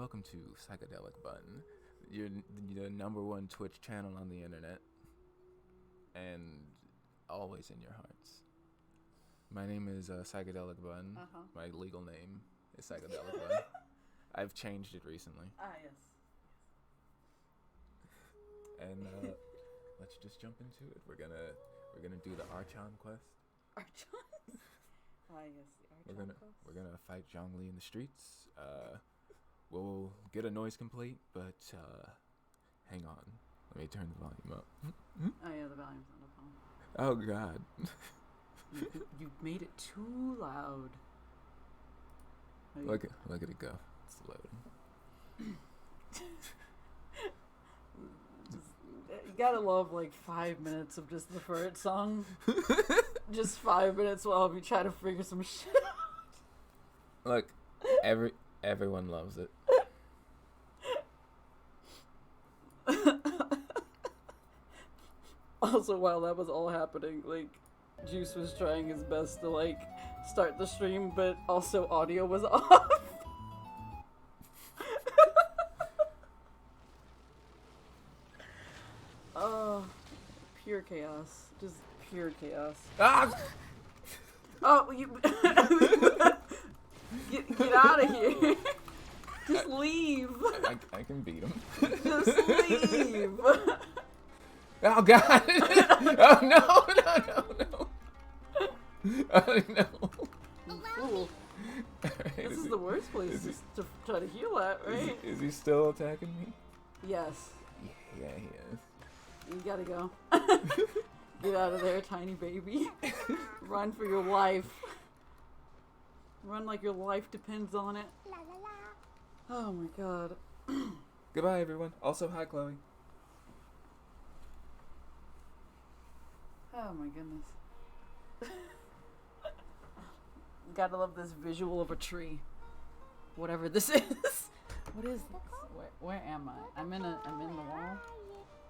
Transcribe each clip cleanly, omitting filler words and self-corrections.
welcome to Psychedelic Bun, your #1 Twitch channel on the internet, and always in your hearts. My name is Psychedelic Bun. My legal name is Psychedelic Bun. I've changed it recently. Yes. And let's just jump into it. We're gonna do the Archon Quest. Archon? Yes, the Archon Quest. We're gonna fight Zhongli in the streets. We'll get a noise complete, but hang on. Let me turn the volume up. Oh yeah, the volume's not up on. Oh god. You made it too loud. Look at it go. It's loading. You gotta love like 5 minutes of just the Furt song. Just 5 minutes while we try to figure some shit out. Look, everyone loves it. Also, while that was all happening, like, Juice was trying his best to, like, start the stream, but also audio was off. Oh, pure chaos. Just pure chaos. Ah! Oh, you... get out of here. Just leave. I can beat him. Just leave. Oh god! Oh no! Oh no! Ooh. Right, This is the worst place to try to heal at, right? Is he still attacking me? Yes. Yeah, he is. You gotta go. Get out of there, tiny baby. Run for your life. Run like your life depends on it. Oh my god. Goodbye, everyone. Also, hi, Chloe. Oh my goodness. Gotta love this visual of a tree. Whatever this is. What is this? Where am I? I'm in the wall?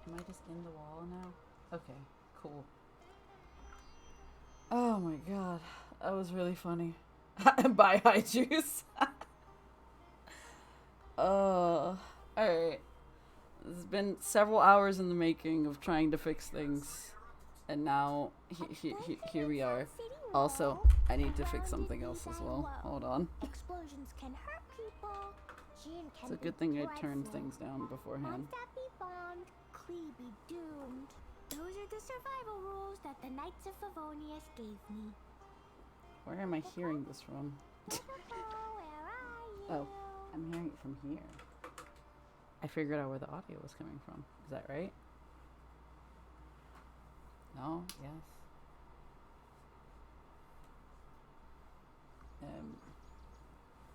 Am I just in the wall now? Okay, cool. Oh my god. That was really funny. Bye, High Juice. Alright. It's been several hours in the making of trying to fix things. And now, here we are. Also, I need to fix something else as well. Hold on. Explosions can hurt people. It's a good thing I turned things down beforehand. Be bombed, Klee be doomed. Those are the survival rules that the Knights of Favonius gave me. Where am I hearing this from? Oh, I'm hearing it from here. I figured out where the audio was coming from. Is that right? No? Yes?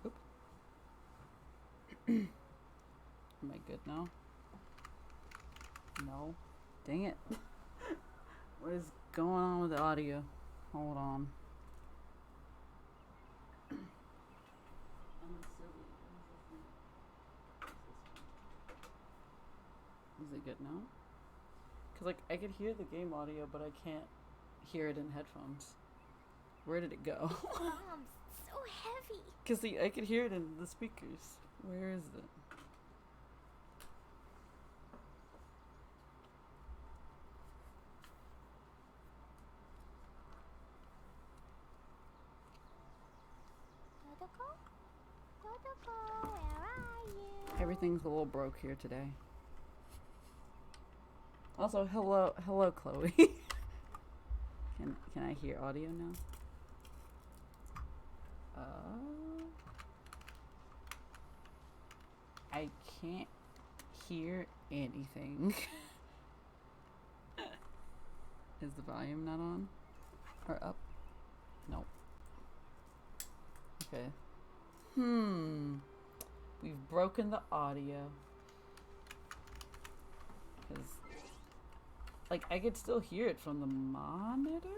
Oop. Am I good now? No. Dang it. What is going on with the audio? Hold on. Is it good now? Because, like, I could hear the game audio, but I can't hear it in headphones. Where did it go? So heavy. Because, I could hear it in the speakers. Where is it? Dodoko, where are you? Everything's a little broke here today. Also, hello, Chloe. Can I hear audio now? I can't hear anything. Is the volume not on? Or up? Nope. Okay. We've broken the audio. Because, like, I could still hear it from the monitor?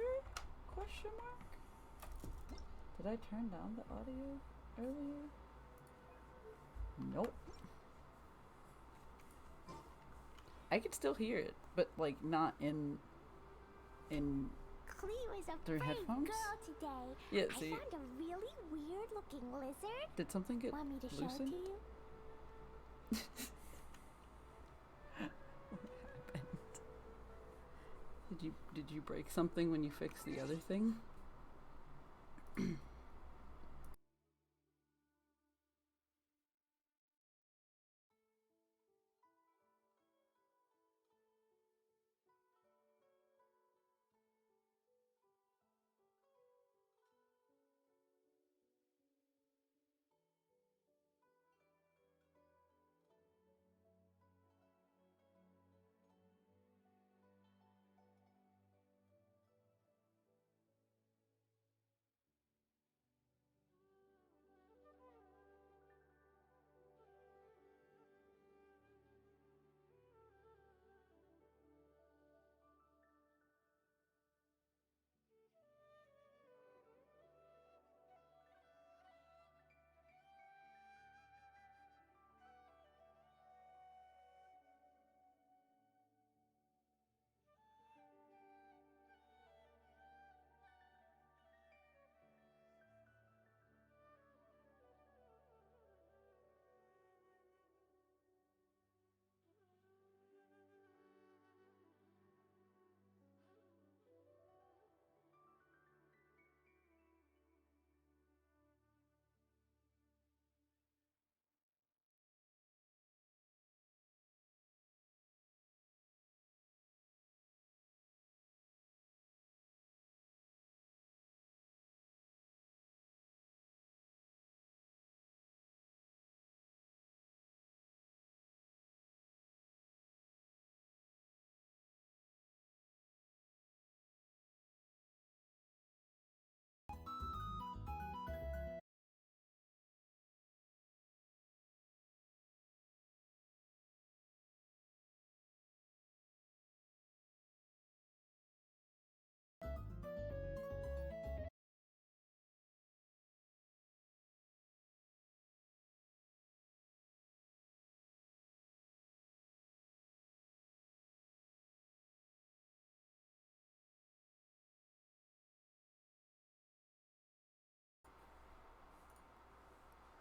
Question mark? Did I turn down the audio earlier? Nope. I could still hear it, but, like, not in Klee was a through brave headphones? girl today. Yeah, I see, found a really weird looking lizard. did something get Want me to show it to loosened? you? happened? Did you break something when you fixed the other thing?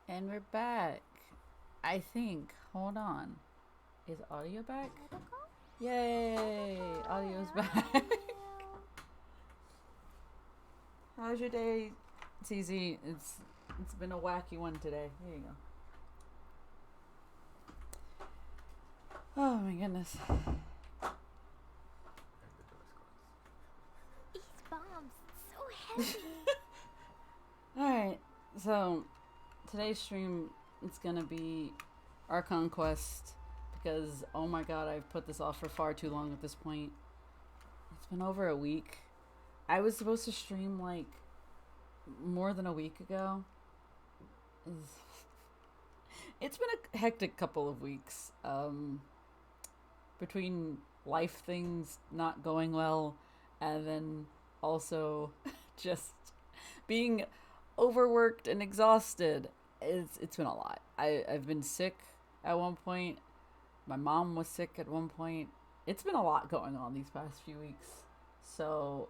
And we're back. I think. Hold on. Is audio back? Yay! Audio's back. How's your day, TZ? It's been a wacky one today. Here you go. Oh my goodness. These bombs, so heavy. Alright, so today's stream is gonna be Archon Quest because oh my god, I've put this off for far too long at this point. It's been over a week. I was supposed to stream like more than a week ago. It's been a hectic couple of weeks. Between life things not going well and then also just being overworked and exhausted. It's been a lot. I've been sick at one point. My mom was sick at one point. It's been a lot going on these past few weeks. So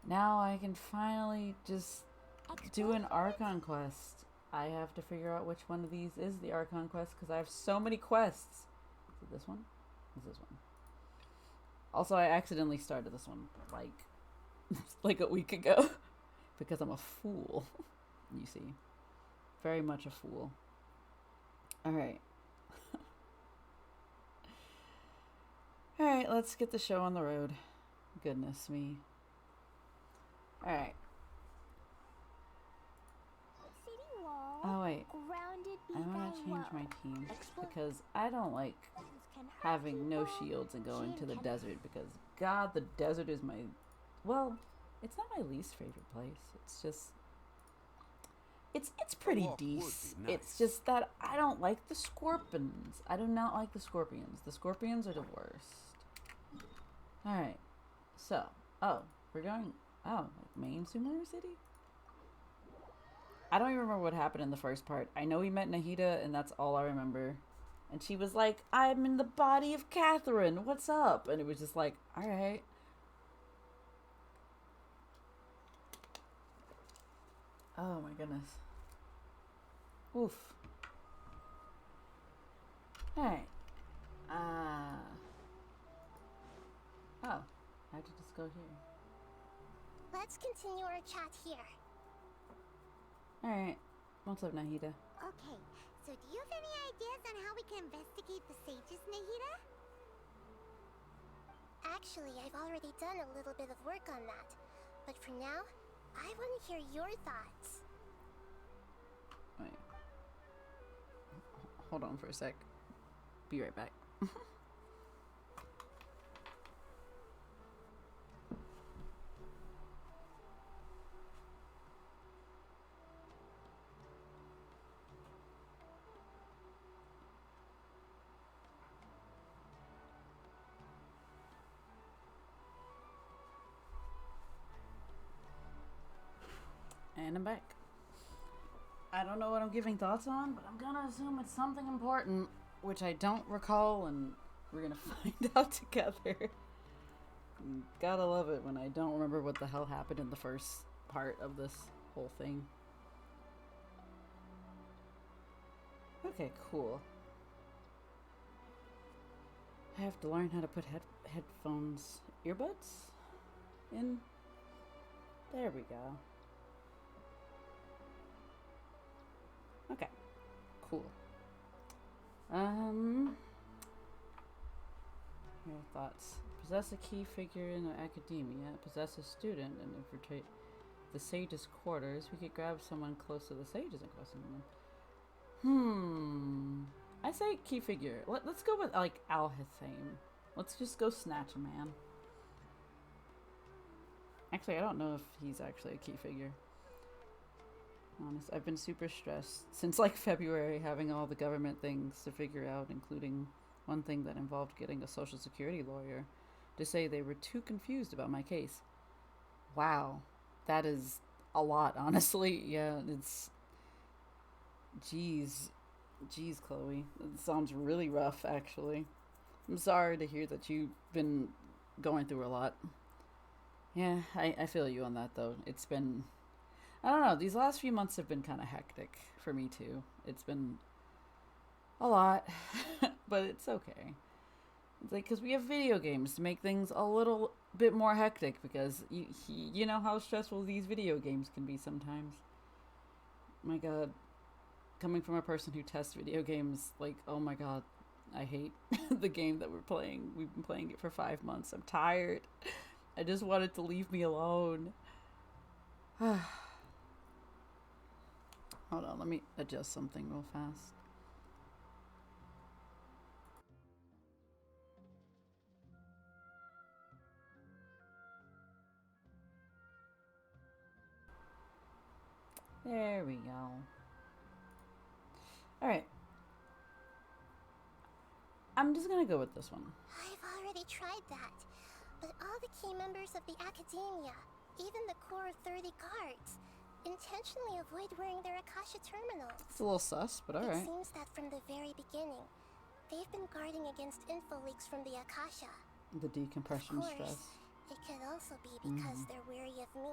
now I can finally just do an Archon Quest. I have to figure out which one of these is the Archon Quest because I have so many quests. Is it this one? Is this one? Also, I accidentally started this one like a week ago because I'm a fool. You see. Very much a fool. Alright. Alright, let's get the show on the road. Goodness me. Alright. City wall, Oh wait. grounded I want to change my team because I don't like having no shields and going to the desert because god, the desert is my, well, it's not my least favorite place. It's just it's pretty decent. It's just that I don't like the scorpions. I do not like the scorpions. The scorpions are the worst. Alright. So, oh, we're going, oh, like main Sumeru City? I don't even remember what happened in the first part. I know we met Nahida, and that's all I remember. And she was like, I'm in the body of Catherine. What's up? And it was just like, alright. Oh my goodness. Oof. Alright. Oh. How'd you just go here? Let's continue our chat here. Alright. What's up, Nahida? Okay, so do you have any ideas on how we can investigate the sages, Nahida? Actually, I've already done a little bit of work on that. But for now, I want to hear your thoughts. Wait. Hold on for a sec. Be right back. And I'm back. I don't know what I'm giving thoughts on, but I'm gonna assume it's something important, which I don't recall, and we're gonna find out together. Gotta love it when I don't remember what the hell happened in the first part of this whole thing. Okay, cool. I have to learn how to put headphones, earbuds in. There we go. Okay, cool. Your thoughts. Possess a key figure in academia. Possess a student and infiltrate the sage's quarters. We could grab someone close to the sages and question them. I say key figure. Let's go with like Al-Hussein. Let's just go snatch a man. Actually, I don't know if he's actually a key figure. Honest, I've been super stressed since like February, having all the government things to figure out, including one thing that involved getting a social security lawyer to say they were too confused about my case. Wow, that is a lot, honestly. Yeah, it's... Jeez, Chloe. It sounds really rough, actually. I'm sorry to hear that you've been going through a lot. Yeah, I feel you on that, though. It's been... I don't know, these last few months have been kind of hectic for me too. It's been a lot, but it's okay. It's like, because we have video games to make things a little bit more hectic, because you know how stressful these video games can be sometimes. My god, coming from a person who tests video games, like, oh my god, I hate the game that we're playing. We've been playing it for 5 months. I'm tired. I just want it to leave me alone. Hold on, let me adjust something real fast. There we go. Alright. I'm just gonna go with this one. I've already tried that, but all the key members of the Academia, even the core of 30 guards, intentionally avoid wearing their Akasha terminals. It's a little sus, but alright. It seems that from the very beginning, they've been guarding against info leaks from the Akasha. The decompression Of course, stress. it could also be because they're wary of me.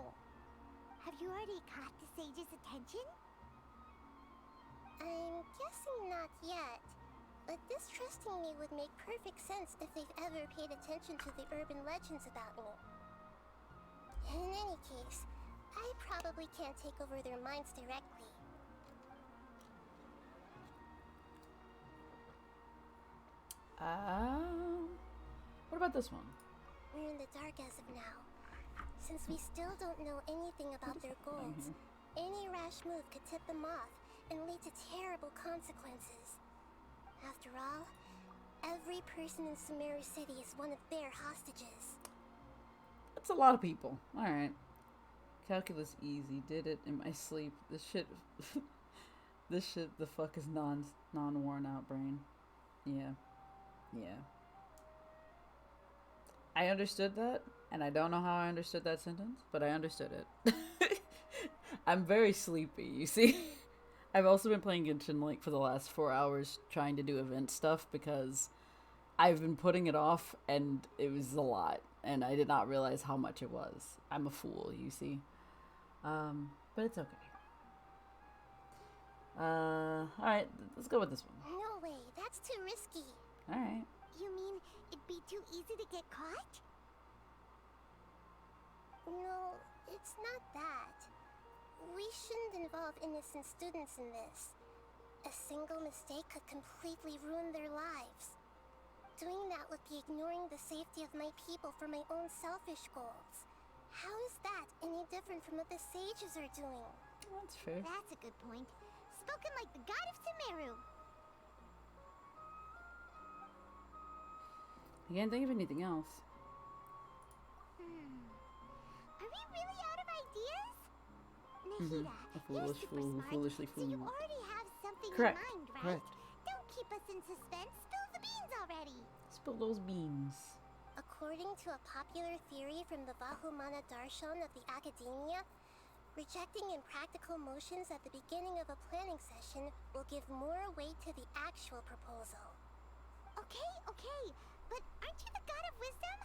Have you already caught the sage's attention? I'm guessing not yet, but distrusting me would make perfect sense if they've ever paid attention to the urban legends about me. In any case, I probably can't take over their minds directly. What about this one? We're in the dark as of now. Since we still don't know anything about their goals, any rash move could tip them off and lead to terrible consequences. After all, every person in Sumeru City is one of their hostages. That's a lot of people. Alright. Calculus easy. Did it in my sleep. This shit... this shit the fuck is non-worn out brain. Yeah. Yeah. I understood that, and I don't know how I understood that sentence, but I understood it. I'm very sleepy, you see? I've also been playing Genshin like for the last 4 hours trying to do event stuff because I've been putting it off and it was a lot and I did not realize how much it was. I'm a fool, you see. But it's okay. Alright, let's go with this one. No way, that That's too risky. Alright. You mean it'd be too easy to get caught? No, it's not that. We shouldn't involve innocent students in this. A single mistake could completely ruin their lives. Doing that would be ignoring the safety of my people for my own selfish goals. How is that any different from what the sages are doing? That's fair. That's a good point. Spoken like the god of Sumeru. I can't think of anything else. Are we really out of ideas? Nahida, A foolish you're super fool who smart, foolishly so you fooled. already have something Correct, in mind, right? correct. Don't keep us in suspense. Spill the beans already. Spill those beans. According to a popular theory from the Vahumana Darshan of the Academia, rejecting impractical motions at the beginning of a planning session will give more weight to the actual proposal. Okay, but aren't you the god of wisdom?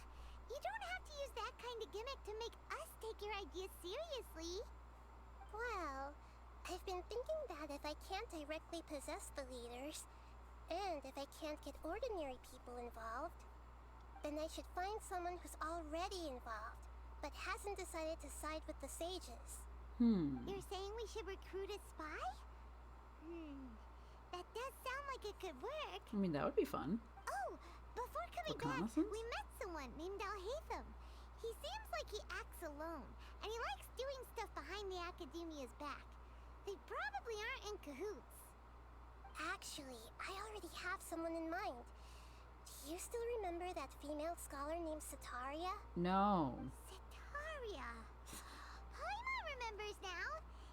You don't have to use that kind of gimmick to make us take your ideas seriously. Well, I've been thinking that if I can't directly possess the leaders, and if I can't get ordinary people involved, then I should find someone who's already involved, but hasn't decided to side with the sages. You're saying we should recruit a spy? That does sound like it could work. I mean, that would be fun. Oh, before coming back, Reconnaissance? we met someone named Alhaitham. He seems like he acts alone, and he likes doing stuff behind the Academia's back. They probably aren't in cahoots. Actually, I already have someone in mind. Do you still remember that female scholar named Sataria? No. Sataria. Paimon remembers now.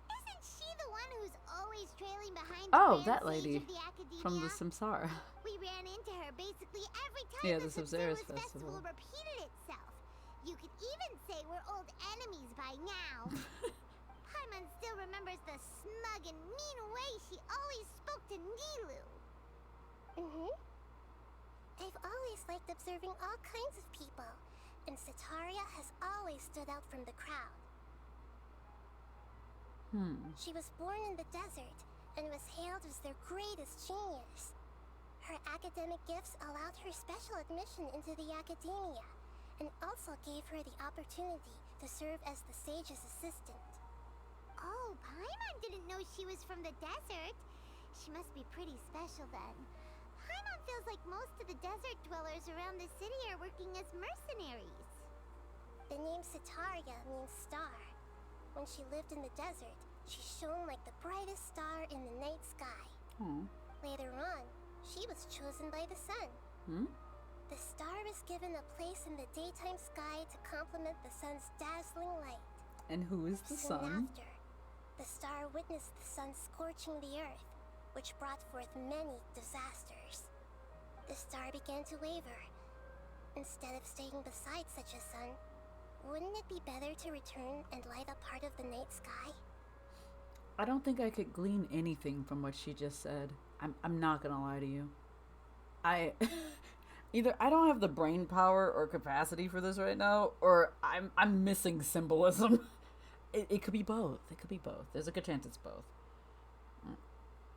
Isn't she the one who's always trailing behind the Oh, Grand that Sage lady of the Academia? from the Samsara. We ran into her basically every time Yeah, the the Samsara's Samsara's festival. festival repeated itself. You could even say we're old enemies by now. Paimon still remembers the smug and mean way she always spoke to Nilu. I've always liked observing all kinds of people, and Sataria has always stood out from the crowd. She was born in the desert and was hailed as their greatest genius. Her academic gifts allowed her special admission into the academia, and also gave her the opportunity to serve as the sage's assistant. Oh, Paimon didn't know she was from the desert. She must be pretty special then. Paimon feels like most of the desert dwellers around the city are working as mercenaries. The name Sataria means star. When she lived in the desert, she shone like the brightest star in the night sky. Later on, she was chosen by the sun. The star was given a place in the daytime sky to complement the sun's dazzling light. And who is the Soon sun? after, the star witnessed the sun scorching the earth, which brought forth many disasters. The star began to waver. Instead of staying beside such a sun, wouldn't it be better to return and light up part of the night sky? I don't think I could glean anything from what she just said. I'm not gonna lie to you. I either I don't have the brain power or capacity for this right now, or I'm missing symbolism. It could be both. It could be both. There's a good chance it's both.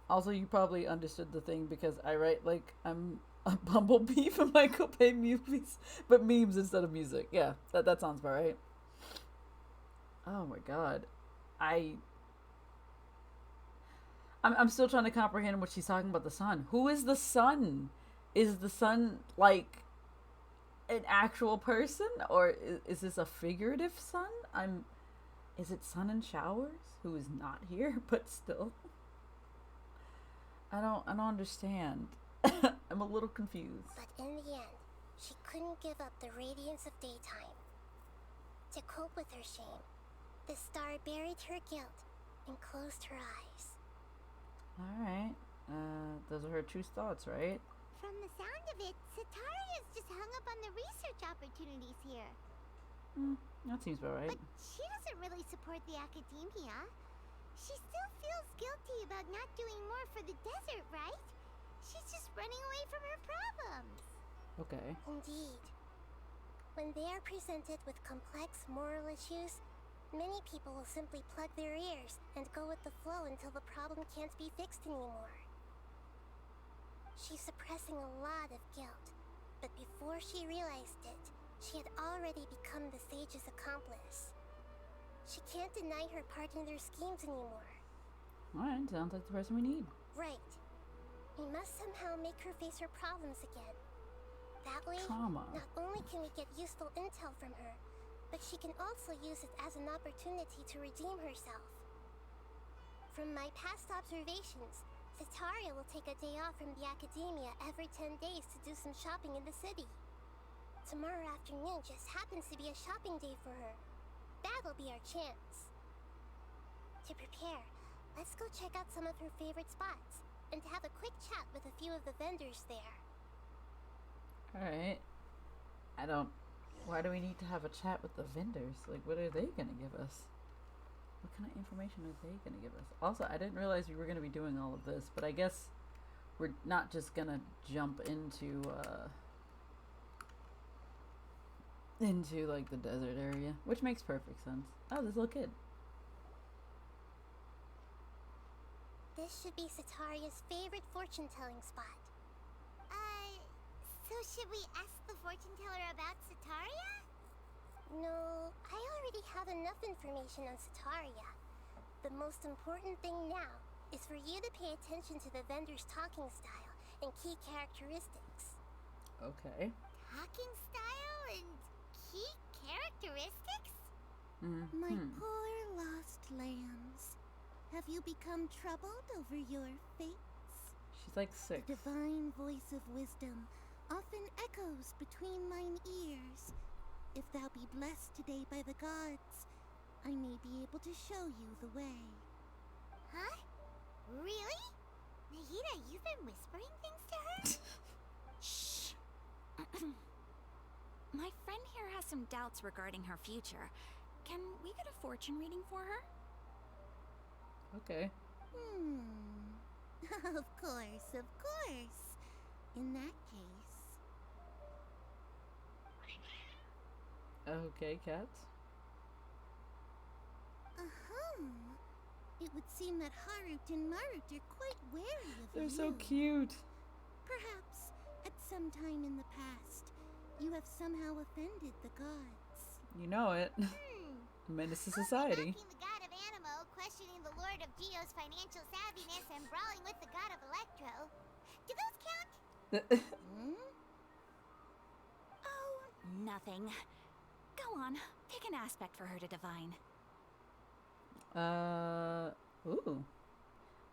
Also, you probably understood the thing because I write like I'm a bumblebee for Michael Bay movies, but memes instead of music. Yeah, that sounds about right. Oh my god, I'm still trying to comprehend what she's talking about. The sun. Who is the sun? Is the sun like an actual person, or is this a figurative sun? Is it Sun and Showers, who is not here but still? I don't understand. I'm a little confused. But in the end, she couldn't give up the radiance of daytime. To cope with her shame, the star buried her guilt and closed her eyes. Alright. Those are her true thoughts, right? From the sound of it, Sataria's just hung up on the research opportunities here. That seems about right. But she doesn't really support the academia. She still feels guilty about not doing more for the desert, right? She's just running away from her problems. Okay. Indeed. When they are presented with complex moral issues, many people will simply plug their ears and go with the flow until the problem can't be fixed anymore. She's suppressing a lot of guilt, but before she realized it, she had already become the sage's accomplice. She can't deny her part in their schemes anymore. Alright, sounds like the person we need. Right. We must somehow make her face her problems again. That way, Trauma. not only can we get useful intel from her, but she can also use it as an opportunity to redeem herself. From my past observations, Sataria will take a day off from the academia every 10 days to do some shopping in the city. Tomorrow afternoon just happens to be a shopping day for her. That'll be our chance. To prepare, let's go check out some of her favorite spots, and have a quick chat with a few of the vendors there. Alright. Why do we need to have a chat with the vendors? Like, what are they gonna give us? What kind of information are they gonna give us? Also, I didn't realize we were gonna be doing all of this, but I guess we're not just gonna jump into like the desert area, which makes perfect sense. Oh, this little kid. This should be Sataria's favorite fortune-telling spot. So should we ask the fortune teller about Sataria? No, I already have enough information on Sataria. The most important thing now is for you to pay attention to the vendor's talking style and key characteristics. Okay. Talking style and key characteristics? My poor lost lambs. Have you become troubled over your fates? She's like 6. The divine voice of wisdom often echoes between mine ears. If thou be blessed today by the gods, I may be able to show you the way. Huh? Really? Nahida, you've been whispering things to her? Shh. My friend here has some doubts regarding her future. Can we get a fortune reading for her? Okay. Of course, of course. In that case. Okay, cats. It would seem that Harut and Marut are quite wary of They're you. so cute. Perhaps, at some time in the past, you have somehow offended the gods. You know it. Menace to society. Mocking the god of Animo, questioning the lord of Geo's financial savviness, and brawling with the god of Electro. Do those count? Oh, nothing. Go on, pick an aspect for her to divine. Ooh.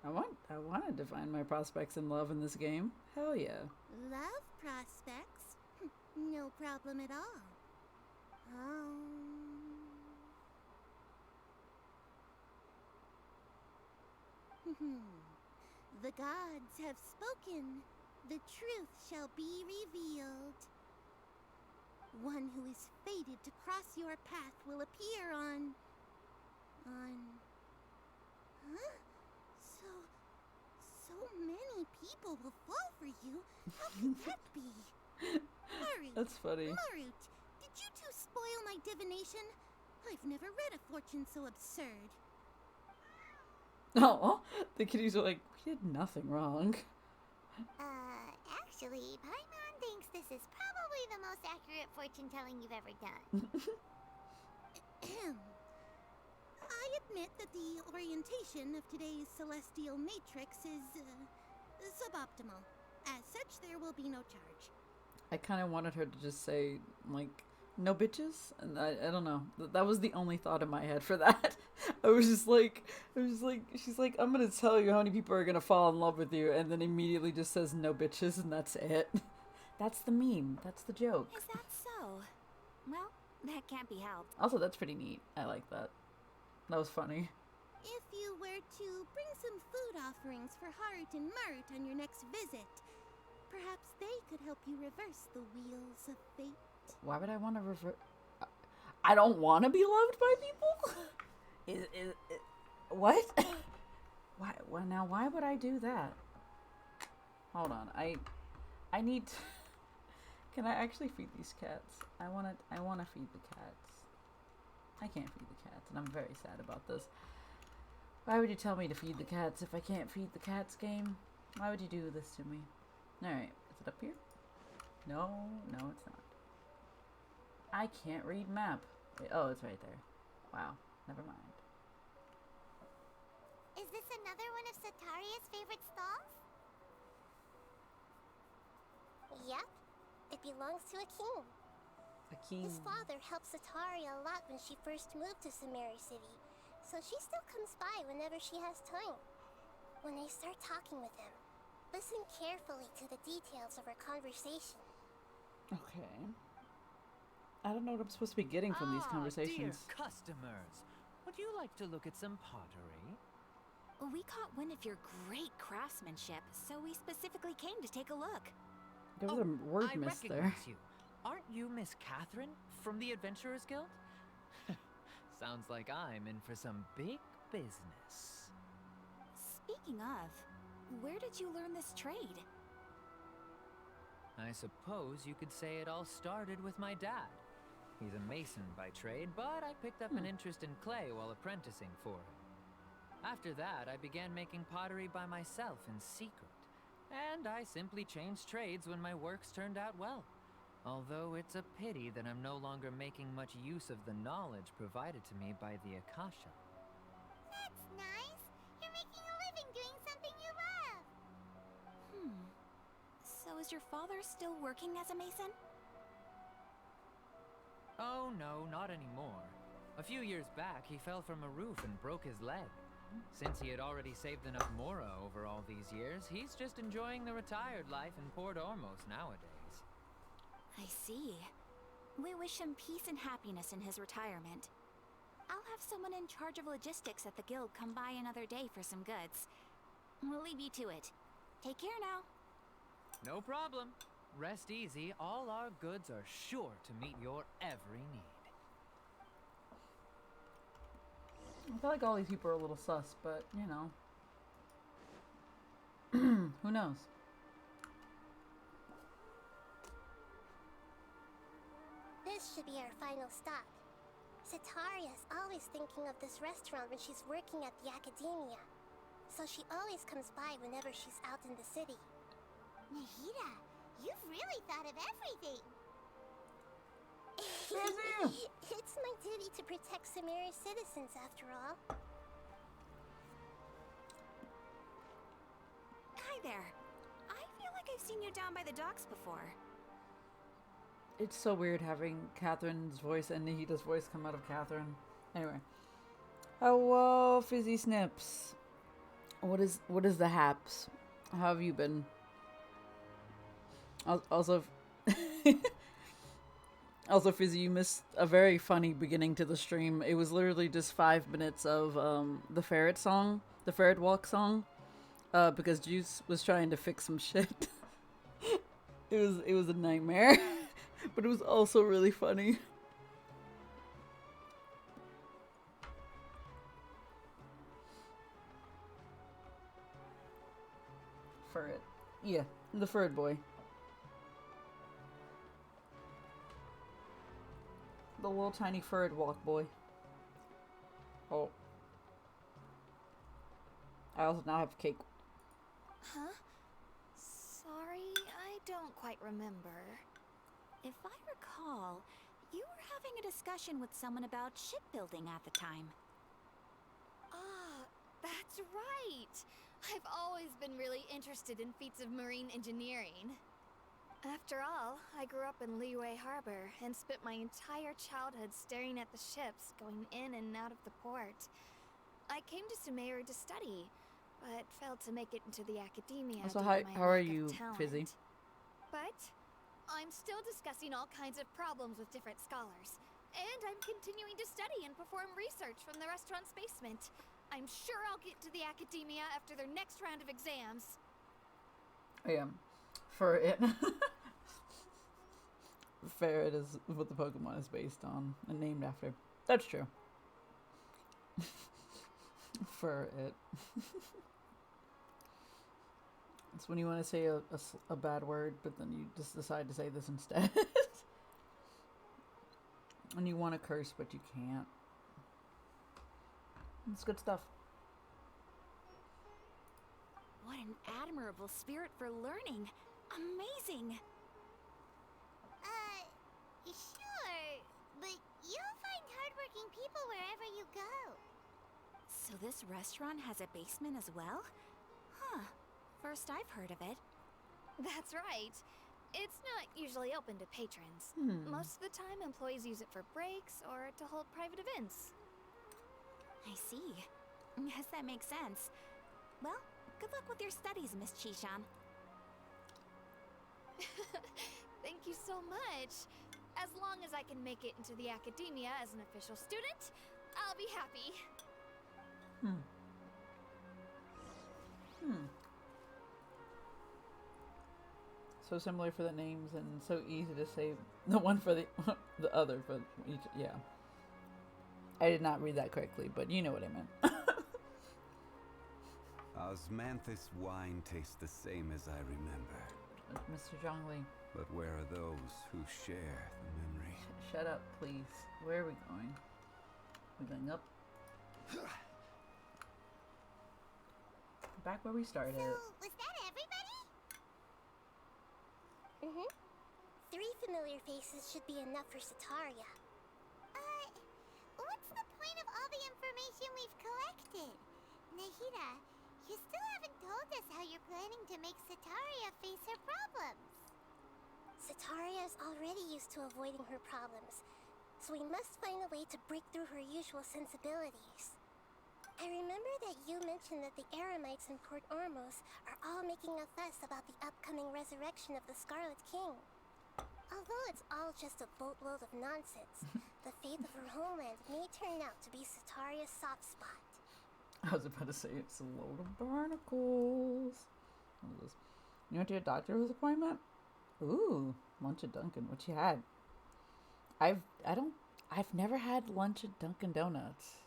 I want to define my prospects in love in this game. Hell yeah. Love prospects? No problem at all. The gods have spoken. The truth shall be revealed. One who is fated to cross your path will appear on... Huh? So many people will fall for you? How can that be? Marut, That's funny. Marut, did you two spoil my divination? I've never read a fortune so absurd. Oh, the kitties are like, we did nothing wrong. Actually, Paimon thinks this is probably the most accurate fortune telling you've ever done. I admit that the orientation of today's celestial matrix is suboptimal. As such, there will be no charge. I kind of wanted her to just say, like, no bitches? And I don't know. That was the only thought in my head for that. I was just like, she's like, I'm gonna tell you how many people are gonna fall in love with you, and then immediately just says no bitches, and that's it. That's the meme. That's the joke. Is that so? Well, that can't be helped. Also, that's pretty neat. I like that. That was funny. If you were to bring some food offerings for Harut and Marut on your next visit, perhaps they could help you reverse the wheels of fate. Why would I want to revert? I don't want to be loved by people? What? Why would I do that? Hold on. I need to... Can I actually feed these cats? I want to feed the cats. I can't feed the cats, and I'm very sad about this. Why would you tell me to feed the cats if I can't feed the cats, game? Why would you do this to me? Alright, is it up here? No, no, it's not. I can't read map. Wait, oh, it's right there. Wow, never mind. Is this another one of Sataria's favorite stalls? Yep. It belongs to a king. A king. His father helped Sataria a lot when she first moved to Samari City, so she still comes by whenever she has time. When I start talking with him, listen carefully to the details of our conversation. Okay. I don't know what I'm supposed to be getting from these conversations. Dear customers, would you like to look at some pottery? We caught wind of your great craftsmanship, so we specifically came to take a look. There was a word I miss there. recognize you. Aren't you Miss Catherine from the Adventurers Guild? Sounds like I'm in for some big business. Speaking of, where did you learn this trade? I suppose you could say it all started with my dad. He's a mason by trade, but I picked up an interest in clay while apprenticing for him. After that, I began making pottery by myself in secret, and I simply changed trades when my works turned out well. Although it's a pity that I'm no longer making much use of the knowledge provided to me by the Akasha. That's nice. You're making a living doing something you love. So is your father still working as a mason? Oh no, not anymore. A few years back, he fell from a roof and broke his leg. Since he had already saved enough mora over all these years, he's just enjoying the retired life in Port Ormos nowadays. I see. We wish him peace and happiness in his retirement. I'll have someone in charge of logistics at the guild come by another day for some goods. We'll leave you to it. Take care now. No problem. Rest easy, all our goods are sure to meet your every need. I feel like all these people are a little sus, but, you know. Who knows? This should be our final stop. Sataria's always thinking of this restaurant when she's working at the academia, so she always comes by whenever she's out in the city. Nahida, you've really thought of everything. It's my duty to protect Samari's citizens, after all. Hi there. I feel like I've seen you down by the docks before. It's so weird having Catherine's voice and Nahida's voice come out of Catherine. Anyway. Hello, Fizzy Snips. What is the haps? How have you been? Also, also, Fizzy, you missed a very funny beginning to the stream. It was literally just 5 minutes of the ferret song, the ferret walk song, because Juice was trying to fix some shit. It was a nightmare, but it was also really funny. Ferret, yeah, the ferret boy. The little tiny furred walk boy. Oh. I also now have cake. Huh? Sorry, I don't quite remember. If I recall, you were having a discussion with someone about shipbuilding at the time. Ah, that's right! I've always been really interested in feats of marine engineering. After all, I grew up in Liyue Harbor and spent my entire childhood staring at the ships going in and out of the port. I came to Sumeru to study, but failed to make it into the academia. Also, due to my how are lack of you, talent. Fizzy? But I'm still discussing all kinds of problems with different scholars. And I'm continuing to study and perform research from the restaurant's basement. I'm sure I'll get to the academia after their next round of exams. Oh, yeah. Ferret. Ferret is what the Pokemon is based on and named after. That's true. Ferret. It's when you want to say a bad word, but then you just decide to say this instead. And you want to curse, but you can't. It's good stuff. What an admirable spirit for learning. Amazing! Sure, but you'll find hardworking people wherever you go. So this restaurant has a basement as well? Huh. First I've heard of it. That's right. It's not usually open to patrons. Most of the time, employees use it for breaks or to hold private events. I see. Yes, that makes sense. Well, good luck with your studies, Miss Chishan. Thank you so much. As long as I can make it into the academia as an official student, I'll be happy. So similar for the names and so easy to say the one for the the other for each. Yeah. I did not read that correctly, but you know what I meant. Osmanthus wine tastes the same as I remember. Mr. Zhongli, But where are those who share the memory? shut up, please. Where are we going? We're going up. Back where we started. So, was that everybody? Mm-hmm. 3 familiar faces should be enough for Sataria. What's the point of all the information we've collected? Nahida, you still haven't told us how you're planning to make Sataria face her problems. Sataria is already used to avoiding her problems, so we must find a way to break through her usual sensibilities. I remember that you mentioned that the Eremites in Port Ormos are all making a fuss about the upcoming resurrection of the Scarlet King. Although it's all just a boatload of nonsense, the fate of her homeland may turn out to be Sataria's soft spot. I was about to say it's a load of barnacles. What is this? You went to your doctor's appointment? Ooh, lunch at Dunkin'. What you had? I've never had lunch at Dunkin' Donuts,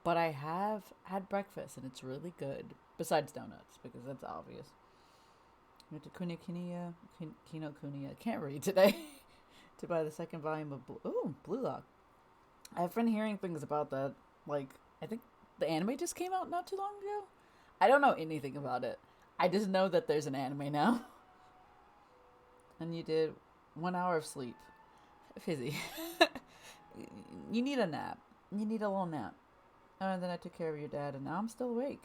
but I have had breakfast and it's really good. Besides donuts, because that's obvious. Went to Kinokuniya. I can't read today. To buy the second volume of Blue Lock. I've been hearing things about that. Like, I think the anime just came out not too long ago. I don't know anything about it. I just know that there's an anime now. And you did 1 hour of sleep. Fizzy. You need a nap. You need a little nap. And then I took care of your dad, and now I'm still awake.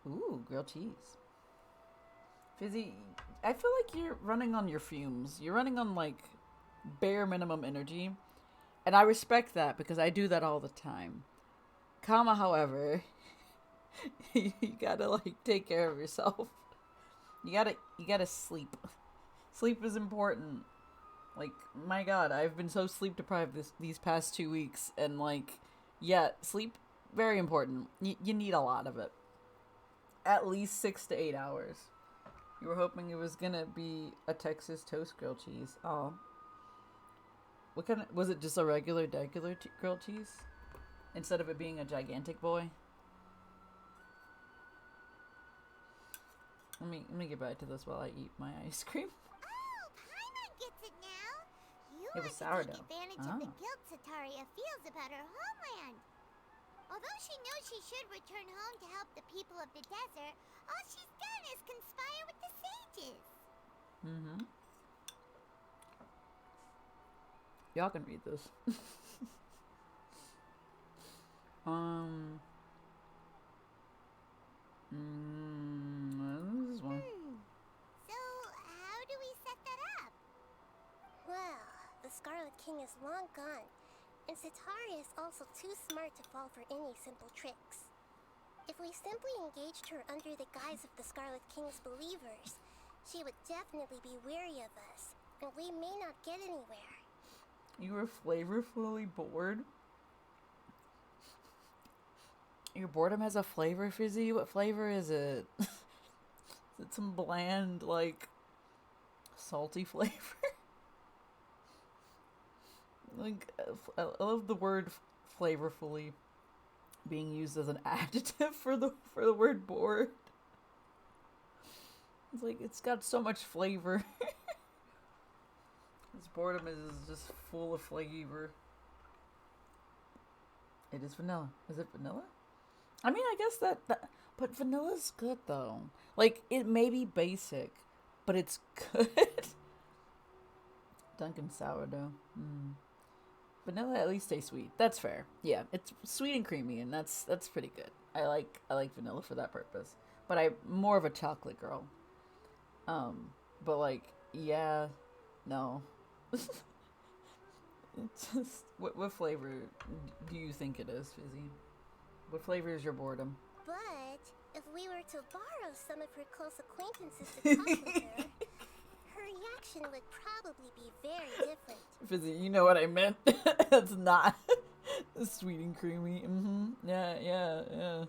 Ooh, grilled cheese. Fizzy, I feel like you're running on your fumes. You're running on, like, bare minimum energy. And I respect that, because I do that all the time. Kama, however, you gotta, like, take care of yourself. You gotta sleep. Sleep is important. Like, my god, I've been so sleep deprived these past 2 weeks. And, like, yeah, sleep, very important. You need a lot of it. At least 6 to 8 hours. You were hoping it was gonna be a Texas toast grilled cheese. Oh. What kind of, was it just a regular grilled cheese? Instead of it being a gigantic boy? Let me get back to this while I eat my ice cream. Oh, Paimon gets it now. You It want was to sourdough. take advantage of the guilt Sataria feels about her homeland. Although she knows she should return home to help the people of the desert, all she's done is conspire with the sages. Mm-hmm. Y'all can read this. This is one. So, how do we set that up? Well, the Scarlet King is long gone, and Sataria is also too smart to fall for any simple tricks. If we simply engaged her under the guise of the Scarlet King's believers, she would definitely be weary of us, and we may not get anywhere. You were flavorfully bored? Your boredom has a flavor, Fizzy? What flavor is it? Is it some bland, like, salty flavor? Like, I love the word flavorfully being used as an adjective for the word bored. It's like, it's got so much flavor. This boredom is just full of flavor. It is vanilla. Is it vanilla? I mean, I guess that but vanilla's good though. Like, it may be basic, but it's good. Dunkin' sourdough. Vanilla at least tastes sweet. That's fair. Yeah, it's sweet and creamy, and that's pretty good. I like vanilla for that purpose. But I'm more of a chocolate girl. But like, yeah, no. It's just what flavor do you think it is, Fizzy? What flavor is your boredom? But if we were to borrow some of her close acquaintances to talk with her, her reaction would probably be very different. Fizzy, you know what I meant. It's not sweet and creamy. Yeah.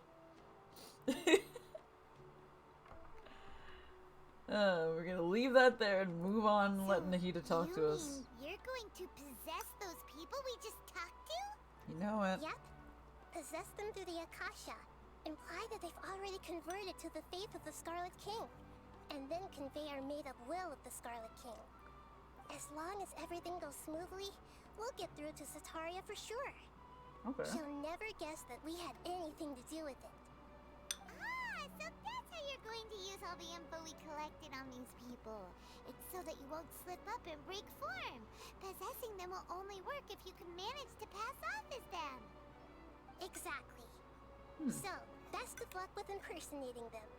We're gonna leave that there and move on and let Nahida talk to us. You're going to possess those people we just talked to? You know it. Yep. Possess them through the Akasha. Imply that they've already converted to the faith of the Scarlet King. And then convey our made-up will of the Scarlet King. As long as everything goes smoothly, we'll get through to Sataria for sure. Okay. She'll never guess that we had anything to do with it. So that's how you're going to use all the info we collected on these people. It's so that you won't slip up and break form. Possessing them will only work if you can manage to pass off as them. Exactly. So, best of luck with impersonating them.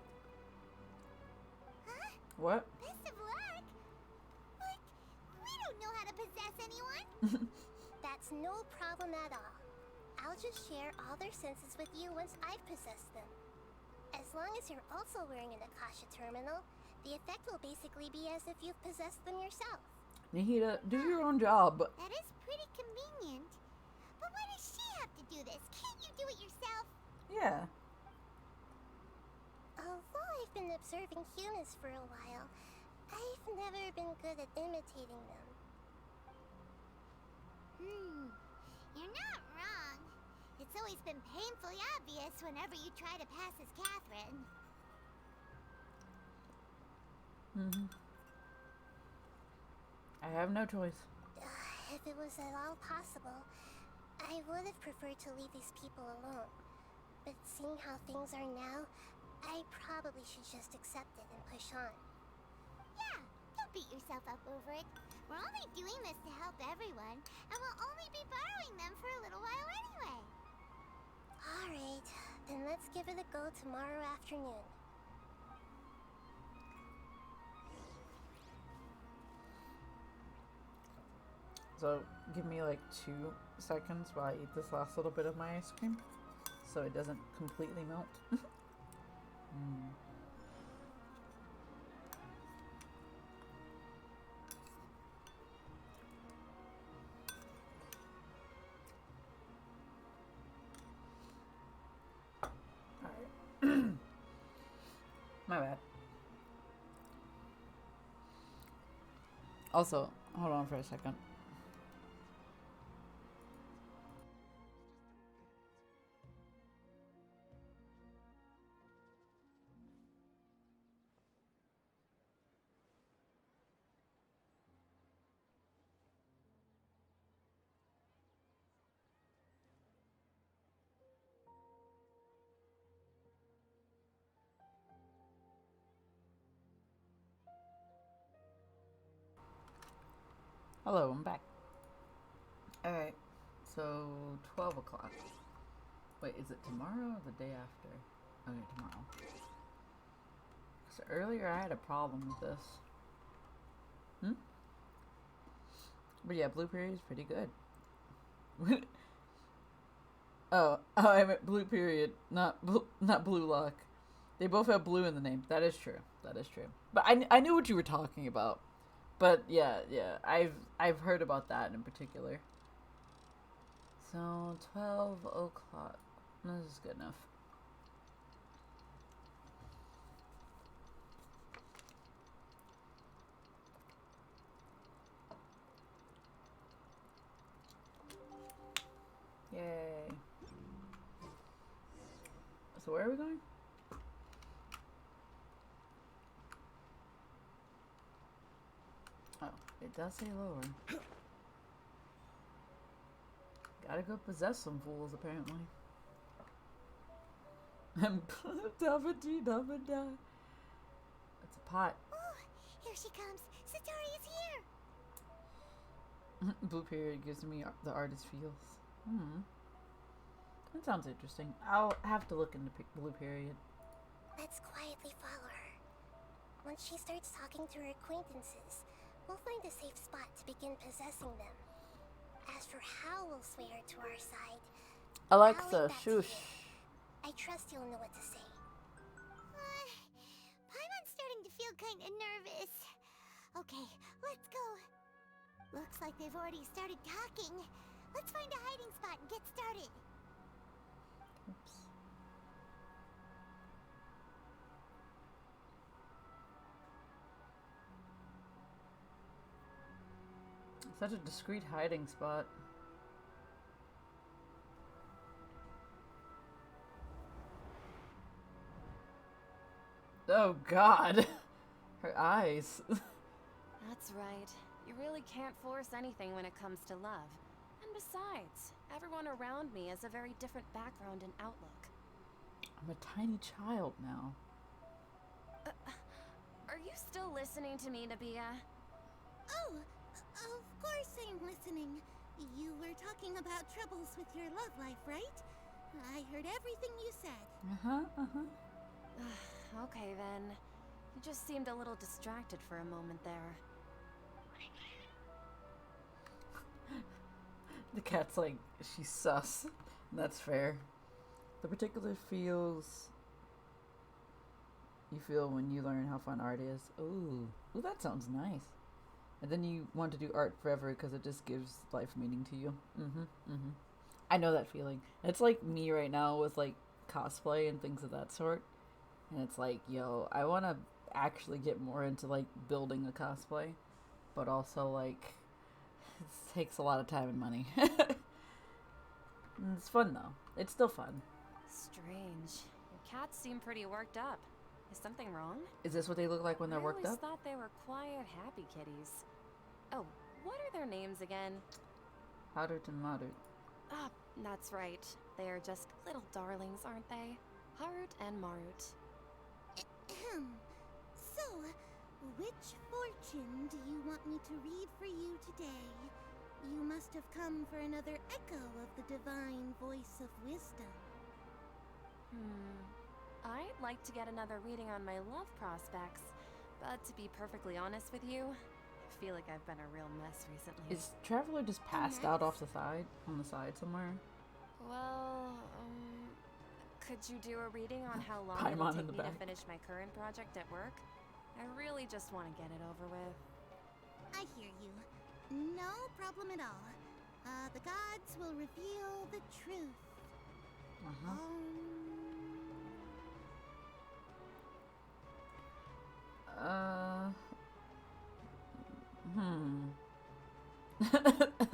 Huh? What? Best of luck? But we don't know how to possess anyone. That's no problem at all. I'll just share all their senses with you once I've possessed them. As long as you're also wearing an Akasha terminal, the effect will basically be as if you've possessed them yourself. Nahida, do your own job. That is pretty convenient. But why does she have to do this? Can't you do it yourself? Yeah. Although I've been observing humans for a while, I've never been good at imitating them. You're not wrong. It's always been painfully obvious whenever you try to pass as Catherine. I have no choice. If it was at all possible, I would have preferred to leave these people alone. But seeing how things are now, I probably should just accept it and push on. Yeah, don't beat yourself up over it. We're only doing this to help everyone, and we'll only be borrowing them for a little while anyway. Alright, then let's give it a go tomorrow afternoon. So, give me like 2 seconds while I eat this last little bit of my ice cream so it doesn't completely melt. Alright. My bad. Also, hold on for a second. Hello, I'm back. Alright, so 12 o'clock. Wait, is it tomorrow or the day after? Okay, tomorrow. So earlier I had a problem with this. But yeah, Blue Period is pretty good. oh, I meant Blue Period, not Blue Lock. They both have blue in the name. That is true. That is true. But I knew what you were talking about. But yeah, I've heard about that in particular. So 12 o'clock. This is good enough. Yay. So where are we going? Oh, it does say lower. Gotta go possess some fools, apparently. It's a pot. Oh, it Here she comes. Satori is here. Blue period gives me the artist feels. That sounds interesting. I'll have to look into blue period. Let's quietly follow her. Once she starts talking to her acquaintances, we'll find a safe spot to begin possessing them. As for how we'll sway her to our side, Alexa, I'll leave that to shush. you. I trust you'll know what to say. Paimon's starting to feel kind of nervous. Okay, let's go. Looks like they've already started talking. Let's find a hiding spot and get started. Oops. Such a discreet hiding spot. Oh God. Her eyes. That's right. You really can't force anything when it comes to love. And besides, everyone around me has a very different background and outlook. I'm a tiny child now. Are you still listening to me, Nabia? Oh, of course I'm listening. You were talking about troubles with your love life, right? I heard everything you said. Okay then. You just seemed a little distracted for a moment there. The cat's like, she's sus. That's fair. The particular feels you feel when you learn how fun art is. Ooh, that sounds nice. And then you want to do art forever because it just gives life meaning to you. I know that feeling. It's like me right now with like cosplay and things of that sort. And it's like, yo, I want to actually get more into like building a cosplay, but also like it takes a lot of time and money. It's fun though. It's still fun. Strange. Your cats seem pretty worked up. Is something wrong? Is this what they look like when they're worked I always up? thought they were quiet, happy kitties. Oh, what are their names again? Harut and Marut. Ah, that's right. They are just little darlings, aren't they? Harut and Marut. So, which fortune do you want me to read for you today? You must have come for another echo of the divine voice of wisdom. I'd like to get another reading on my love prospects, but to be perfectly honest with you, I feel like I've been a real mess recently. Is Traveler just passed out off the side? On the side somewhere? Well, could you do a reading on how long Paimon it'll in the take me to back. finish my current project at work? I really just want to get it over with. I hear you. No problem at all. The gods will reveal the truth.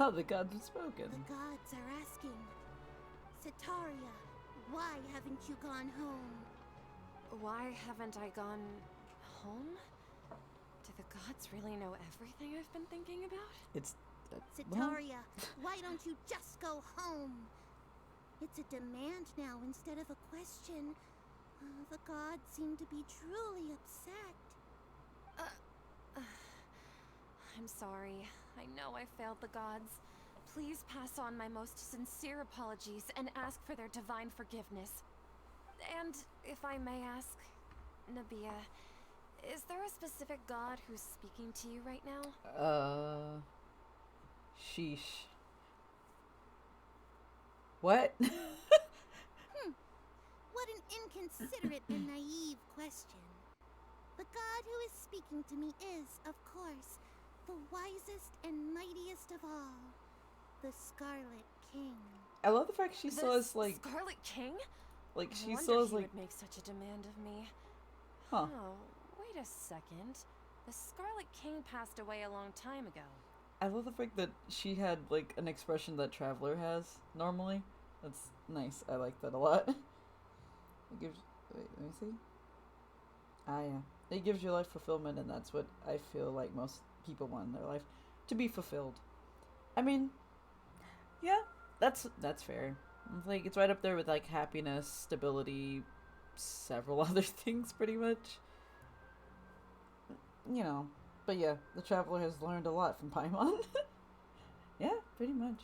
Oh, the gods have spoken. The gods are asking, Sataria, why haven't you gone home? Why haven't I gone home? Do the gods really know everything I've been thinking about? It's Sataria, why don't you just go home? It's a demand now instead of a question. The gods seem to be truly upset. I'm sorry. I know I failed the gods. Please pass on my most sincere apologies and ask for their divine forgiveness. And if I may ask, Nabia, is there a specific god who's speaking to you right now? Sheesh. What? What an inconsiderate and naive question. The god who is speaking to me is, of course, the wisest and mightiest of all, the Scarlet King. I love the fact she still has like Scarlet King? like I she wonder still has he like would make such a demand of me. Huh. Oh, wait a second. The Scarlet King passed away a long time ago. I love the fact that she had like an expression that Traveler has normally. That's nice. I like that a lot. It gives wait, let me see. Ah yeah. It gives your life fulfillment, and that's what I feel like most people want in their life. To be fulfilled. I mean, yeah, that's fair. It's like it's right up there with like happiness, stability, several other things pretty much. You know, But yeah, the traveler has learned a lot from Paimon. Yeah, pretty much.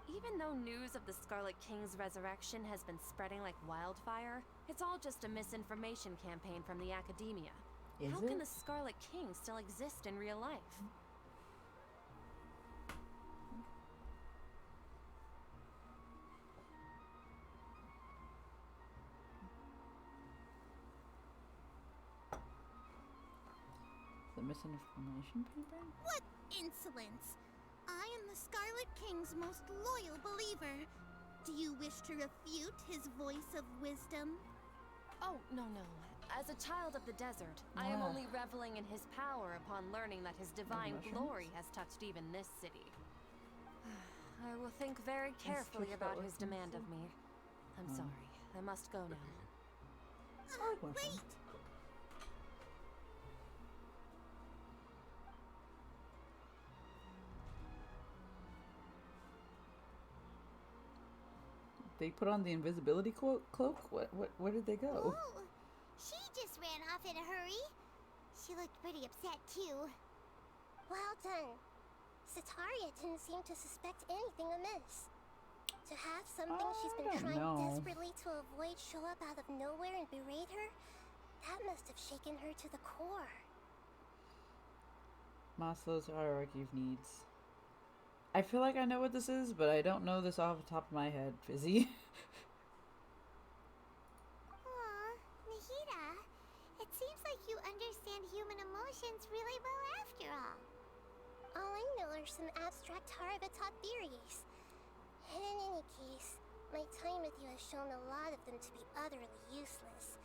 Even though news of the Scarlet King's resurrection has been spreading like wildfire, it's all just a misinformation campaign from the academia. Is How it? can the Scarlet King still exist in real life? The misinformation campaign? What insolence! I am the Scarlet King's most loyal believer. Do you wish to refute his voice of wisdom? Oh, no. As a child of the desert, I am only reveling in his power upon learning that his divine glory has touched even this city. I will think very carefully about his demand of me. I'm sorry. I must go now. Wait! They put on the invisibility cloak? Where did they go? Oh, she just ran off in a hurry. She looked pretty upset too. Well done. Sataria didn't seem to suspect anything amiss. To have something she's been trying desperately to avoid show up out of nowhere and berate her, that must have shaken her to the core. Maslow's hierarchy of needs. I feel like I know what this is, but I don't know this off the top of my head. Fizzy. Aw, Nahida, it seems like you understand human emotions really well after all. All I know are some abstract Harabatot theories. And in any case, my time with you has shown a lot of them to be utterly useless.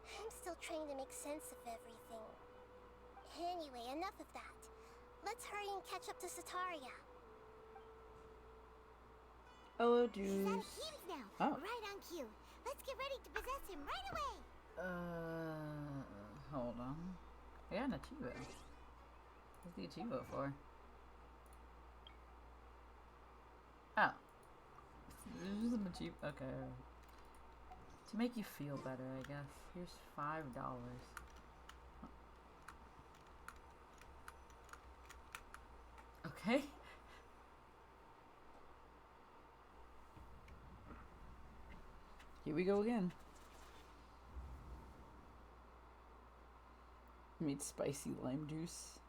I'm still trying to make sense of everything. Anyway, enough of that. Let's hurry and catch up to Sataria. Hello, He's out Juice. of Hades now. Oh. Right on cue. Let's get ready to possess him right away. Hold on. I got an Achievo. What's the Achievo for? Oh. This is an Achievo. Okay. To make you feel better, I guess. Here's $5. Okay. Here we go again. Made spicy lime juice.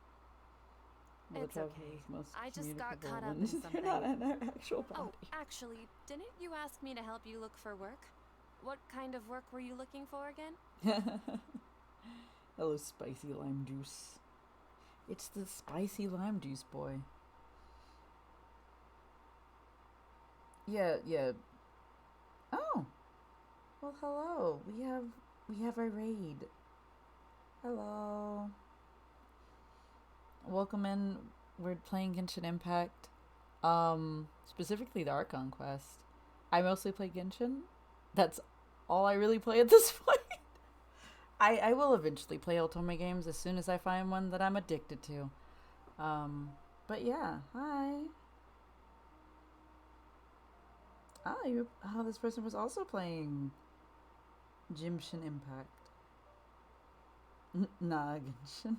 Well, It's the okay. traveler's most I just got communicable caught up in ones. something. They're not in our actual body. Oh, actually, didn't you ask me to help you look for work? What kind of work were you looking for again? Hello, spicy lime juice. It's the spicy lime juice boy. Yeah. Oh. Well, hello. We have our raid. Hello. Welcome in. We're playing Genshin Impact. Specifically the Archon Quest. I mostly play Genshin. That's all I really play at this point. I will eventually play Otome games as soon as I find one that I'm addicted to. But yeah, hi. Oh, this person was also playing Genshin Impact. Nah, Genshin.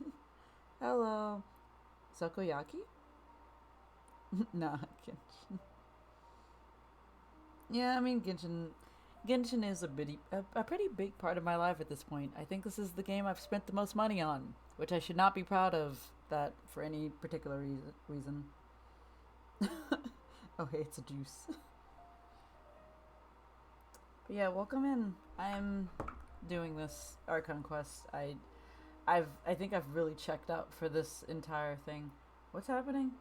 Hello. Sokoyaki? Nah, Genshin. Yeah, I mean, Genshin is a pretty big part of my life at this point. I think this is the game I've spent the most money on, which I should not be proud of that for any particular reason. Oh, hey, it's a juice. But yeah, welcome in. I'm doing this Archon Quest. I think I've really checked out for this entire thing. What's happening?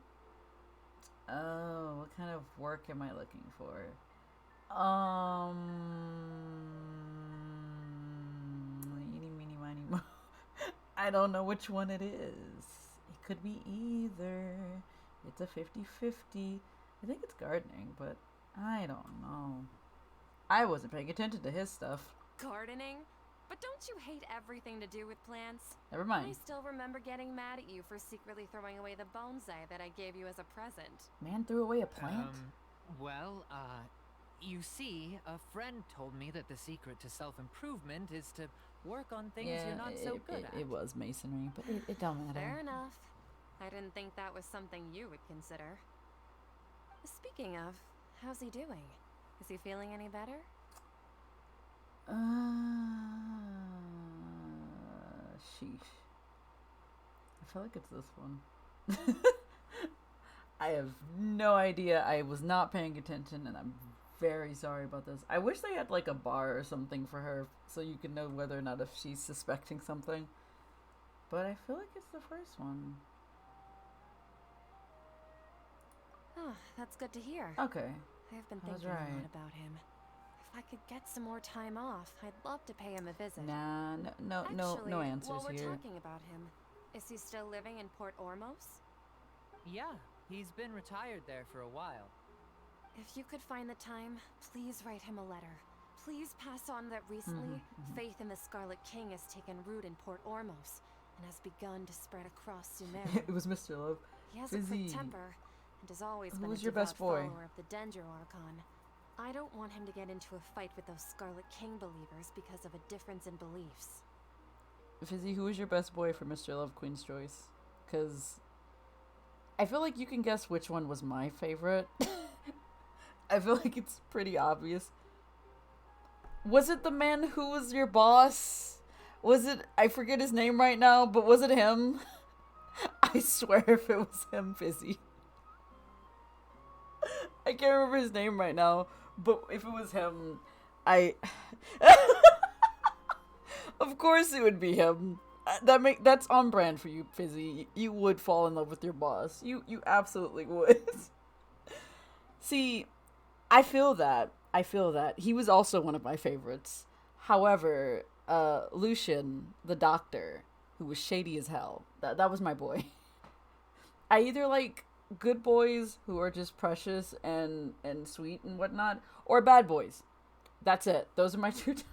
Oh, what kind of work am I looking for? Eeny, meeny, miny, mo. I don't know which one it is. It could be either. It's a 50-50. I think it's gardening, but I don't know. I wasn't paying attention to his stuff. Gardening? But don't you hate everything to do with plants? Never mind. I still remember getting mad at you for secretly throwing away the bonsai that I gave you as a present. Man threw away a plant? You see, a friend told me that the secret to self-improvement is to work on things you're not so good at. It was masonry, but it don't matter. Fair enough. I didn't think that was something you would consider. Speaking of, how's he doing? Is he feeling any better? Sheesh. I feel like it's this one. I have no idea. I was not paying attention, and I'm very sorry about this. I wish they had like a bar or something for her so you can know whether or not if she's suspecting something. But I feel like it's the first one. Oh, that's good to hear. Okay. I've been I was thinking a right. lot about him. If I could get some more time off, I'd love to pay him a visit. Nah, no Actually, answers while we're here. talking about him, is he still living in Port Ormos? Yeah, he's been retired there for a while. If you could find the time, please write him a letter. Please pass on that recently, faith in the Scarlet King has taken root in Port Ormos and has begun to spread across Sumeria. It was Mr. Love. He has a Fizzy. quick temper and has always Who been was a your devout best boy? follower of the Dendro Archon. I don't want him to get into a fight with those Scarlet King believers because of a difference in beliefs. Fizzy, who was your best boy for Mr. Love Queen's Choice? Because I feel like you can guess which one was my favorite. I feel like it's pretty obvious. Was it the man who was your boss? Was it, I forget his name right now, but was it him? I swear if it was him, Fizzy. I can't remember his name right now, but if it was him, of course it would be him. That's on brand for you, Fizzy. You would fall in love with your boss. You absolutely would. See, I feel that. He was also one of my favorites. However, Lucian, the doctor, who was shady as hell, that was my boy. I either like good boys who are just precious and sweet and whatnot, or bad boys. That's it. Those are my two types.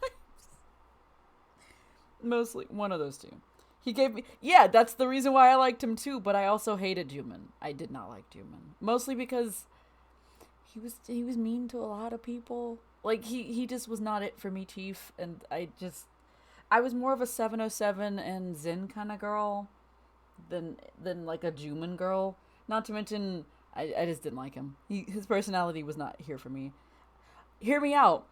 Mostly one of those two. He gave me, yeah, that's the reason why I liked him too, but I also hated Juman. I did not like Juman. Mostly because he was mean to a lot of people. Like, he just was not it for me, Chief. And I was more of a 707 and Zen kind of girl than like a Juman girl. Not to mention, I just didn't like him. His personality was not here for me. Hear me out.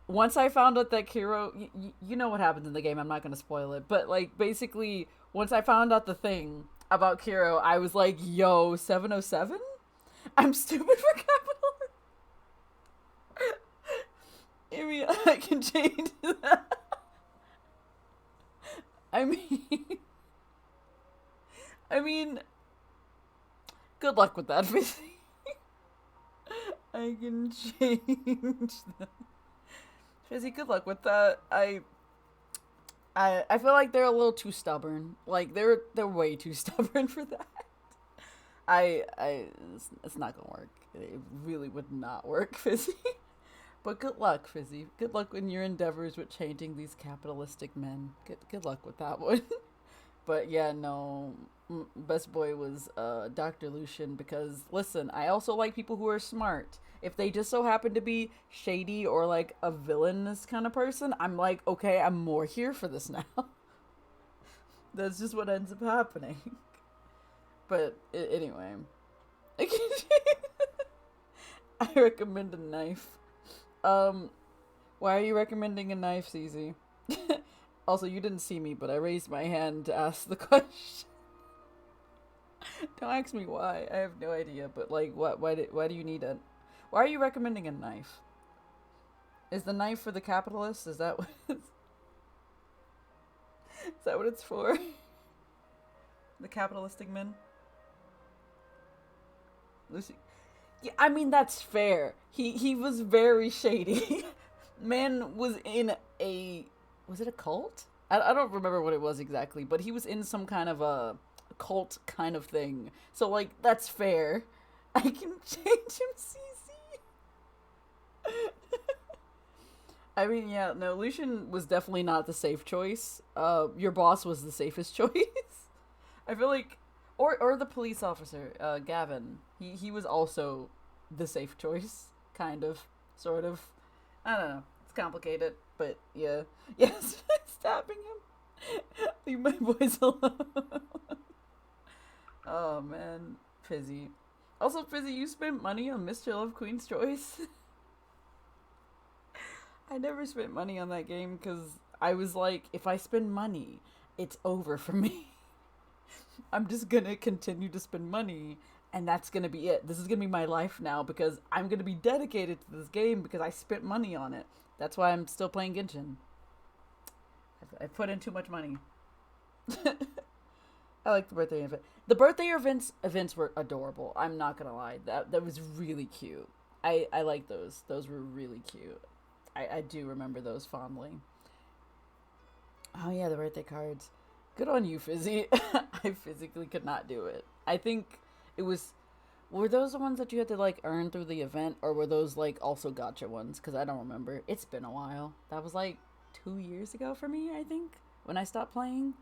Once I found out that Kiro, you know what happens in the game, I'm not going to spoil it, but like basically, once I found out the thing about Kiro, I was like, yo, 707? I'm stupid for capital. Hear me out, I can change that. I mean, good luck with that, Fizzy. I can change that. Fizzy, good luck with that. I feel like they're a little too stubborn. Like they're way too stubborn for that. It's not gonna work. It really would not work, Fizzy. But good luck, Fizzy. Good luck in your endeavors with changing these capitalistic men. Good luck with that one. But yeah, no, best boy was Dr. Lucian because, listen, I also like people who are smart. If they just so happen to be shady or like a villainous kind of person, I'm like, okay, I'm more here for this now. That's just what ends up happening. But anyway, I recommend a knife. Why are you recommending a knife, CZ? Also, you didn't see me, but I raised my hand to ask the question. Don't ask me why. I have no idea. But like, why do you need it? Why are you recommending a knife? Is the knife for the capitalists? Is that what it's for? The capitalistic men? Lucy. Yeah, I mean that's fair. He was very shady. Man was in a, was it a cult? I don't remember what it was exactly, but he was in some kind of a cult kind of thing. So like that's fair. I can change him, CC. I mean, yeah, no, Lucian was definitely not the safe choice. Your boss was the safest choice. I feel like, or the police officer, Gavin. He was also the safe choice, kind of, sort of. I don't know. It's complicated, but yeah. Yes, stabbing him. Leave my boys alone. Oh man, Fizzy. Also, Fizzy, you spent money on Mr. Love Queen's Choice. I never spent money on that game because I was like, if I spend money, it's over for me. I'm just gonna continue to spend money, and that's gonna be it. This is gonna be my life now because I'm gonna be dedicated to this game because I spent money on it. That's why I'm still playing Genshin. I put in too much money. I like the birthday event. The birthday events were adorable. I'm not gonna lie. That was really cute. I like those. Those were really cute. I do remember those fondly. Oh yeah, the birthday cards. Good on you, Fizzy. I physically could not do it. I think it was... Were those the ones that you had to, like, earn through the event? Or were those, like, also gotcha ones? Because I don't remember. It's been a while. That was, like, 2 years ago for me, I think, when I stopped playing.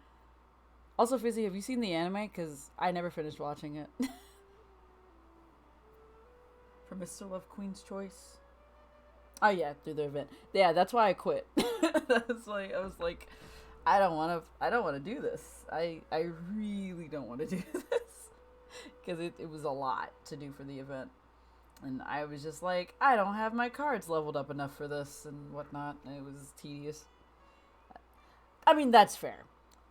Also, Fizzy, have you seen the anime? Because I never finished watching it. For Mr. Love Queen's Choice. Oh, yeah, through the event. Yeah, that's why I quit. That's why I was like... I don't want to do this. I really don't want to do this. Because it was a lot to do for the event. And I was just like, I don't have my cards leveled up enough for this and whatnot. And it was tedious. I mean, that's fair.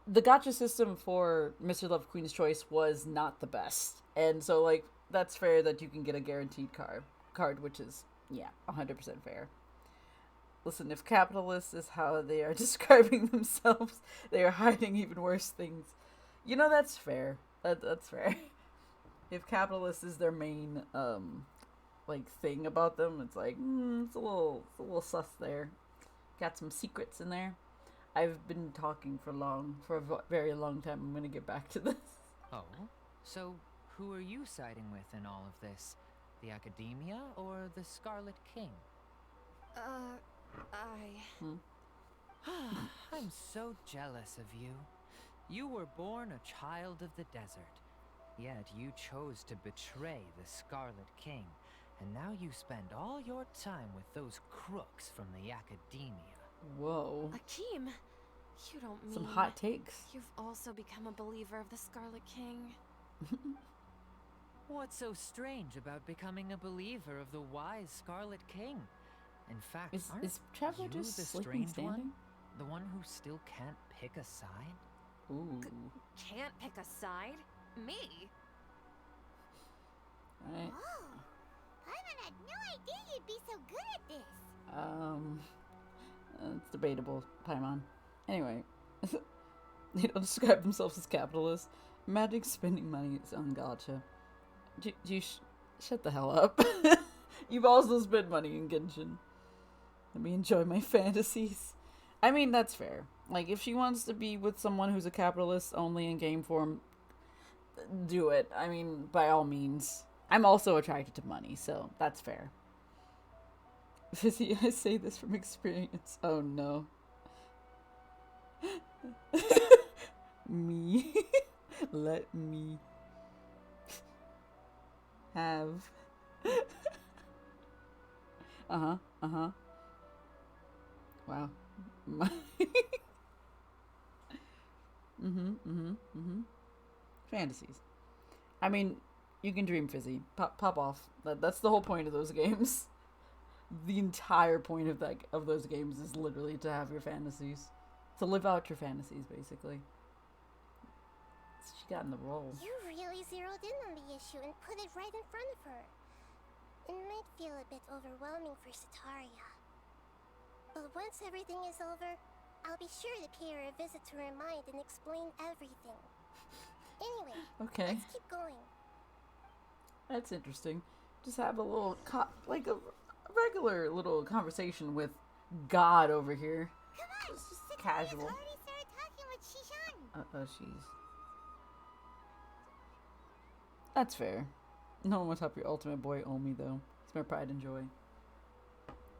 The gacha system for Mr. Love Queen's Choice was not the best. And so, like, that's fair that you can get a guaranteed card, which is, yeah, 100% fair. Listen, if capitalist is how they are describing themselves, they are hiding even worse things. You know, that's fair. That's fair. If capitalist is their main, like, thing about them, it's like, it's a little sus there. Got some secrets in there. I've been talking for a very long time. I'm gonna get back to this. Oh? So, who are you siding with in all of this? The Academia or the Scarlet King? I'm so jealous of you. You were born a child of the desert, yet you chose to betray the Scarlet King, and now you spend all your time with those crooks from the Academia. Whoa. Akeem, you don't mean... Some hot takes. You've also become a believer of the Scarlet King. What's so strange about becoming a believer of the wise Scarlet King? In fact, is Traveler you just the sleeping strange standing? one? The one who still can't pick a side? Ooh. Can't pick a side? Me? Alright. Whoa! Paimon had no idea you'd be so good at this. It's debatable, Paimon. Anyway. They don't describe themselves as capitalists. Magic spending money is on gacha. Shut the hell up. You've also spent money in Genshin. Let me enjoy my fantasies. I mean, that's fair. Like, if she wants to be with someone who's a capitalist only in game form, do it. I mean, by all means. I'm also attracted to money, so that's fair. Fizzy, I say this from experience. Oh no. Me. Let me have. Wow. Fantasies. I mean, you can dream, Fizzy. Pop off. That's the whole point of those games. The entire point of those games is literally to have your fantasies. To live out your fantasies, basically. She got in the role. You really zeroed in on the issue and put it right in front of her. It might feel a bit overwhelming for Sataria. But once everything is over, I'll be sure to pay her a visit to her mind and explain everything. Anyway, okay. Let's keep going. That's interesting. Just have a little, like a regular little conversation with God over here. Come on, Just Sataria's casual. already started talking with Shishan. She's... That's fair. No one will top your ultimate boy Omi, though. It's my pride and joy.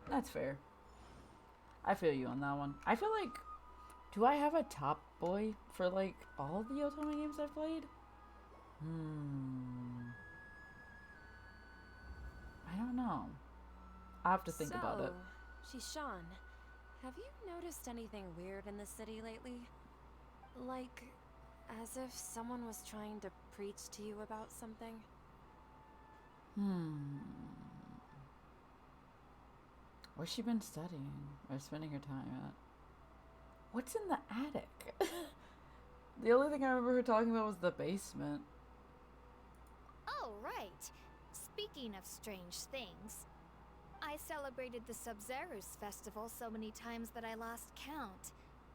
That's fair. I feel you on that one. I feel like... Do I have a top boy for, like, all the Otome games I've played? I don't know. I have to think about it. Shishan, have you noticed anything weird in the city lately? Like, As if someone was trying to preach to you about something. Where's she been studying or spending her time at? What's in the attic? The only thing I remember her talking about was the basement. Oh, right. Speaking of strange things, I celebrated the Sub-Zerus festival so many times that I lost count.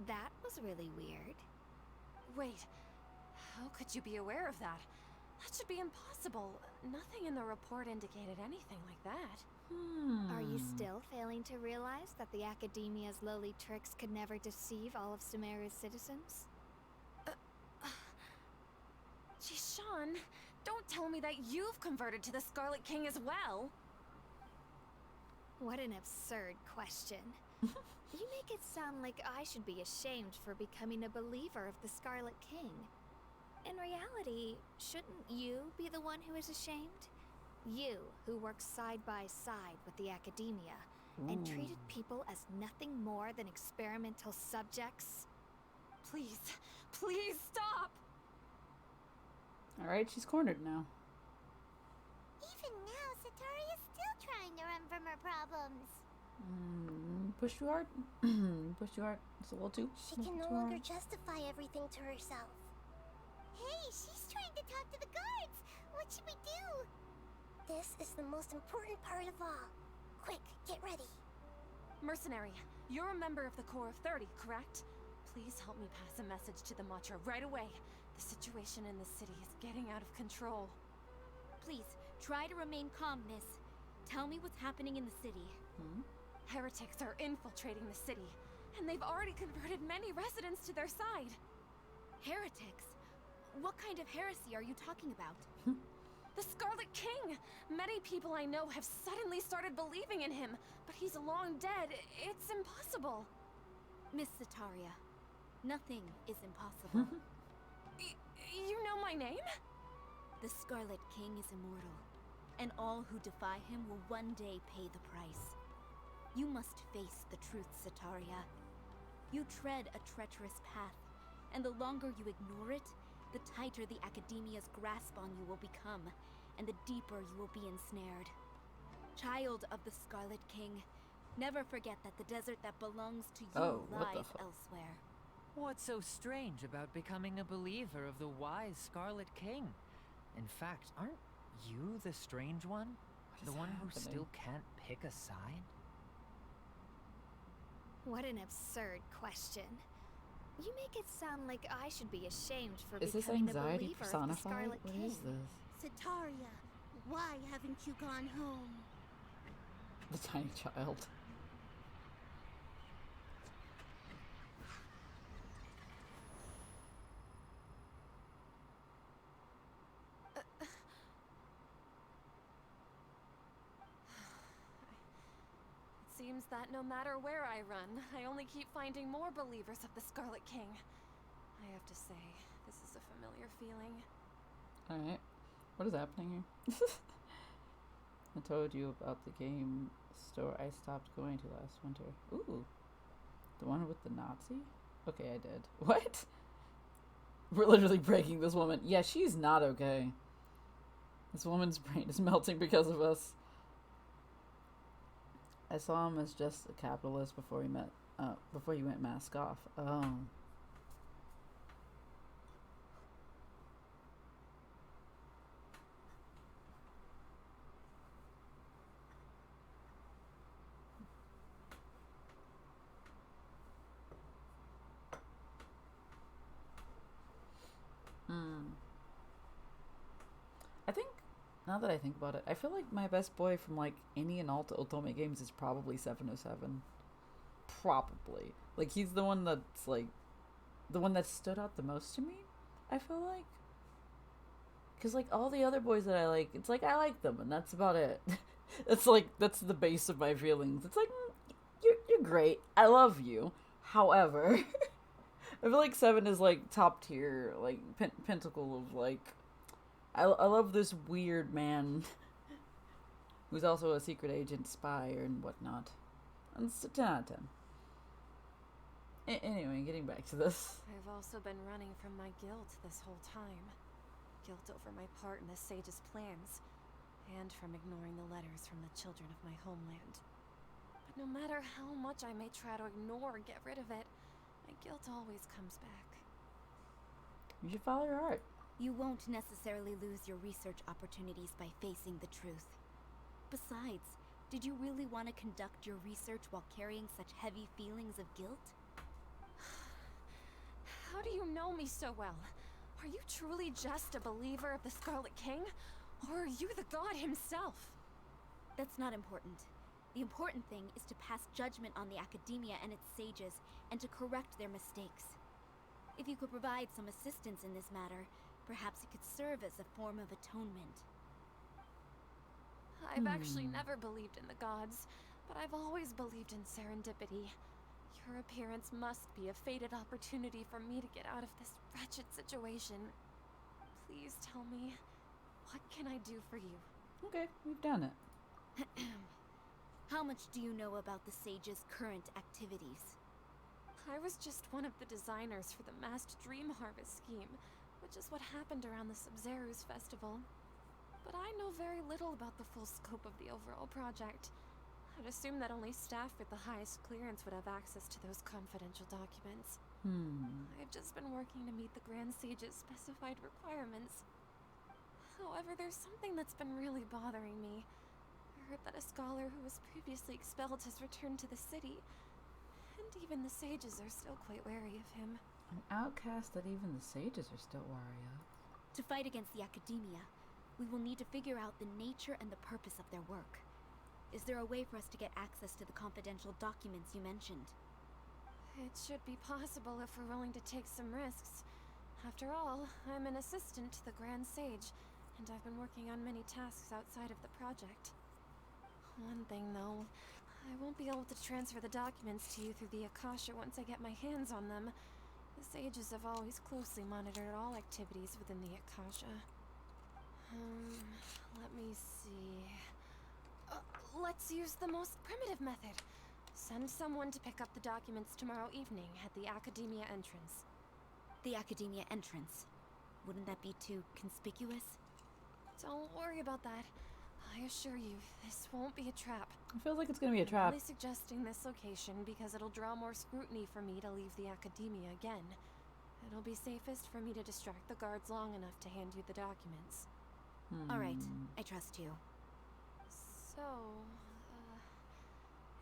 That was really weird. Wait, how could you be aware of that? That should be impossible. Nothing in the report indicated anything like that. Are you still failing to realize that the Academia's lowly tricks could never deceive all of Sumeru's citizens? Jishan, don't tell me that you've converted to the Scarlet King as well. What an absurd question. You make it sound like I should be ashamed for becoming a believer of the Scarlet King. In reality, shouldn't you be the one who is ashamed? You, who worked side by side with the Academia and treated people as nothing more than experimental subjects. Please, please stop! Alright, she's cornered now. Even now, Sataria's still trying to run from her problems. Push too hard? Push too hard? It's a little too. She can no longer justify everything to herself. Hey, she's trying to talk to the guards. What should we do? This is the most important part of all. Quick, get ready. Mercenary, you're a member of the Corps of 30, correct? Please help me pass a message to the Matra right away. The situation in the city is getting out of control. Please, try to remain calm, miss. Tell me what's happening in the city. Heretics are infiltrating the city, and they've already converted many residents to their side. Heretics? What kind of heresy are you talking about? The Scarlet King! Many people I know have suddenly started believing in him, but he's long dead. It's impossible. Miss Sataria, nothing is impossible. You know my name? The Scarlet King is immortal, and all who defy him will one day pay the price. You must face the truth, Sataria. You tread a treacherous path, and the longer you ignore it, the tighter the Academia's grasp on you will become, and the deeper you will be ensnared. Child of the Scarlet King, never forget that the desert that belongs to you lies elsewhere. What's so strange about becoming a believer of the wise Scarlet King? In fact, aren't you the strange one? The one who still can't pick a side? What an absurd question. You make it sound like I should be ashamed for Is this becoming a anxiety believer of the personified? Scarlet What King. is this? Sataria, why haven't you gone home? The tiny child. It seems that no matter where I run, I only keep finding more believers of the Scarlet King. I have to say, this is a familiar feeling. Alright. What is happening here? I told you about the game store I stopped going to last winter. Ooh. The one with the Nazi? Okay, I did. What? We're literally breaking this woman. Yeah, she's not okay. This woman's brain is melting because of us. I saw him as just a capitalist before he went mask off. Oh. I think, now that I think about it, I feel like my best boy from like any and all Otome games is probably 707. Probably. Like, he's the one that's like, the one that stood out the most to me, I feel like. Because like all the other boys that I like, it's like I like them and that's about it. It's like, that's the base of my feelings. It's like, you're great. I love you. However, I feel like 7 is like top tier, like pinnacle of like, I love this weird man who's also a secret agent, spy, and whatnot. And it's a 10 out of 10. Anyway, getting back to this. I've also been running from my guilt this whole time. Guilt over my part in the sage's plans, and from ignoring the letters from the children of my homeland. But no matter how much I may try to ignore or get rid of it, my guilt always comes back. You should follow your heart. You won't necessarily lose your research opportunities by facing the truth. Besides, did you really want to conduct your research while carrying such heavy feelings of guilt? How do you know me so well? Are you truly just a believer of the Scarlet King? Or are you the god himself? That's not important. The important thing is to pass judgment on the academia and its sages, and to correct their mistakes. If you could provide some assistance in this matter, perhaps it could serve as a form of atonement. I've actually never believed in the gods, but I've always believed in serendipity. Your appearance must be a fated opportunity for me to get out of this wretched situation. Please tell me, what can I do for you? Okay, we've done it. How much do you know about the sage's current activities? I was just one of the designers for the massed dream harvest scheme, which is what happened around the Sub-Zeru's festival. But I know very little about the full scope of the overall project. I'd assume that only staff with the highest clearance would have access to those confidential documents. I've just been working to meet the Grand Sage's specified requirements. However, there's something that's been really bothering me. I heard that a scholar who was previously expelled has returned to the city, and even the sages are still quite wary of him. An outcast that even the sages are still wary of. To fight against the academia, we will need to figure out the nature and the purpose of their work. Is there a way for us to get access to the confidential documents you mentioned? It should be possible if we're willing to take some risks. After all, I'm an assistant to the Grand Sage, and I've been working on many tasks outside of the project. One thing, though, I won't be able to transfer the documents to you through the Akasha once I get my hands on them. The sages have always closely monitored all activities within the Akasha. Let me see... let's use the most primitive method. Send someone to pick up the documents tomorrow evening at the Academia entrance. The Academia entrance. Wouldn't that be too conspicuous? Don't worry about that. I assure you, this won't be a trap. It feels like it's gonna be a trap. I'm only suggesting this location because it'll draw more scrutiny for me to leave the Academia again. It'll be safest for me to distract the guards long enough to hand you the documents. Alright, I trust you. So,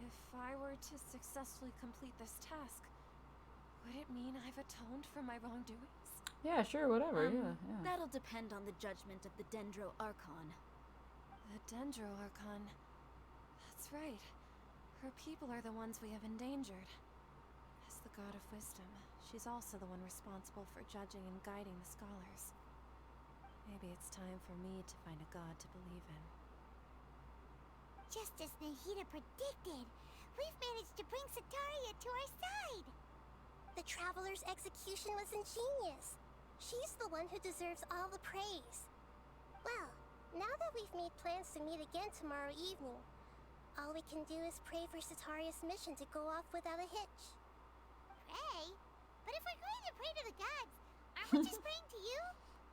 if I were to successfully complete this task, would it mean I've atoned for my wrongdoings? Yeah, sure, whatever, yeah. That'll depend on the judgment of the Dendro Archon. The Dendro Archon. That's right. Her people are the ones we have endangered. As the god of wisdom, she's also the one responsible for judging and guiding the scholars. Maybe it's time for me to find a god to believe in. Just as Nahida predicted, we've managed to bring Sataria to our side! The Traveler's execution was ingenious. She's the one who deserves all the praise. Well, now that we've made plans to meet again tomorrow evening, all we can do is pray for Sataria's mission to go off without a hitch. Pray? But if we're going to pray to the gods, aren't we just praying to you?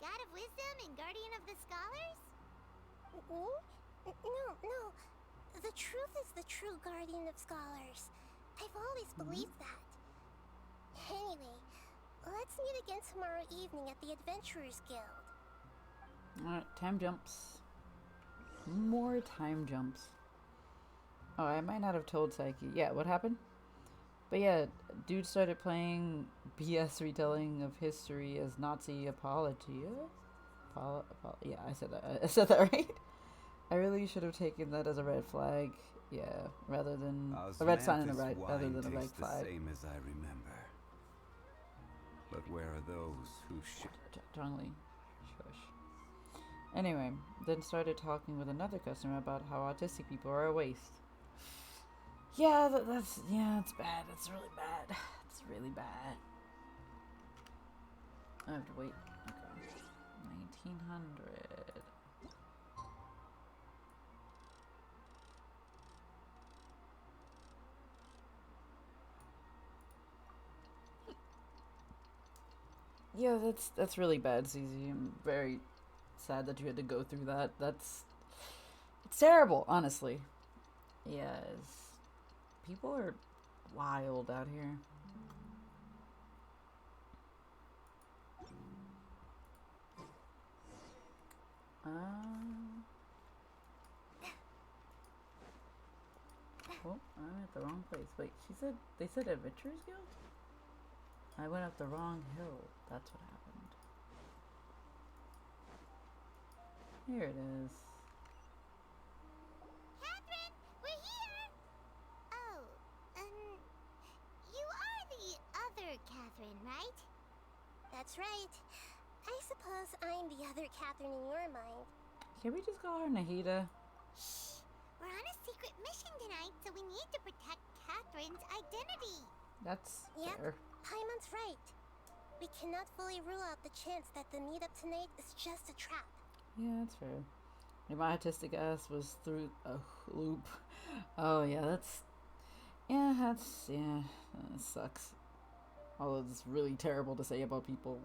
God of wisdom and guardian of the scholars? No. The truth is the true guardian of scholars. I've always believed that. Anyway, let's meet again tomorrow evening at the Adventurers Guild. Alright, time jumps. More time jumps. Oh, I might not have told Psyche. Yeah, what happened? But yeah, dude started playing BS retelling of history as Nazi apologia. Yeah, I said that. I said that right. I really should have taken that as a red flag. Yeah, rather than a red sign and a red, rather than a red flag. The same as I remember. But where are those who Strongly. Shush. Anyway, then started talking with another customer about how autistic people are a waste. Yeah, that's it's bad. That's really bad. It's really bad. I have to wait. Okay. 1900. Yeah, that's really bad, CZ. I'm very sad that you had to go through that. It's terrible, honestly. Yes. People are wild out here. Oh, I'm at the wrong place. Wait, they said Adventurers Guild? I went up the wrong hill. That's what happened. Here it is. Catherine, we're here! Oh, you are the other Catherine, right? That's right. I suppose I'm the other Catherine in your mind. Can we just call her Nahida? Shh! We're on a secret mission tonight, so we need to protect Catherine's identity. That's Yep. fair. Paimon's right. We cannot fully rule out the chance that the meetup tonight is just a trap. Yeah, that's fair. My autistic ass was through a loop. Oh yeah, that sucks. Although it's really terrible to say about people.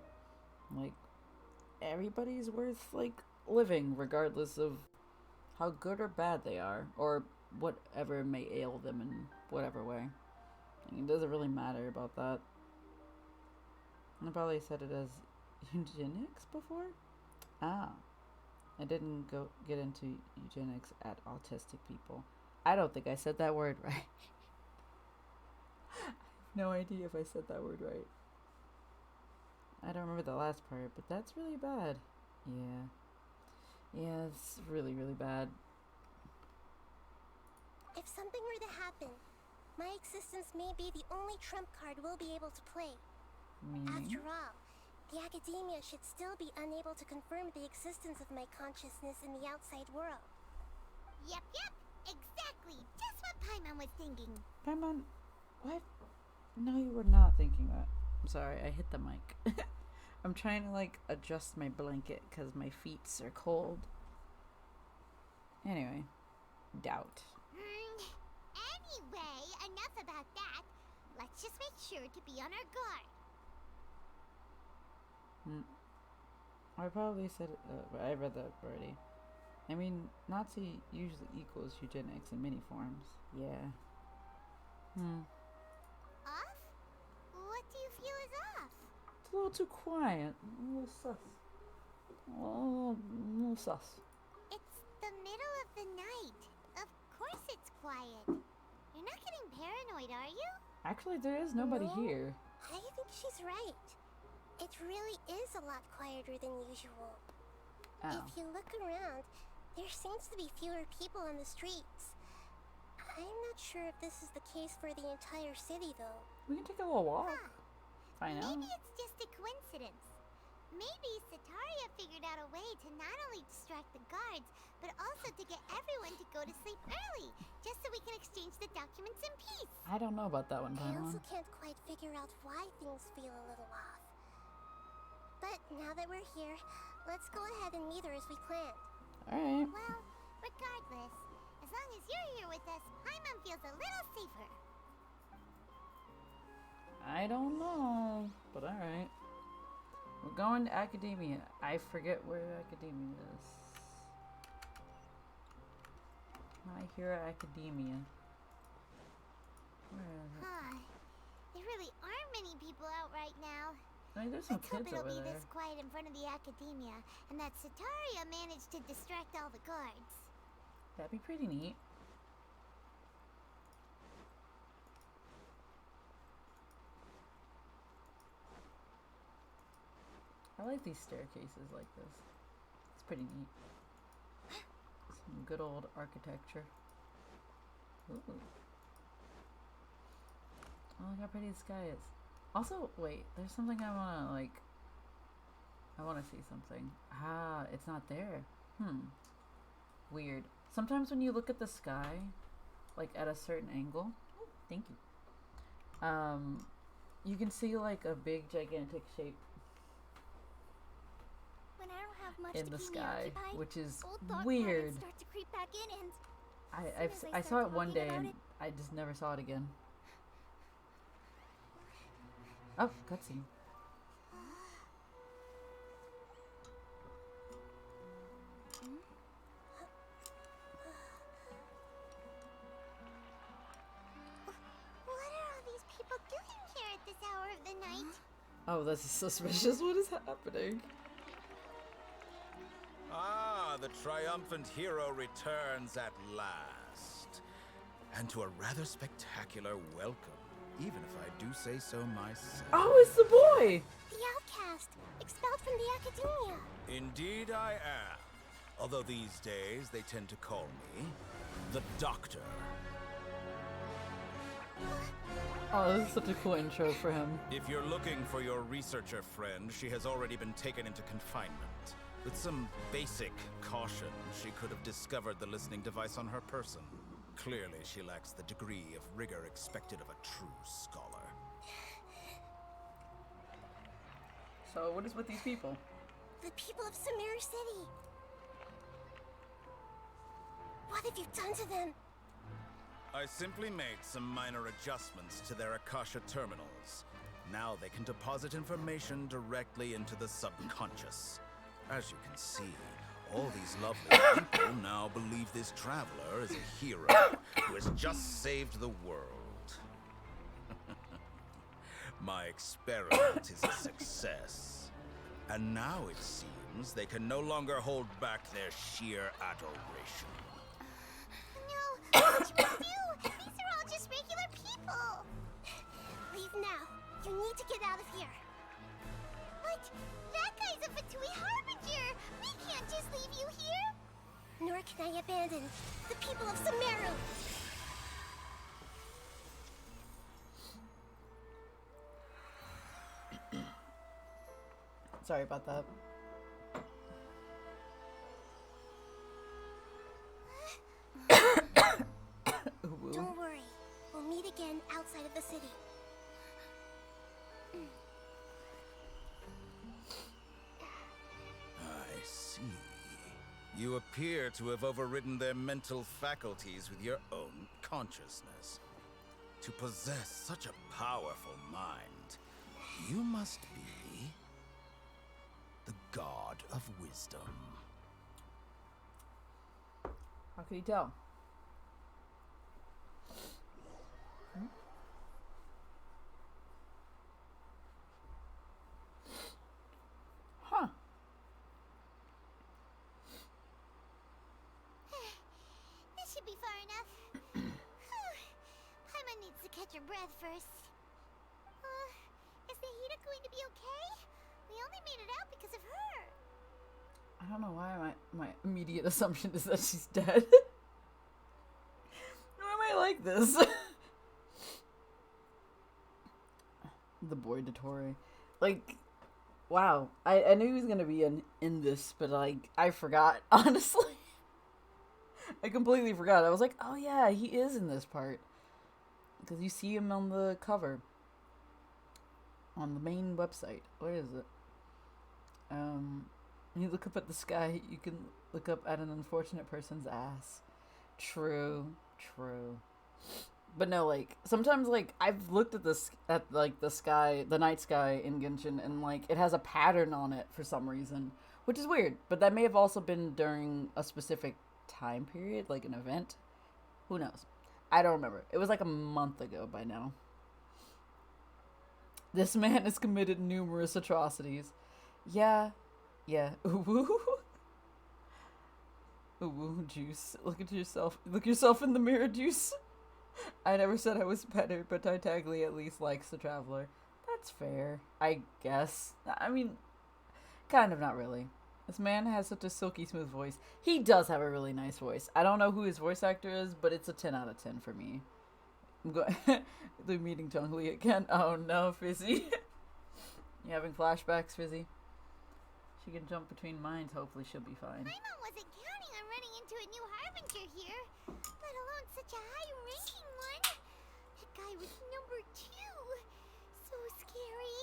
Like, everybody's worth, like, living regardless of how good or bad they are, or whatever may ail them in whatever way. It doesn't really matter about that. I probably said it as eugenics before? Ah. I didn't get into eugenics at autistic people. I don't think I said that word right. I have no idea if I said that word right. I don't remember the last part, but that's really bad. Yeah. Yeah, it's really, really bad. If something were to happen, my existence may be the only trump card we'll be able to play. Meaning? After all, the academia should still be unable to confirm the existence of my consciousness in the outside world. Yep, exactly. Just what Paimon was thinking. Paimon, what? No, you were not thinking that. I'm sorry, I hit the mic. I'm trying to, like, adjust my blanket because my feet are cold. Anyway, doubt. Anyway, enough about that. Let's just make sure to be on our guard. I probably said it, but I read that already. I mean, Nazi usually equals eugenics in many forms. Yeah. Off? What do you feel is off? It's a little too quiet. A little sus. A little sus. It's the middle of the night. Of course it's quiet. You're not getting paranoid, are you? Actually, there is nobody No. here. I think she's right. It really is a lot quieter than usual. Oh. If you look around, there seems to be fewer people on the streets. I'm not sure if this is the case for the entire city, though. We can take a little walk. Huh. Find out. Maybe it's just a coincidence. Maybe Sataria figured out a way to not only distract the guards, but also to get everyone to go to sleep early, just so we can exchange the documents in peace. I don't know about that one, I Paimon. also can't quite figure out why things feel a little off. But now that we're here, let's go ahead and meet her as we planned. Alright. Well, regardless, as long as you're here with us, Paimon feels a little safer. I don't know, but alright. We're going to academia. I forget where academia is. My Hero Academia. Where is it? Huh. There really aren't many people out right now. I mean, there's some Let's hope kids it'll over be there. this quiet in front of the academia, and that Sataria managed to distract all the guards. That'd be pretty neat. I like these staircases like this. It's pretty neat. Some good old architecture. Ooh. Oh, look how pretty the sky is. Also, wait, there's something I wanna, like... I wanna see something. Ah, it's not there. Weird. Sometimes when you look at the sky, like at a certain angle... Oh, thank you. You can see, like, a big, gigantic shape When I don't have much in to the keep me sky, occupied, which is old thought weird. patterns start to creep back in, and I soon as I I saw start it one talking day about and it- I just never saw it again. Oh, cutscene. the night. Oh, that's suspicious. What is happening? Ah, the triumphant hero returns at last. And to a rather spectacular welcome, even if I do say so myself. Oh, it's the boy! The outcast, expelled from the academia. Indeed I am. Although these days they tend to call me the Doctor. Oh, this is such a cool intro for him. If you're looking for your researcher friend, she has already been taken into confinement. With some basic caution, she could have discovered the listening device on her person. Clearly, she lacks the degree of rigor expected of a true scholar. So, what is with these people? The people of Sumeru City. What have you done to them? I simply made some minor adjustments to their Akasha terminals. Now they can deposit information directly into the subconscious. As you can see, all these lovely people now believe this traveler is a hero who has just saved the world. My experiment is a success. And now it seems they can no longer hold back their sheer adoration. No, what should we do? These are all just regular people. Leave now. You need to get out of here. But that guy's a Fatui Harbinger. We can't just leave you here. Nor can I abandon the people of Sumeru. Sorry about that. Don't worry. We'll meet again outside of the city. I see. You appear to have overridden their mental faculties with your own consciousness. To possess such a powerful mind, you must be the god of wisdom. How can you tell? Huh. This should be far enough. Paimon needs to catch her breath first. Is Nahida going to be okay? We only made it out because of her. I don't know why my immediate assumption is that she's dead. Why am I like this? The boy Dottore. Like, wow. I knew he was gonna be in this, but like, I forgot, honestly. I completely forgot. I was like, oh yeah, he is in this part. Because you see him on the cover. On the main website. Where is it? When you look up at the sky, you can look up at an unfortunate person's ass. True. But no, like, sometimes, like, I've looked at this, at, like, the sky, the night sky in Genshin, and, like, it has a pattern on it for some reason. Which is weird, but that may have also been during a specific time period, like an event. Who knows? I don't remember. It was, like, a month ago by now. This man has committed numerous atrocities. Yeah. Ooh, Juice. Look at yourself. Look yourself in the mirror, Juice. I never said I was better, but Tartaglia at least likes the traveler. That's fair, I guess. I mean, kind of, not really. This man has such a silky smooth voice. He does have a really nice voice. I don't know who his voice actor is, but it's a 10 out of 10 for me. I'm going. They're meeting Zhongli again. Oh no, Fizzy. You having flashbacks, Fizzy? She can jump between minds. Hopefully she'll be fine. Paimon wasn't counting on running into a new Harbinger here, let alone such a high-ranking one. That guy was number 2. So scary.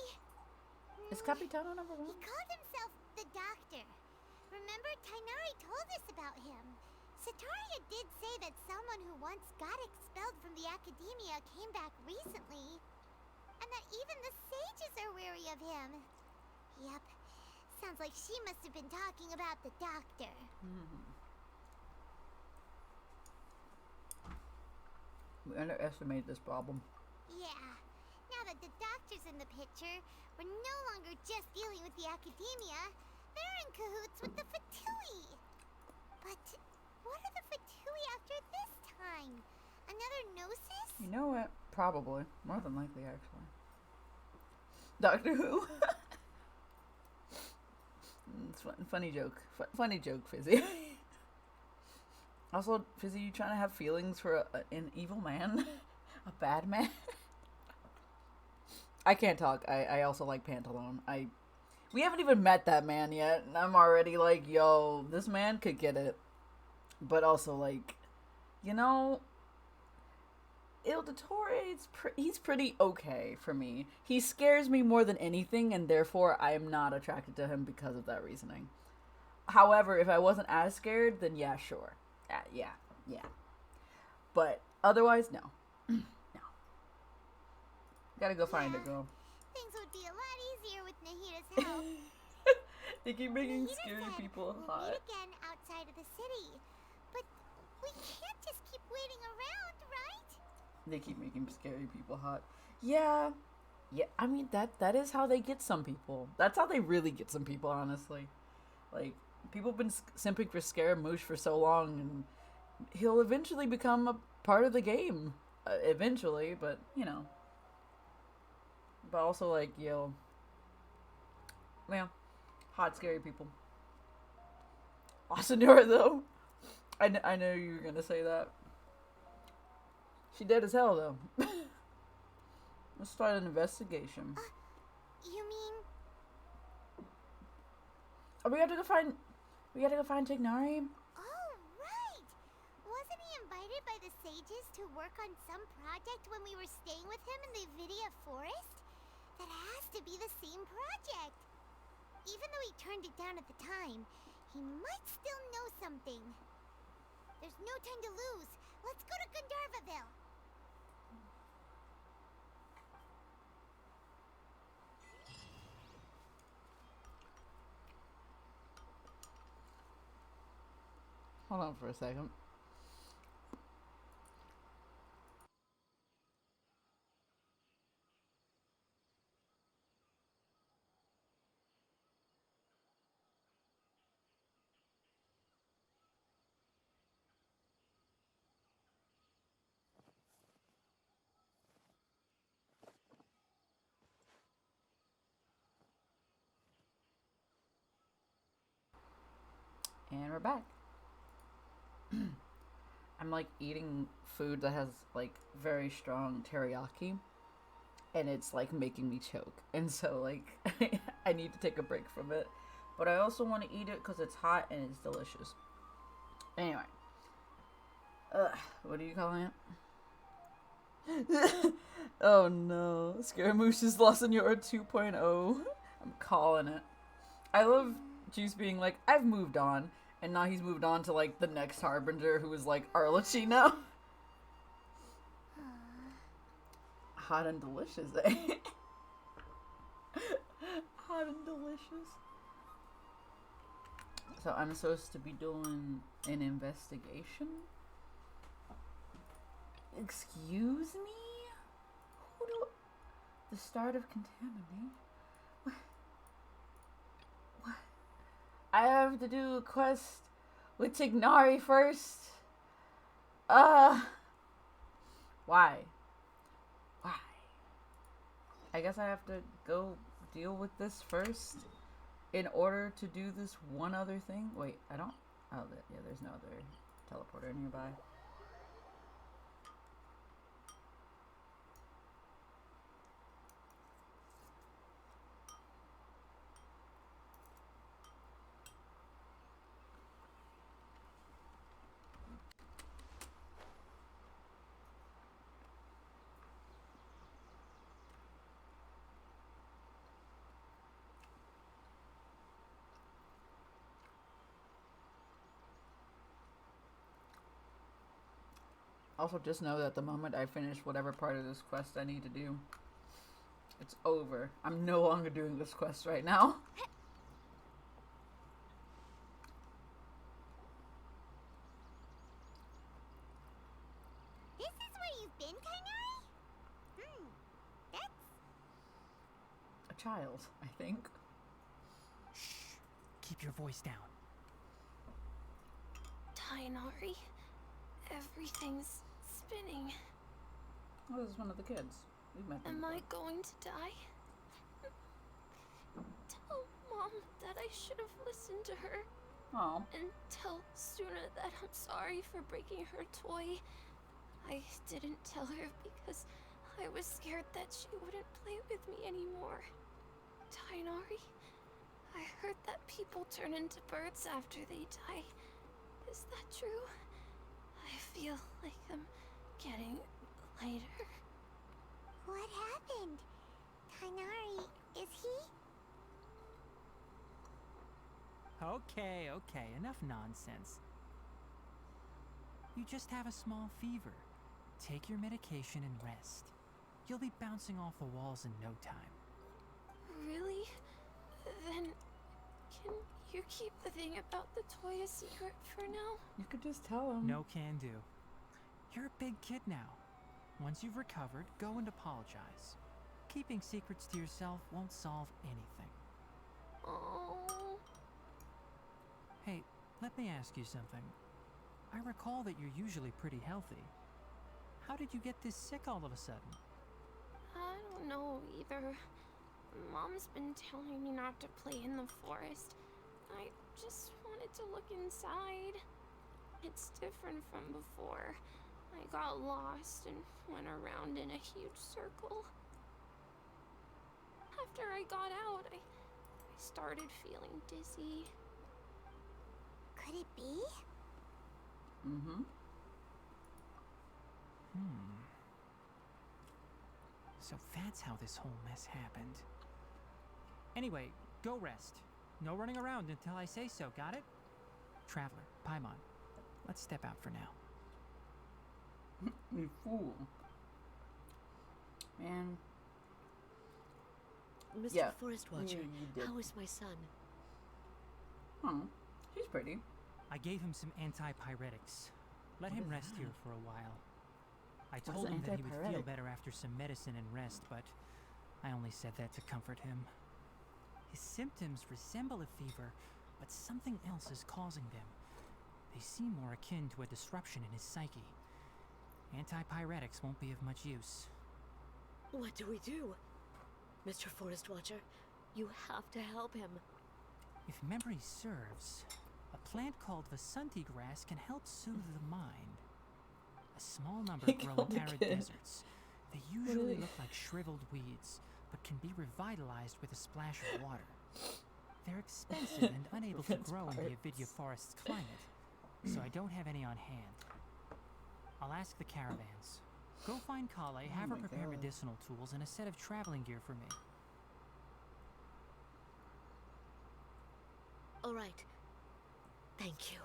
Is Capitano number 1? He called himself the Doctor. Remember, Tainari told us about him. Sataria did say that someone who once got expelled from the academia came back recently. And that even the sages are wary of him. Yep. Sounds like she must have been talking about the Doctor. We underestimated this problem. Yeah. Now that the Doctor masters in the picture, we're no longer just dealing with the academia. They're in cahoots with the Fatui. But what are the Fatui after this time? Another Gnosis? You know what? Probably. More than likely, actually. Doctor Who? It's funny joke. Funny joke, Fizzy. Also, Fizzy, you trying to have feelings for an evil man? A bad man? I can't talk. I also like Pantalone. We haven't even met that man yet, and I'm already like, yo, this man could get it. But also, like, you know, Il Dottore, he's pretty okay for me. He scares me more than anything, and therefore I am not attracted to him because of that reasoning. However, if I wasn't as scared, then yeah, sure. Yeah. But otherwise, no. No. Gotta go find it, girl. Things would be a lot easier with Nahida's help. They keep making Nahida scary said people we'll hot. meet again outside of the city. But we can't just keep waiting around, right? They keep making scary people hot. Yeah. I mean, that is how they get some people. That's how they really get some people, honestly. Like, people have been simping for Scaramouche for so long, and he'll eventually become a part of the game. Eventually, but, you know. But also, like, yo. Yeah. Hot, scary people. La Senora, though. I know you were gonna say that. She dead as hell, though. Let's start an investigation. You mean... Oh, we gotta go find Tignari. Oh, right! Wasn't he invited by the sages to work on some project when we were staying with him in the Vidia forest? That has to be the same project. Even though he turned it down at the time, he might still know something. There's no time to lose. Let's go to Gandharvaville. Hold on for a second. And we're back. I'm like eating food that has like very strong teriyaki, and it's like making me choke. And so like I need to take a break from it, but I also want to eat it because it's hot and it's delicious. Anyway, what are you calling it? Oh no, Scaramouche's La Senora 2.0. I'm calling it. I love Juice being like, I've moved on. And now he's moved on to, like, the next Harbinger, who is, like, Arlechy now. Hot and delicious, eh? Hot and delicious. So I'm supposed to be doing an investigation? Excuse me? Who do... The start of contamination? I have to do a quest with Tignari first. Why? Why? I guess I have to go deal with this first in order to do this one other thing. Wait, I don't... Oh, yeah, there's no other teleporter nearby. Also, just know that the moment I finish whatever part of this quest I need to do, it's over. I'm no longer doing this quest right now. This is where you've been, Kainari? child, I think. Shh. Keep your voice down. Tainari, everything's spinning. Oh, this is one of the kids. We met them Am I before. going to die? Tell Mom that I should have listened to her. Oh. And tell Suna that I'm sorry for breaking her toy. I didn't tell her because I was scared that she wouldn't play with me anymore. Tainari, I heard that people turn into birds after they die. Is that true? I feel like I'm getting lighter. What happened? Tainari, is he? Okay, enough nonsense. You just have a small fever. Take your medication and rest. You'll be bouncing off the walls in no time. Really? Then can you keep the thing about the toy a secret for now? You could just tell him. No can do. You're a big kid now. Once you've recovered, go and apologize. Keeping secrets to yourself won't solve anything. Oh. Hey, let me ask you something. I recall that you're usually pretty healthy. How did you get this sick all of a sudden? I don't know either. Mom's been telling me not to play in the forest. I just wanted to look inside. It's different from before. I got lost and went around in a huge circle. After I got out, I started feeling dizzy. Could it be? Mm-hmm. So that's how this whole mess happened. Anyway, go rest. No running around until I say so, got it? Traveler, Paimon, let's step out for now. You fool. Man. Mr. Yeah. Forest Watcher, You did. how is my son? Oh, she's pretty. I gave him some antipyretics. Let him rest here for a while. I What told is him that he would feel antipyretic? better after some medicine and rest, but I only said that to comfort him. His symptoms resemble a fever, but something else is causing them. They seem more akin to a disruption in his psyche. Antipyretics won't be of much use. What do we do? Mr. Forest Watcher, you have to help him. If memory serves, a plant called Vasanti grass can help soothe the mind. A small number He grow called in the arid kid. deserts. They usually look like shriveled weeds, but can be revitalized with a splash of water. They're expensive and unable to Prevents grow in the parts. Avidya forest's climate, so I don't have any on hand. I'll ask the caravans. Go find Kale, have her my prepare God. medicinal tools and a set of traveling gear for me. All right. Thank you.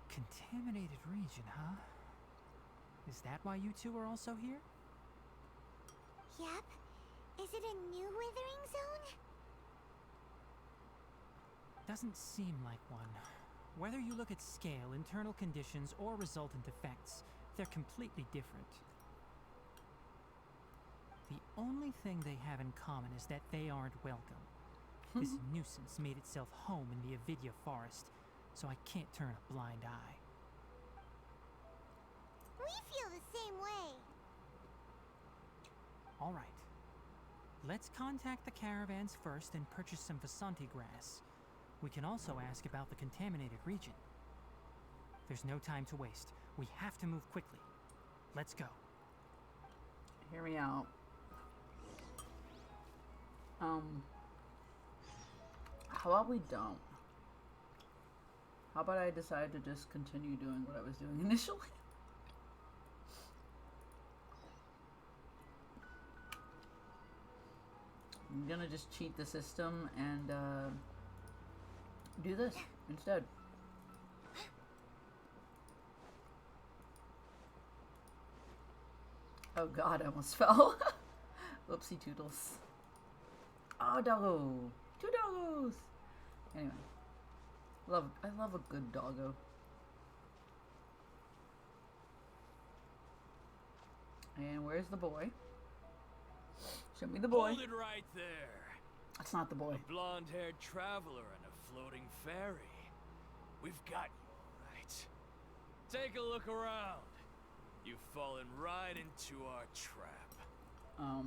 Contaminated region, huh? Is that why you two are also here? Yep. Is it a new withering zone? Doesn't seem like one. Whether you look at scale, internal conditions, or resultant effects, they're completely different. The only thing they have in common is that they aren't welcome. This nuisance made itself home in the Avidya forest, so I can't turn a blind eye. We feel the same way. All right. Let's contact the caravans first and purchase some Vasanti grass. We can also ask about the contaminated region. There's no time to waste. We have to move quickly. Let's go. Hear me out. How about we don't? How about I decide to just continue doing what I was doing initially? I'm gonna just cheat the system and do this instead. Oh god, I almost fell. Whoopsie toodles. Oh, doggo! Two doggos! Anyway. I love a good doggo. And where's the boy? Show me the boy. Hold it right there. That's not the boy. A blonde-haired traveler and a floating fairy. We've got you, all right. Take a look around. You've fallen right into our trap. Are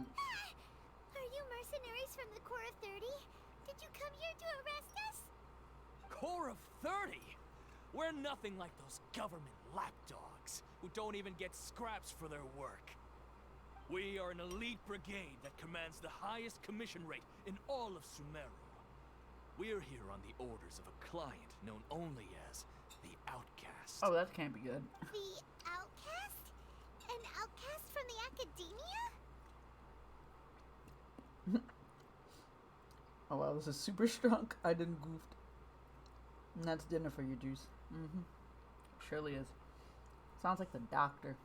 you mercenaries from the Corps of 30? Did you come here to arrest us? Corps of 30? We're nothing like those government lapdogs who don't even get scraps for their work. We are an elite brigade that commands the highest commission rate in all of Sumeru. We're here on the orders of a client known only as the Outcast. Oh, that can't be good. The Outcast? An outcast from the Academia? Oh wow, this is super strong. I didn't goofed. And that's dinner for you, Juice. Surely is. Sounds like the doctor.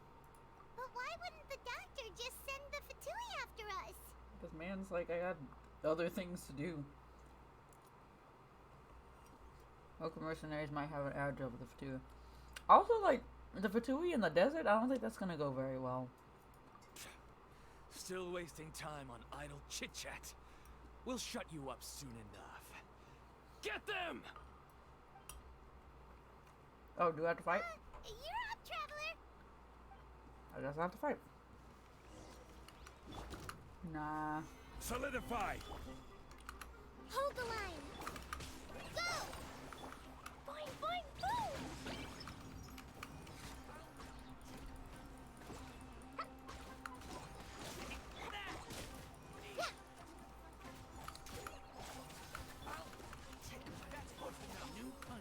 But why wouldn't the doctor just send the Fatui after us? Because man's like, I got other things to do. Local mercenaries might have an edge over the Fatui. Also, like, the Fatui in the desert, I don't think that's gonna go very well. Still wasting time on idle chit-chat. We'll shut you up soon enough. Get them! Oh, do I have to fight? You're up, traveler! I guess I have to fight. Nah. Solidify! Hold the line! Go! Boing, boing, boom!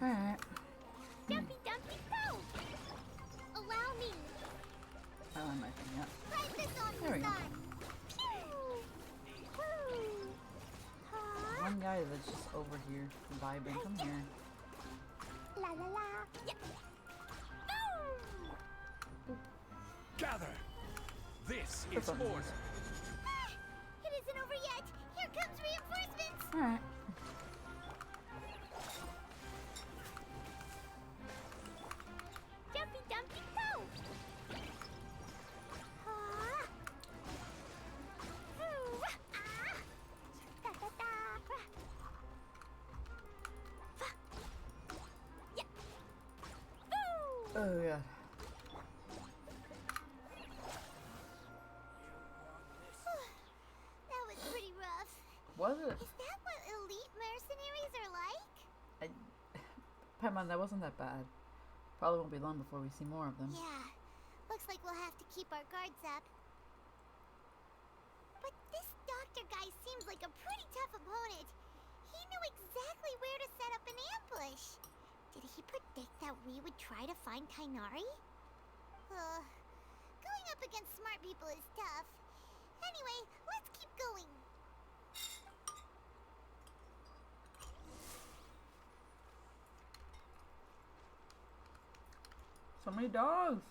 Alright. Dumpy, dumpy, go! Allow me! I don't have my thing yet. Try this on There we the go. sun! Pew! Woo! Huh? One guy that's just over here vibing. Come here. La la la! Yeah. Boom! Gather! This That's is on order. this. It isn't over yet! Here comes reinforcements! Alright. Dumpy, dumpy, go! Huh? Ooh, ah! Da, da, da. Yeah. Boo! Oh, yeah. That was pretty rough. Was it? Is that what elite mercenaries are like? Paimon, that wasn't that bad. Probably won't be long before we see more of them. Yeah. Looks like we'll have to keep our guards up. But this doctor guy seems like a pretty tough opponent. He knew exactly where to set up an ambush. Did he predict that we would try to find Kainari? Going up against smart people is tough. Anyway, let's keep going. So many dogs!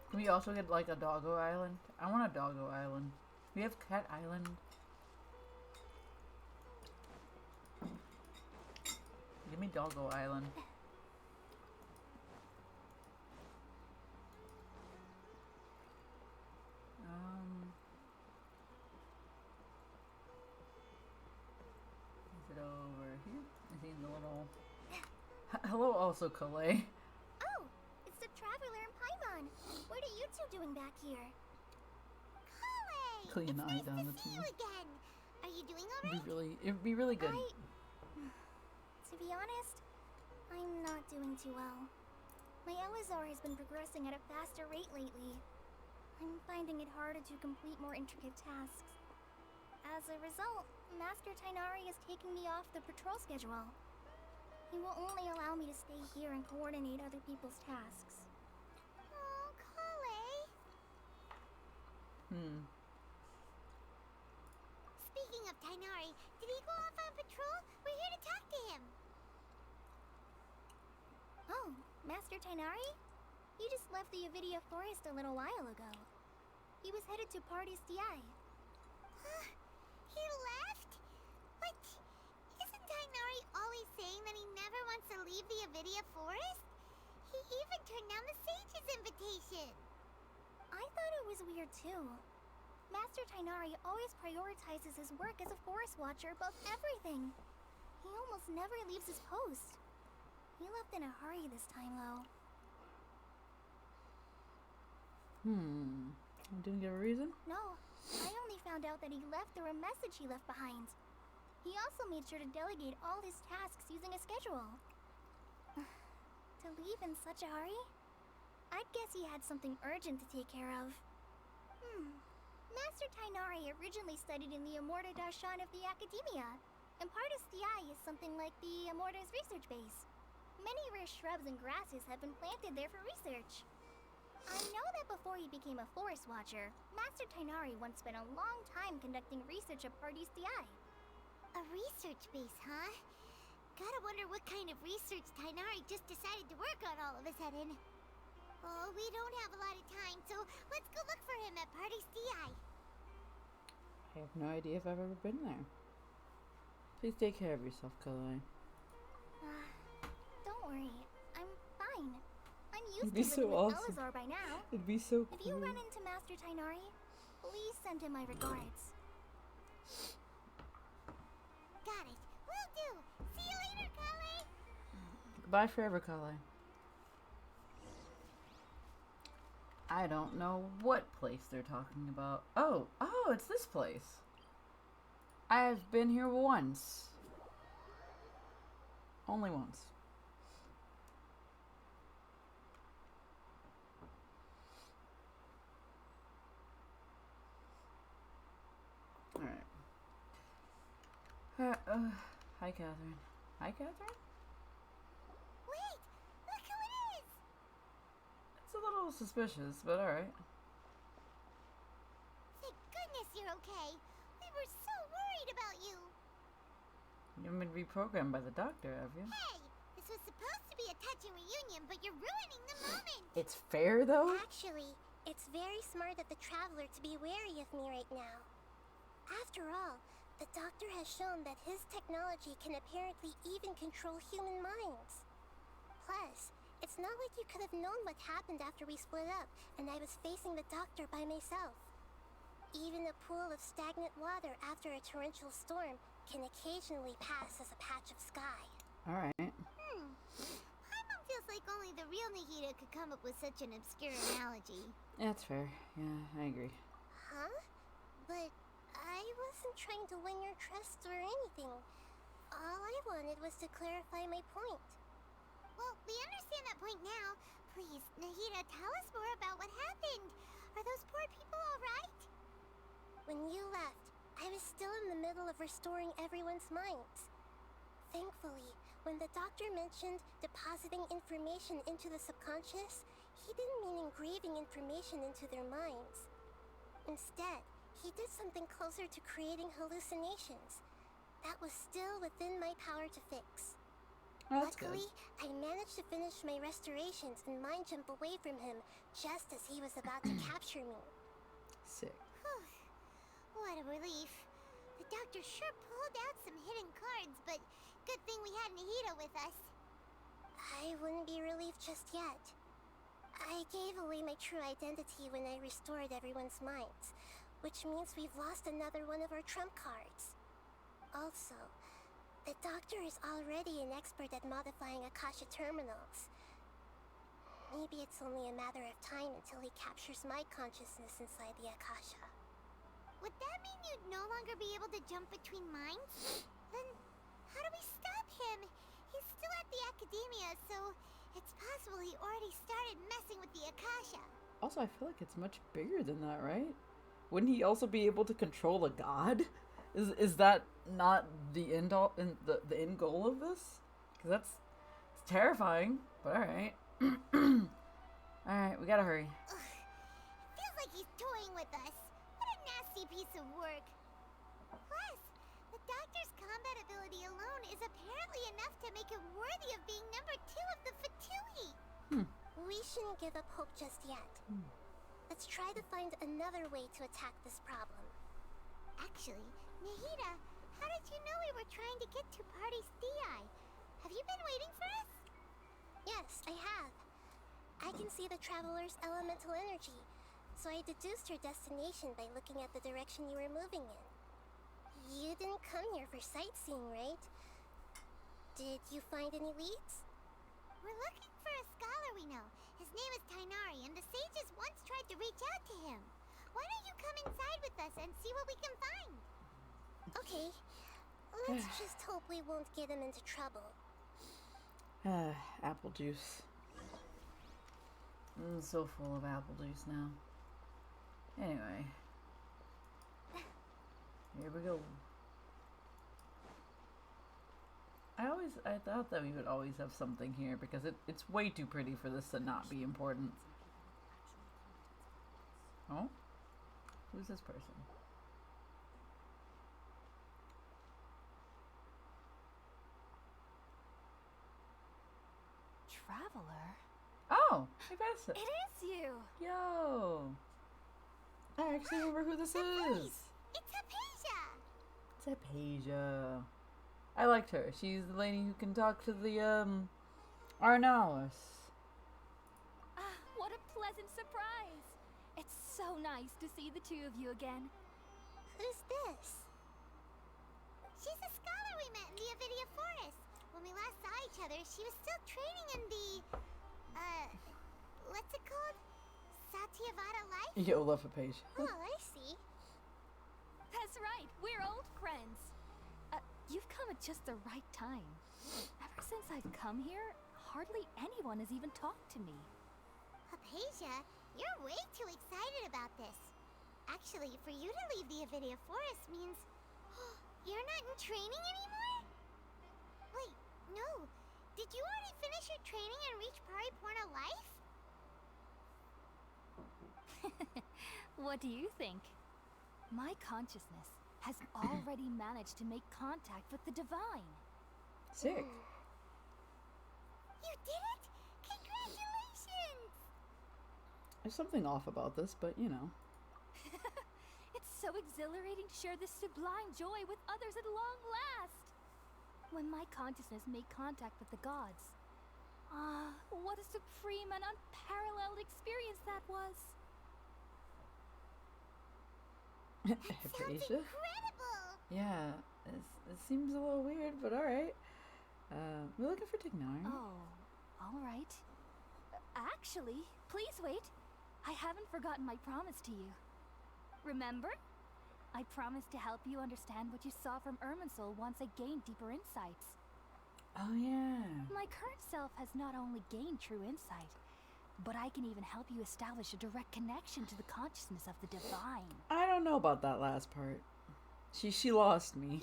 Can we also get like a doggo island? I want a doggo island. We have cat island. Give me doggo island. Is it over here? Is he in the little... Hello also, Calais. Oh, it's the Traveler and Paimon. What are you two doing back here? Calais! Clean It's the eye nice down to the see you again. Are you doing It'd alright? be really good. To be honest, I'm not doing too well. My Elazar has been progressing at a faster rate lately. I'm finding it harder to complete more intricate tasks. As a result, Master Tainari is taking me off the patrol schedule. He will only allow me to stay here and coordinate other people's tasks. Oh, Calais! Speaking of Tainari, did he go off on patrol? We're here to talk to him. Oh, Master Tainari? He just left the Avidia Forest a little while ago. He was headed to Party's DI. Huh? He left? But isn't Tainari always saying that he never wants to leave the Avidia Forest? He even turned down the Sage's invitation. I thought it was weird too. Master Tainari always prioritizes his work as a forest watcher above everything. He almost never leaves his post. He left in a hurry this time, though. I didn't give a reason? No, I only found out that he left through a message he left behind. He also made sure to delegate all his tasks using a schedule. To leave in such a hurry? I'd guess he had something urgent to take care of. Master Tainari originally studied in the Amorta Darshan of the Academia, and Partis Di is something like the Amorta's research base. Many rare shrubs and grasses have been planted there for research. I know that before he became a forest watcher, Master Tainari once spent a long time conducting research at Partis Di. A research base, huh? Gotta wonder what kind of research Tainari just decided to work on all of a sudden. Oh, we don't have a lot of time, so let's go look for him at Partis Di. I have no idea if I've ever been there. Please take care of yourself, Kalai. Don't worry, I'm fine. I'm used It'd be to so living with awesome. Elazar by now. It'd be so cool. If you run into Master Tainari, please send him my regards. Got it. Will do. See you later, Kale. Goodbye forever, Kalai. I don't know what place they're talking about. Oh, it's this place. I've been here once. Only once. Alright. Hi, Catherine. Hi, Catherine? Wait! Look who it is! It's a little suspicious, but alright. Thank goodness you're okay. We were so worried about you. You haven't been reprogrammed by the doctor, have you? Hey! This was supposed to be a touching reunion, but you're ruining the moment! It's fair, though? Actually, it's very smart of the Traveler to be wary of me right now. After all, the Doctor has shown that his technology can apparently even control human minds. Plus, it's not like you could have known what happened after we split up and I was facing the Doctor by myself. Even a pool of stagnant water after a torrential storm can occasionally pass as a patch of sky. Alright. Paimon feels like only the real Nahida could come up with such an obscure analogy. That's fair. Yeah, I agree. Huh? But I wasn't trying to win your trust or anything. All I wanted was to clarify my point. Well, we understand that point now. Please, Nahida, tell us more about what happened. Are those poor people all right? When you left, I was still in the middle of restoring everyone's minds. Thankfully, when the Doctor mentioned depositing information into the subconscious, he didn't mean engraving information into their minds. Instead, he did something closer to creating hallucinations. That was still within my power to fix. That's Luckily, good. I managed to finish my restorations and mind jump away from him just as he was about to capture me. Sick. What a relief. The Doctor sure pulled out some hidden cards, but good thing we had Nahida with us. I wouldn't be relieved just yet. I gave away my true identity when I restored everyone's minds, which means we've lost another one of our trump cards. Also, the Doctor is already an expert at modifying Akasha terminals. Maybe it's only a matter of time until he captures my consciousness inside the Akasha. Would that mean you'd no longer be able to jump between minds? Then how do we stop him? He's still at the Academia, so it's possible he already started messing with the Akasha. Also, I feel like it's much bigger than that, right? Wouldn't he also be able to control a god? Is that not the end the end goal of this? Because it's terrifying. But all right, all right, we gotta hurry. Ugh, it feels like he's toying with us. What a nasty piece of work. Plus, the Doctor's combat ability alone is apparently enough to make him worthy of being number 2 of the Fatui. We shouldn't give up hope just yet. Let's try to find another way to attack this problem. Actually, Nahida, how did you know we were trying to get to Partis Di? Have you been waiting for us? Yes, I have. I can see the Traveler's elemental energy, so I deduced your destination by looking at the direction you were moving in. You didn't come here for sightseeing, right? Did you find any leads? We're looking for a scholar we know. His name is Tainari, and the sages once tried to reach out to him. Why don't you come inside with us and see what we can find? Okay. Let's just hope we won't get him into trouble. Apple juice. I'm so full of apple juice now. Anyway. Here we go. I thought that we would always have something here because it's way too pretty for this to not be important. Oh? Who's this person? Traveler? Oh! Hey, Vanessa. It is you! Yo! I actually remember who this is! It's Hypatia! It's Hypatia. I liked her. She's the lady who can talk to the, Arnalis. Ah, what a pleasant surprise! It's so nice to see the two of you again. Who's this? She's a scholar we met in the Avidia Forest. When we last saw each other, she was still training in the, what's it called? Satyavada life? Yo, love Hypatia. Oh, I see. That's right, we're old friends. You've come at just the right time. Ever since I've come here, hardly anyone has even talked to me. Hypatia, you're way too excited about this. Actually, for you to leave the Avidia Forest means you're not in training anymore? Wait, no. Did you already finish your training and reach Pariporna life? What do you think? My consciousness has already managed to make contact with the divine. Sick. You did it! Congratulations! There's something off about this, but you know. It's so exhilarating to share this sublime joy with others at long last. When my consciousness made contact with the gods. Ah, what a supreme and unparalleled experience that was. Hypatia? Incredible! Yeah, it seems a little weird, but alright. We're looking for Tignari. Oh, alright. Actually, please wait. I haven't forgotten my promise to you. Remember? I promised to help you understand what you saw from Irminsul once I gained deeper insights. Oh, yeah. My current self has not only gained true insight, but I can even help you establish a direct connection to the consciousness of the divine. I don't know about that last part. She lost me.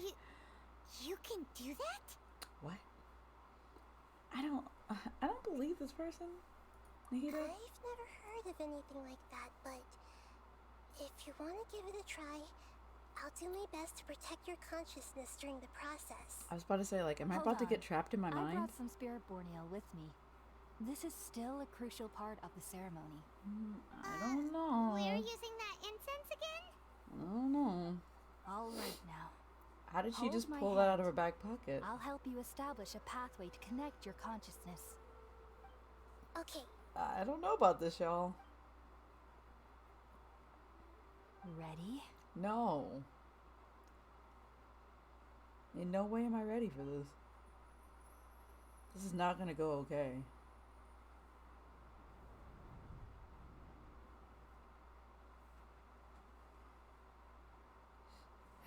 You can do that? What? I don't believe this person. Nahida? I've never heard of anything like that, but if you want to give it a try, I'll do my best to protect your consciousness during the process. I was about to say, like, am I Hold about to on. get trapped in my I mind? brought some spirit borneal with me. This is still a crucial part of the ceremony. I don't know. We're using that incense again? I don't know. All right now. How did she Hold just my pull that out hand. of her back pocket? I'll help you establish a pathway to connect your consciousness. Okay. I don't know about this, y'all. Ready? No. In no way am I ready for this. This is not gonna go okay.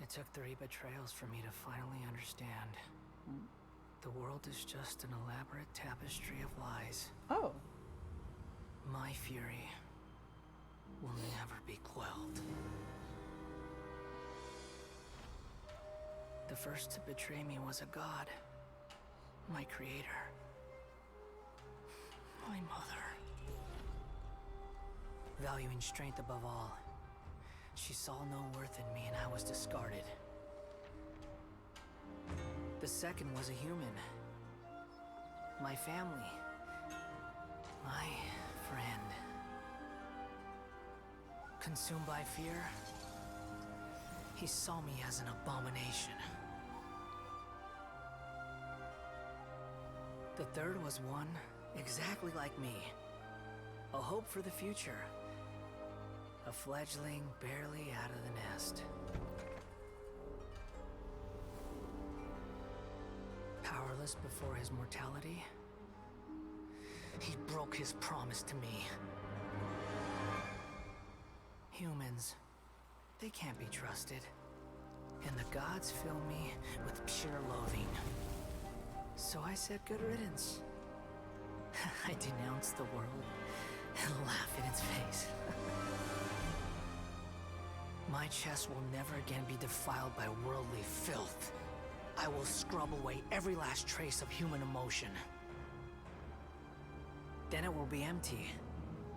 It took 3 betrayals for me to finally understand. The world is just an elaborate tapestry of lies. Oh. My fury will never be quelled. The first to betray me was a god. My creator. My mother. Valuing strength above all, she saw no worth in me and I was discarded. The second was a human. My family. My friend. Consumed by fear, he saw me as an abomination. The third was one exactly like me. A hope for the future. A fledgling barely out of the nest. Powerless before his mortality, he broke his promise to me. Humans, they can't be trusted. And the gods fill me with pure loathing. So I said good riddance. I denounced the world and laughed in its face. My chest will never again be defiled by worldly filth. I will scrub away every last trace of human emotion. Then it will be empty,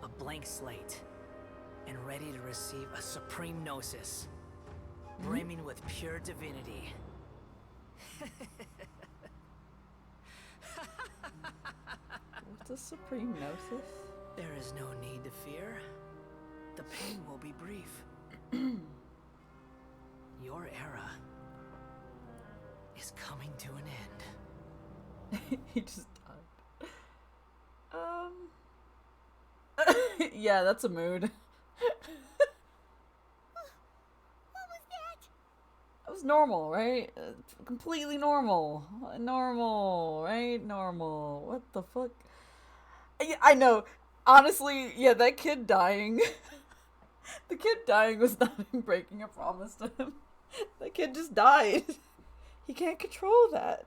a blank slate, and ready to receive a supreme gnosis, brimming with pure divinity. What's a supreme gnosis? There is no need to fear. The pain will be brief. Your era is coming to an end. He just died. Yeah, that's a mood. What was that? That was normal, right? Completely normal. Normal, right? Normal. What the fuck? I know. Honestly, yeah, that kid dying. The kid dying was not him breaking a promise to him. That kid just died. He can't control that.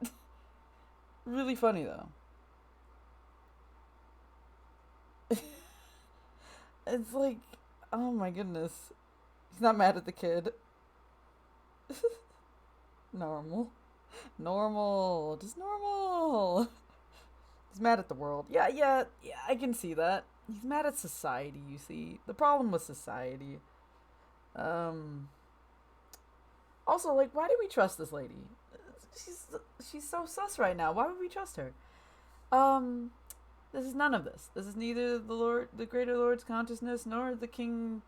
Really funny, though. It's like, oh my goodness. He's not mad at the kid. Normal. Normal. Just normal. He's mad at the world. Yeah, I can see that. He's mad at society, you see. The problem with society. Also, like, why do we trust this lady? She's so sus right now. Why would we trust her? This is none of this. This is neither the Greater Lord's consciousness, nor the King's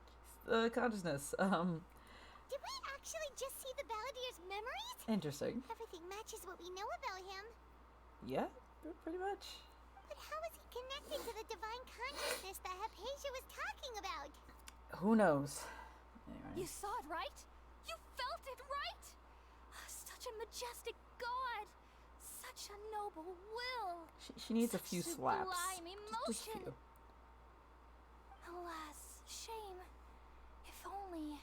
consciousness. Did we actually just see the Balladeer's memories? Interesting. Everything matches what we know about him. Yeah, pretty much. But how is he connected to the divine consciousness that Hypatia was talking about? Who knows? Anyway. You saw it, right? You felt it, right? Such a majestic god. Such a noble will. She needs a few slaps. Sublime Just a emotion. few. Alas, shame. If only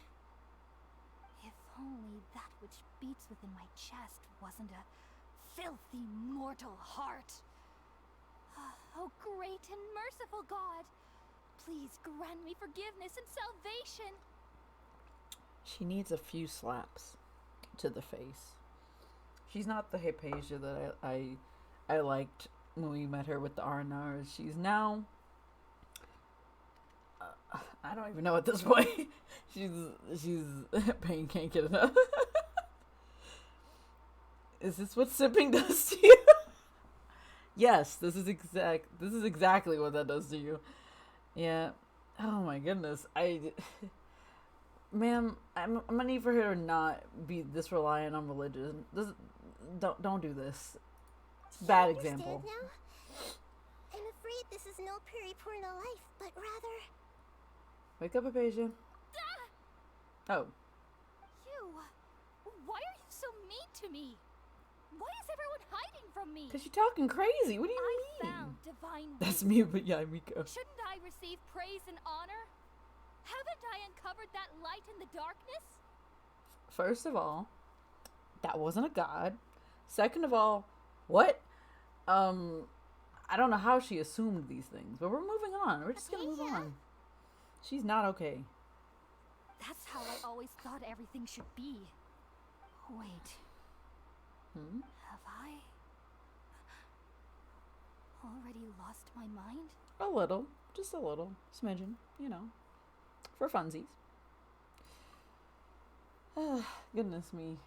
that which beats within my chest wasn't a filthy mortal heart. Oh, great and merciful God, please grant me forgiveness and salvation. She needs a few slaps to the face. She's not the Hypatia that I liked when we met her with the Arnars. She's now... I don't even know at this point. she's pain can't get enough. Is this what sipping does to you? Yes, this is exactly what that does to you. Yeah. Oh my goodness. Ma'am, I'm gonna need for her to not be this reliant on religion. Don't do this. Bad example. Now? I'm afraid this is no Puripurna life, but rather... Wake up, Hypatia. Oh. You, why are you so mean to me? Why is everyone hiding from me? Because you're talking crazy. What do you I mean? found divine That's wisdom. me, but yeah, Miko. Shouldn't I receive praise and honor? Haven't I uncovered that light in the darkness? First of all, that wasn't a god. Second of all, what? I don't know how she assumed these things, but we're moving on. We're just gonna move on. She's not okay. That's how I always thought everything should be. Wait. Have I already lost my mind? A little. Just a little. Smidgen. You know. For funsies. Goodness me.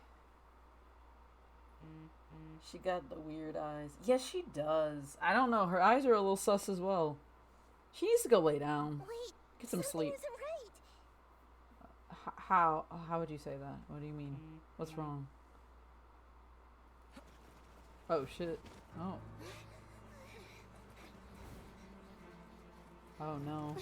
She got the weird eyes. Yes, she does. I don't know. Her eyes are a little sus as well. She needs to go lay down. Wait, Get some sleep. isn't right. How would you say that? What do you mean? What's wrong? Oh shit. Oh. Oh no.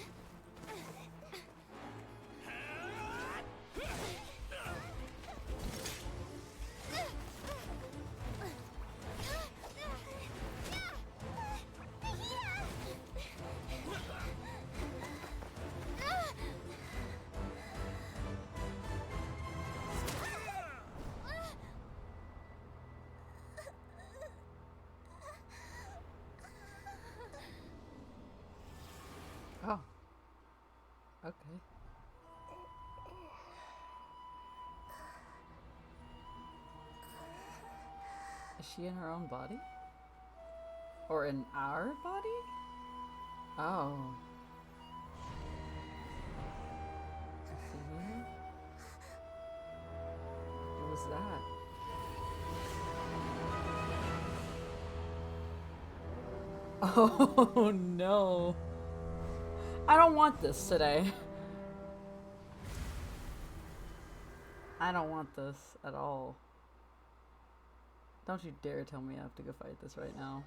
Okay. Is she in her own body? Or in our body? Oh. See here? What was that? Oh no. I don't want this today. I don't want this at all. Don't you dare tell me I have to go fight this right now.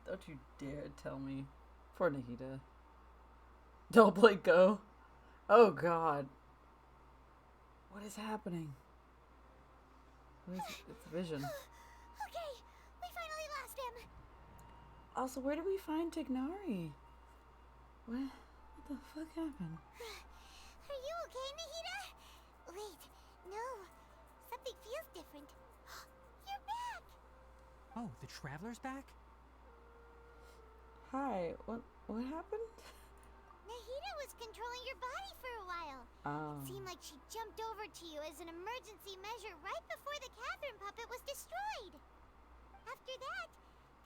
Don't you dare tell me. Poor Nahida. Double Blade go. Oh god. What is happening? What is it's vision. Okay, we finally lost him. Also, where do we find Tignari? What the fuck happened? Are you okay, Nahida? Wait, no. Something feels different. You're back! Oh, the Traveler's back? Hi, what happened? Nahida was controlling your body for a while. Oh. It seemed like she jumped over to you as an emergency measure right before the Catherine puppet was destroyed. After that,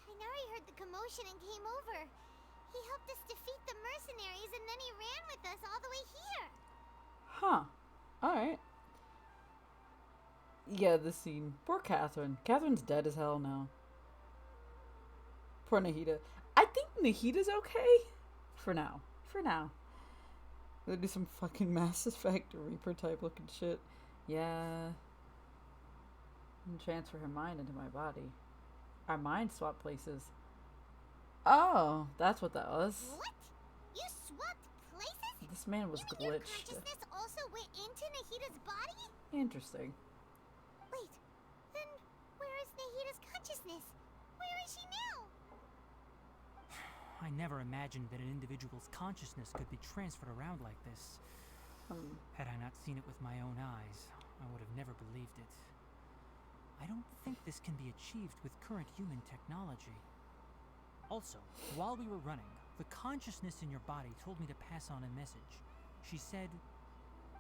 Kainari heard the commotion and came over. He helped us defeat the mercenaries and then he ran with us all the way here. Huh. Alright. Yeah, this scene. Poor Catherine. Catherine's dead as hell now. Poor Nahida. I think Nahida's okay. For now. For now. There'll be some fucking Mass Effect Reaper type looking shit. Yeah. And transfer her mind into my body. Our mind swap places. Oh, that's what that was. What? You swapped places? This man was you mean your glitched. consciousness also went into Nahida's body? Interesting. Wait, then where is Nahida's consciousness? Where is she now? I never imagined that an individual's consciousness could be transferred around like this. Had I not seen it with my own eyes, I would have never believed it. I don't think this can be achieved with current human technology. Also, while we were running, the consciousness in your body told me to pass on a message. She said,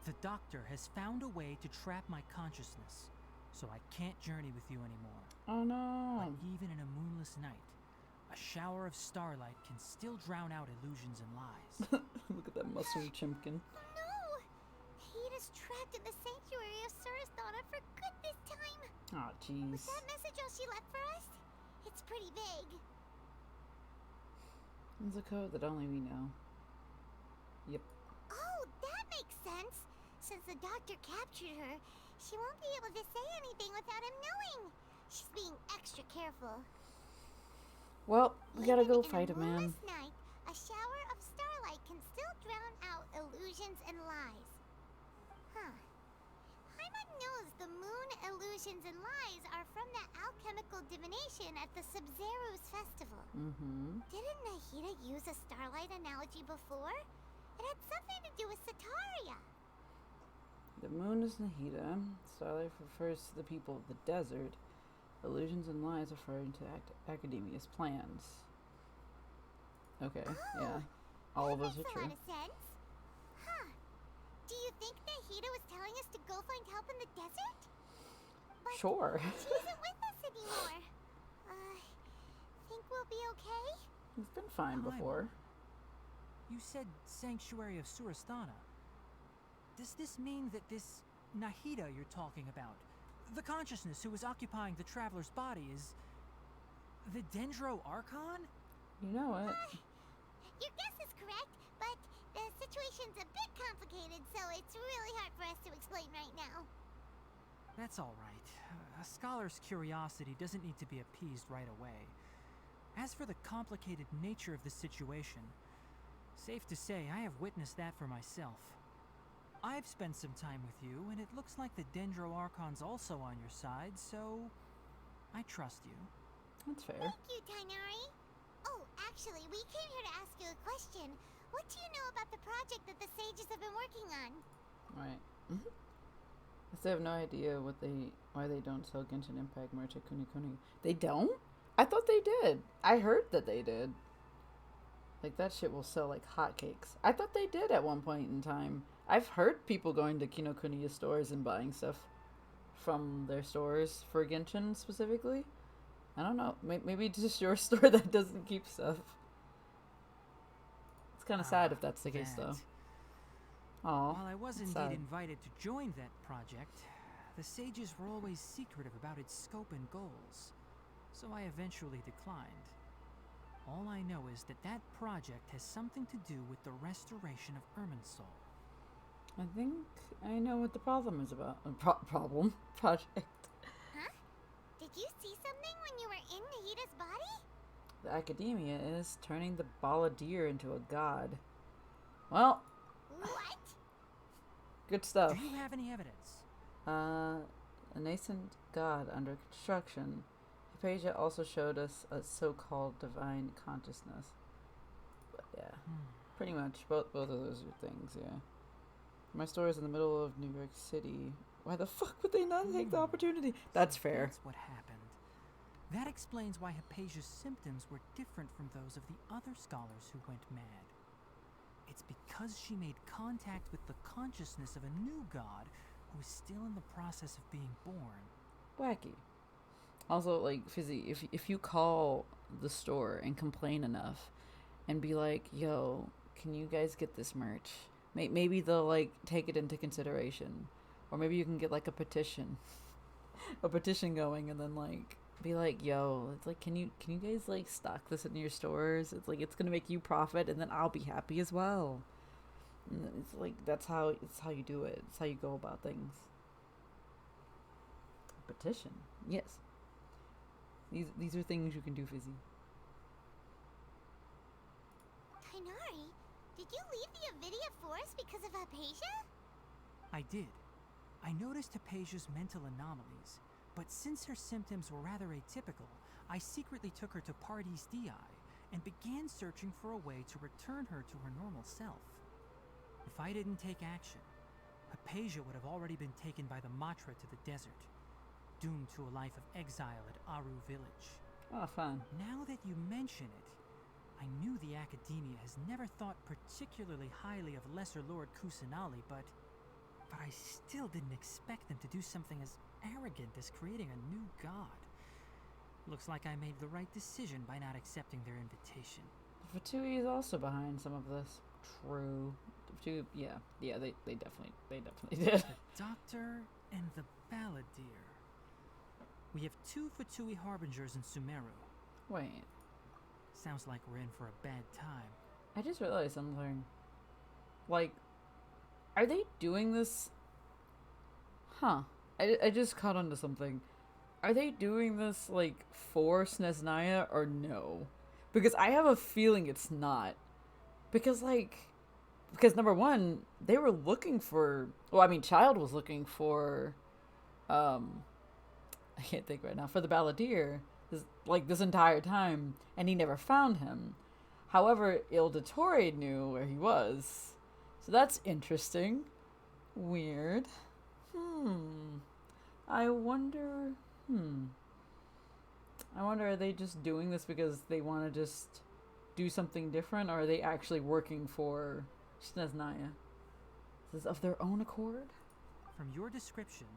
"The doctor has found a way to trap my consciousness, so I can't journey with you anymore." Oh no. But even in a moonless night, a shower of starlight can still drown out illusions and lies. Look at that muscle chimpkin. No! Nahida's trapped in the sanctuary of Surasthana for good this time. Aw, jeez. Was that message all she left for us? It's pretty vague. It's a code that only we know. Yep. Oh, that makes sense. Since the doctor captured her, she won't be able to say anything without him knowing. She's being extra careful. Well, we gotta go Even fight in him, man. moonless night, a shower of starlight can still drown out illusions and lies. Huh. Paimon knows the moon illusions and lies are from the alchemical divination at the Sub-Zero's festival. Mm-hmm. Didn't Nahida use a starlight analogy before? It had something to do with Sataria. The moon is Nahida. Starlight refers to the people of the desert. Illusions and lies referring to Academia's plans. Okay, yeah. All of those are true. Makes a lot of sense. Huh. Do you think Nahida was telling us to go find help in the desert? But Sure. she isn't with us anymore. Think we'll be okay? He's been fine before. You said Sanctuary of Surasthana. Does this mean that this Nahida you're talking about, the consciousness who is occupying the traveler's body, is the Dendro Archon? You know it. Your guess is correct, but the situation's a bit complicated, so it's really hard for us to explain right now. That's all right. A scholar's curiosity doesn't need to be appeased right away. As for the complicated nature of the situation, safe to say I have witnessed that for myself. I've spent some time with you, and it looks like the Dendro Archon's also on your side, so I trust you. That's fair. Thank you, Tainari. Oh, actually, we came here to ask you a question. What do you know about the project that the sages have been working on? Right. I still have no idea why they don't sell Genshin Impact merch at Kuni Kuni. They don't? I thought they did. I heard that they did. Like, that shit will sell like hotcakes. I thought they did at one point in time. I've heard people going to Kinokuniya stores and buying stuff from their stores for Genshin specifically. I don't know. Maybe it's just your store that doesn't keep stuff. It's kind of sad if that's the case, though. Oh, while I was indeed invited to join that project, the sages were always secretive about its scope and goals, so I eventually declined. All I know is that that project has something to do with the restoration of Irminsul. I think I know what the problem is about. Project. Huh? Did you see something when you were in Nahida's body? The academia is turning the Balladeer into a god. Well. What? Good stuff. Do you have any evidence? A nascent god under construction. Hypatia also showed us a so-called divine consciousness. But yeah, pretty much both of those are things. Yeah. My store is in the middle of New York City. Why the fuck would they not take the opportunity? That's fair. That's what happened. That explains why Hypatia's symptoms were different from those of the other scholars who went mad. It's because she made contact with the consciousness of a new god who is still in the process of being born. Wacky. Also, like, Fizzy, if you call the store and complain enough and be like, yo, can you guys get this merch? Maybe they'll, like, take it into consideration. Or maybe you can get, like, a petition going, and then, like, be like, yo, it's like, can you guys, like, stock this in your stores? It's like, it's gonna make you profit, and then I'll be happy as well. And it's like, it's how you do it. It's how you go about things. Petition. Yes. These are things you can do, Fizzy. Tighnari, did you leave the Avidia Forest because of Hypatia? I did. I noticed Hypatia's mental anomalies, but since her symptoms were rather atypical, I secretly took her to Pardes Dii and began searching for a way to return her to her normal self. If I didn't take action, Hypatia would have already been taken by the Matra to the desert, doomed to a life of exile at Aru village. Oh, fun. Now that you mention it, I knew the Academia has never thought particularly highly of Lesser Lord Kusanali, but I still didn't expect them to do something as arrogant as creating a new god. Looks like I made the right decision by not accepting their invitation. Fatui is also behind some of this. True. Yeah, they definitely did. The Doctor and the Balladeer. We have 2 Fatui Harbingers in Sumeru. Wait. Sounds like we're in for a bad time. I just realized something. Like, are they doing this? Huh. I just caught onto something. Are they doing this, like, for Snezhnaya or no? Because I have a feeling it's not. Because number one, they were looking for... Well, I mean, Child was looking for... I can't think right now. For the Balladeer, this entire time, and he never found him. However, Ildatore knew where he was. So that's interesting. Weird. I wonder, are they just doing this because they want to just do something different, or are they actually working for Snezhnaya? Is this of their own accord? From your description,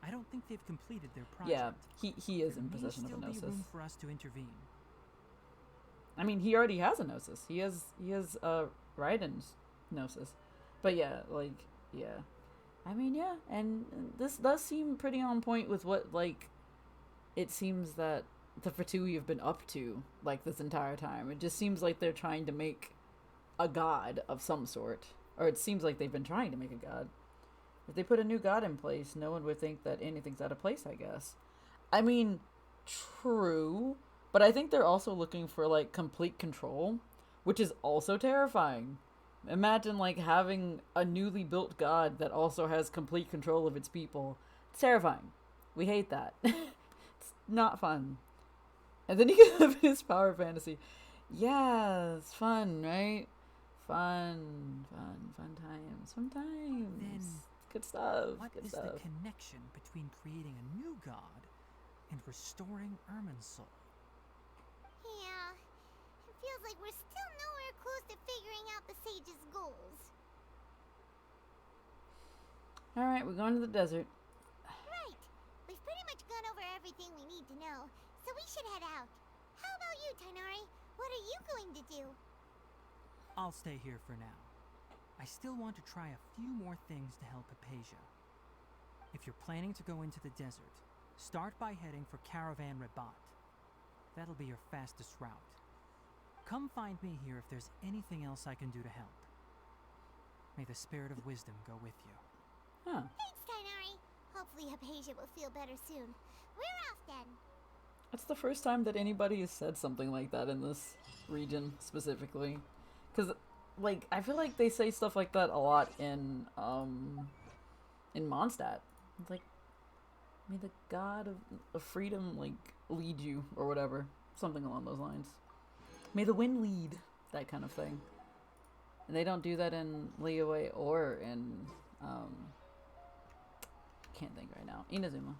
I don't think they've completed their project. Yeah, he is in possession of a Gnosis. There may still be room for us to intervene. I mean, he already has a Gnosis. He has Raiden's Gnosis. But yeah, I mean, yeah, and this does seem pretty on point with what, it seems that the Fatui have been up to, this entire time. It just seems like they're trying to make a god of some sort. Or it seems like they've been trying to make a god. If they put a new god in place, no one would think that anything's out of place, I guess. I mean, true, but I think they're also looking for, complete control, which is also terrifying. Imagine, having a newly built god that also has complete control of its people. It's terrifying. We hate that. It's not fun. And then you can have his power fantasy. Yeah, it's fun, right? Fun times. Then, good stuff. What is the connection between creating a new god and restoring Irminsul? Yeah, it feels like we're still nowhere close carrying out the sage's goals. Alright, we're going to the desert. Right. We've pretty much gone over everything we need to know, so we should head out. How about you, Tainari? What are you going to do? I'll stay here for now. I still want to try a few more things to help Hypatia. If you're planning to go into the desert, start by heading for Caravan Rabat. That'll be your fastest route. Come find me here if there's anything else I can do to help. May the spirit of wisdom go with you. Huh. Thanks, Tainari. Hopefully Hypatia will feel better soon. We're off then. That's the first time that anybody has said something like that in this region specifically. Because, like, I feel like they say stuff like that a lot in Mondstadt. It's like, may the god of freedom, like, lead you, or whatever. Something along those lines. May the wind lead. That kind of thing. And they don't do that in Liyue or in, can't think right now. Inazuma.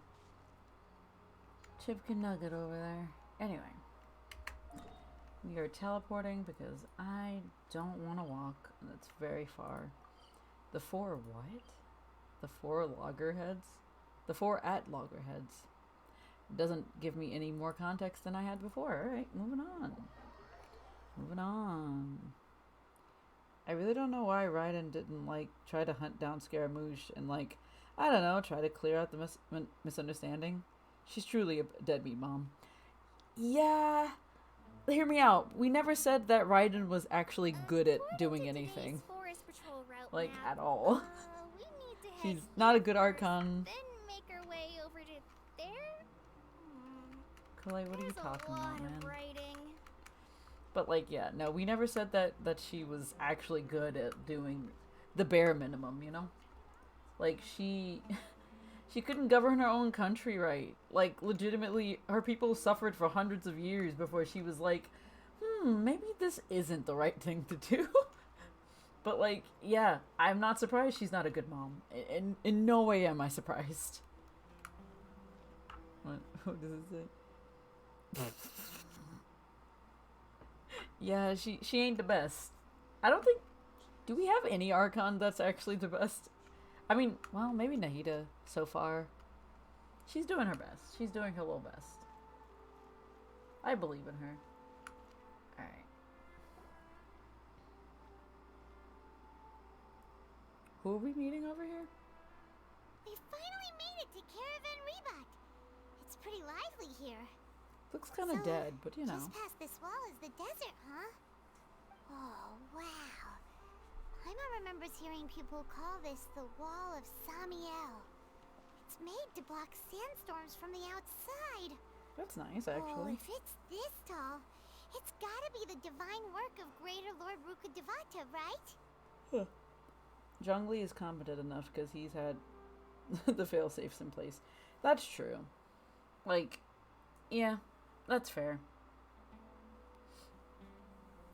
Chipkin Nugget over there. Anyway. We are teleporting because I don't want to walk. That's very far. The 4 what? The 4 loggerheads? The 4 at loggerheads. Doesn't give me any more context than I had before. Alright, moving on. Moving on. I really don't know why Raiden didn't, like, try to hunt down Scaramouche and, like, I don't know, try to clear out the misunderstanding. She's truly a deadbeat mom. Yeah. Hear me out. We never said that Raiden was actually good at doing anything. Like, at all. She's not a good Archon. Then make our way over to there? Kalei, what are you talking about, man? Writing. But, like, yeah, no, we never said that she was actually good at doing the bare minimum, you know? Like, she couldn't govern her own country right. Like, legitimately, her people suffered for hundreds of years before she was like, maybe this isn't the right thing to do. But, like, yeah, I'm not surprised she's not a good mom. In no way am I surprised. What does it say? Yeah, she ain't the best. I don't think... Do we have any Archon that's actually the best? I mean, well, maybe Nahida so far. She's doing her best. She's doing her little best. I believe in her. Alright. Who are we meeting over here? We finally made it to Caravan Rabat. It's pretty lively here. Looks kind of dead, but you know. Just past this wall is the desert, huh? Oh, wow. Paimon remembers hearing people call this the Wall of Samiel. It's made to block sandstorms from the outside. That's nice, Oh, actually. if it's this tall, it's gotta be the divine work of Greater Lord Rukkhadevata, right? Huh. Zhongli is competent enough because he's had the fail-safes in place. That's true. Like, yeah, that's fair.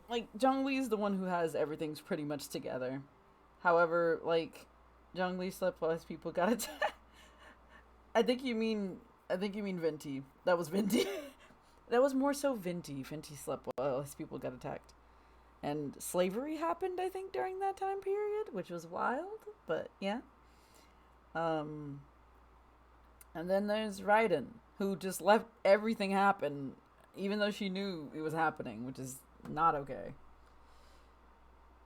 Like, Zhongli is the one who has everything's pretty much together. However, like, Zhongli slept while his people got attacked. I think you mean Venti. That was Venti. That was more so Venti. Venti slept while his people got attacked. And slavery happened, I think, during that time period, which was wild, but yeah. And then there's Raiden, who just let everything happen, even though she knew it was happening, which is not okay.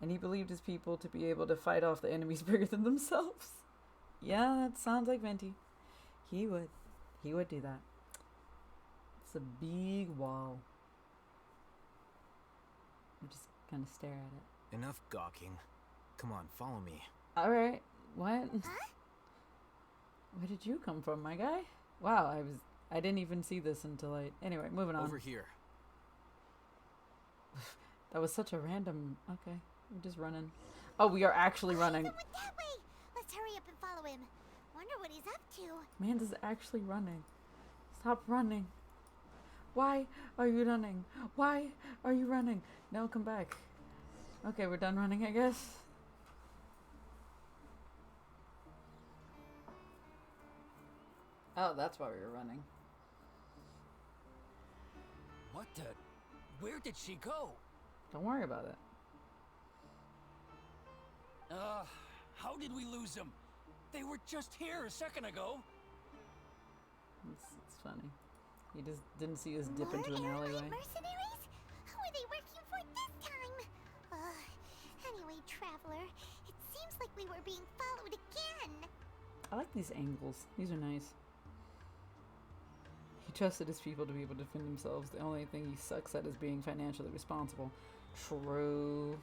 And he believed his people to be able to fight off the enemies bigger than themselves. Yeah, that sounds like Venti. He would do that. It's a big wall. We just kind of stare at it. Enough gawking. Come on, follow me. Alright, what? Huh? Where did you come from, my guy? Wow, I didn't even see this until anyway, moving on. Over here. That was such a random... Okay, we're just running. Oh, we are actually running. That way. Let's hurry up and follow him. Wonder what he's up to. Amanda's actually running. Stop running. Why are you running? Why are you running? No, come back. Okay, we're done running, I guess. Oh, that's why we were running. What the... Where did she go? Don't worry about it. How did we lose them? They were just here a second ago. It's funny. He just didn't see us dip into an alleyway. Mercenaries? Who are they working for this time? Anyway, Traveler, it seems like we were being followed again. I like these angles. These are nice. He trusted his people to be able to defend themselves. The only thing he sucks at is being financially responsible. True.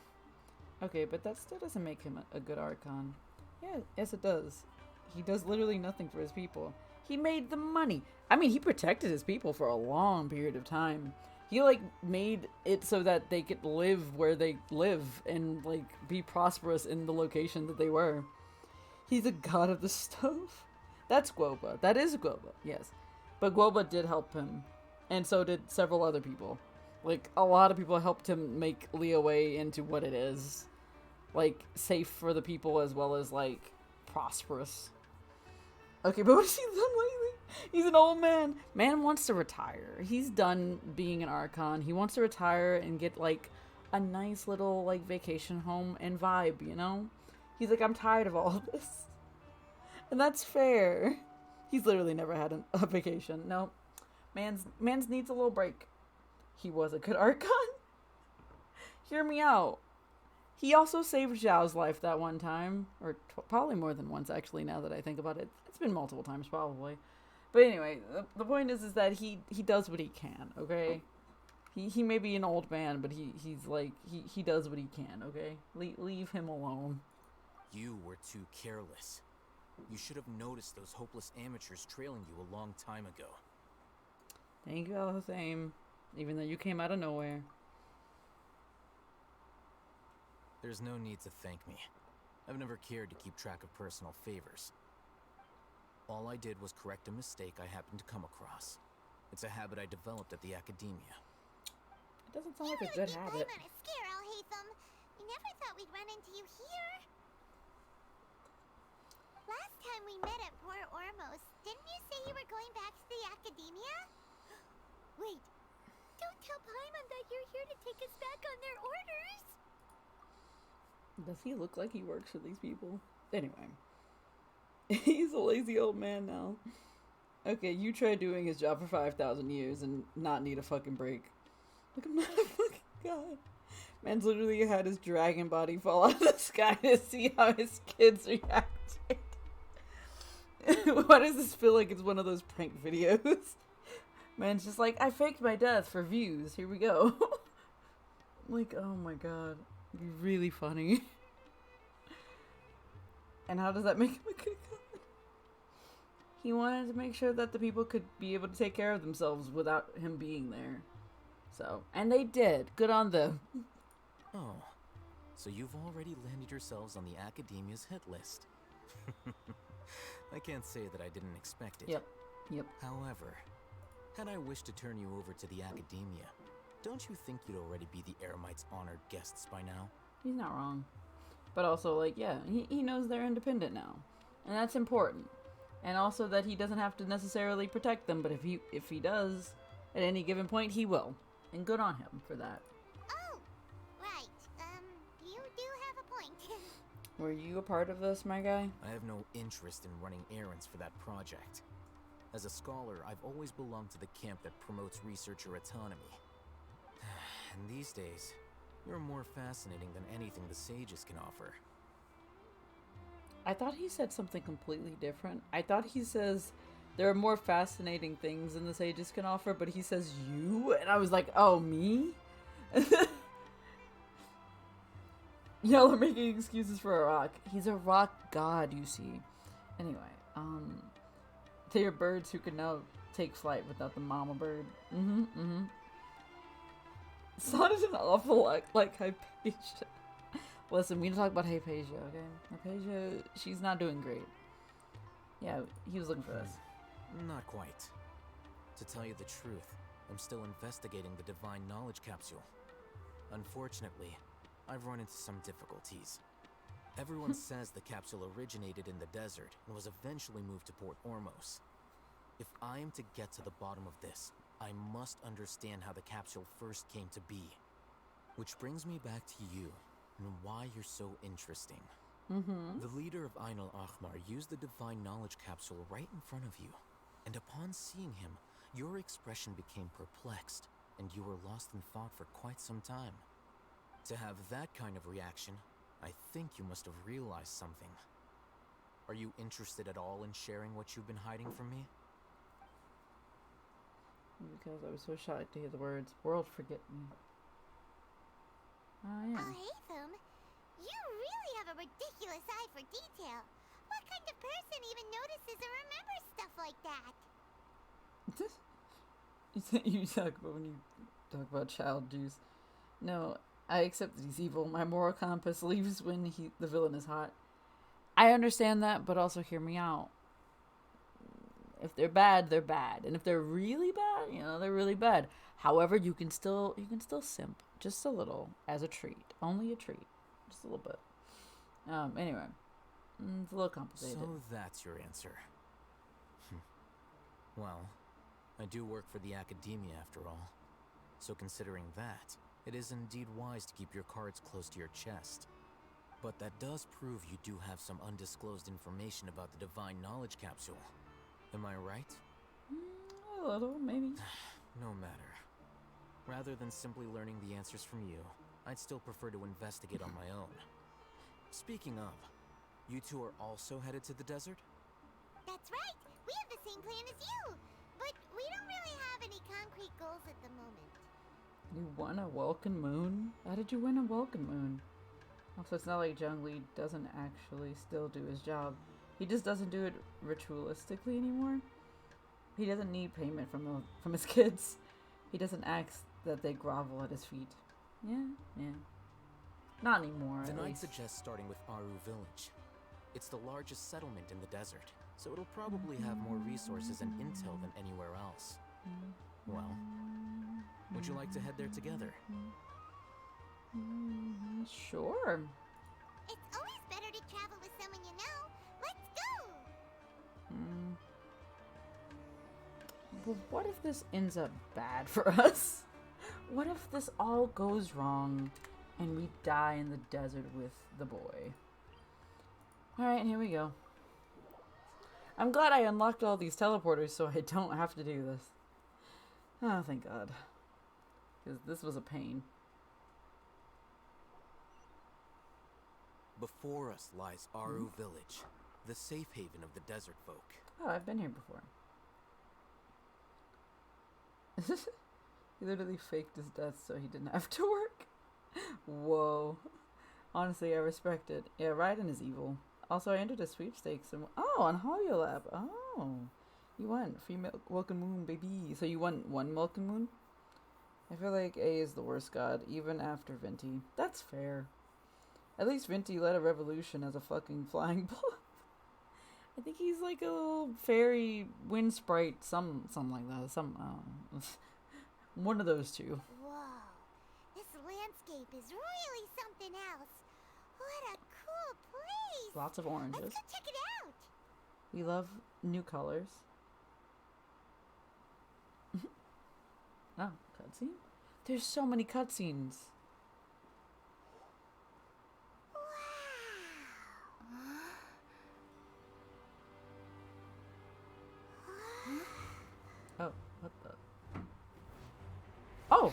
Okay, but that still doesn't make him a good Archon. Yeah, yes it does. He does literally nothing for his people. He made the money. I mean, he protected his people for a long period of time. He, like, made it so that they could live where they live and, like, be prosperous in the location that they were. He's a god of the stove. That's Guoba. That is Guoba, yes. But Guoba did help him. And so did several other people. Like, a lot of people helped him make Liyue into what it is. Like, safe for the people as well as, like, prosperous. Okay, but what has he done lately? He's an old man. Man wants to retire. He's done being an Archon. He wants to retire and get, like, a nice little, like, vacation home and vibe, you know? He's like, I'm tired of all of this. And that's fair. He's literally never had a vacation. No. Man's needs a little break. He was a good Archon. Hear me out. He also saved Zhao's life that one time. Or probably more than once, actually, now that I think about it. It's been multiple times, probably. But anyway, the point is that he does what he can, okay? He may be an old man, but he's like, he does what he can, okay? Leave him alone. You were too careless. You should have noticed those hopeless amateurs trailing you a long time ago. Thank you all the same, even though you came out of nowhere. There's no need to thank me. I've never cared to keep track of personal favors. All I did was correct a mistake I happened to come across. It's a habit I developed at the academia. It doesn't sound like a good habit. I'm on a scare, Alhaitham. We never thought we'd run into you here. Last time we met at Port Ormos, didn't you say you were going back to the academia? Wait, don't tell Paimon that you're here to take us back on their orders. Does he look like he works for these people? Anyway. He's a lazy old man now. Okay, you try doing his job for 5,000 years and not need a fucking break. Like, I'm not a fucking god. Man's literally had his dragon body fall out of the sky to see how his kids reacted. Why does this feel like it's one of those prank videos? Man's just like, I faked my death for views. Here we go. Like, oh my god. It'd be really funny. And how does that make him a good god? He wanted to make sure that the people could be able to take care of themselves without him being there. So, and they did. Good on them. Oh, so you've already landed yourselves on the academia's hit list. I can't say that I didn't expect it. Yep. However, had I wished to turn you over to the academia, don't you think you'd already be the Eremites' honored guests by now? He's not wrong. But also, like, yeah, he knows they're independent now. And that's important. And also that he doesn't have to necessarily protect them, but if he does, at any given point, he will. And good on him for that. Oh, right. You do have a point. Were you a part of this, my guy? I have no interest in running errands for that project. As a scholar, I've always belonged to the camp that promotes researcher autonomy. And these days, you're more fascinating than anything the sages can offer. I thought he said something completely different. I thought he says there are more fascinating things than the sages can offer, but he says you, and I was like, oh, me? Y'all are making excuses for a rock. He's a rock god, you see. Anyway, they are birds who can now take flight without the mama bird. Sounded an awful lot like Hypatia. Listen, we need to talk about Hypatia, okay? Hypatia, she's not doing great. Yeah, he was looking for us. Not quite. To tell you the truth, I'm still investigating the Divine Knowledge Capsule. Unfortunately, I've run into some difficulties. Everyone says the capsule originated in the desert and was eventually moved to Port Ormos. If I am to get to the bottom of this, I must understand how the capsule first came to be. Which brings me back to you, and why you're so interesting. The leader of Ainul Ahmar used the divine knowledge capsule right in front of you, and upon seeing him, your expression became perplexed, and you were lost in thought for quite some time. To have that kind of reaction, I think you must have realized something. Are you interested at all in sharing what you've been hiding from me? Because I was so shocked to hear the words, "World forget me." Oh, yeah. Oh, Hatham, you really have a ridiculous eye for detail. What kind of person even notices or remembers stuff like that? You talk about when you talk about child juice. No, I accept that he's evil. My moral compass leaves when the villain is hot. I understand that, but also hear me out. If they're bad, they're bad, and if they're really bad, they're really bad. However, you can still simp just a little as a treat, only a treat, just a little bit. Anyway, it's a little complicated. So that's your answer. Well, I do work for the academia after all. So considering that, it is indeed wise to keep your cards close to your chest. But that does prove you do have some undisclosed information about the divine knowledge capsule. Am I right? A little, maybe. No matter. Rather than simply learning the answers from you, I'd still prefer to investigate on my own. Speaking of, you two are also headed to the desert? That's right. We have the same plan as you. But we don't really have any concrete goals at the moment. You won a Welkin Moon? How did you win a Welkin Moon? Also, it's not like Zhongli doesn't actually still do his job. He just doesn't do it ritualistically anymore. He doesn't need payment from his kids. He doesn't ask that they grovel at his feet. Yeah. Not anymore, Then at I'd least. suggest starting with Aru Village. It's the largest settlement in the desert, so it'll probably have more resources and intel than anywhere else. Well, would you like to head there together? Sure. It's always better to travel with someone you know. Let's go! But what if this ends up bad for us? What if this all goes wrong and we die in the desert with the boy? Alright, here we go. I'm glad I unlocked all these teleporters so I don't have to do this. Oh, thank God. Because this was a pain. Before us lies Aru Village, the safe haven of the desert folk. Oh, I've been here before. He literally faked his death so he didn't have to work. Whoa. Honestly, I respect it. Yeah, Raiden is evil. Also, I entered a sweepstakes and on Holiolab. Oh, you won free Welcome Moon, baby. So you won one Welcome Moon. I feel like A is the worst god, even after Venti. That's fair. At least Venti led a revolution as a fucking flying bull. I think he's like a little fairy wind sprite, something like that. One of those two. Whoa, this landscape is really something else. What a cool place! Lots of oranges. Let's go check it out. We love new colors. Oh, cutscene? There's so many cutscenes. Oh, what the? Oh!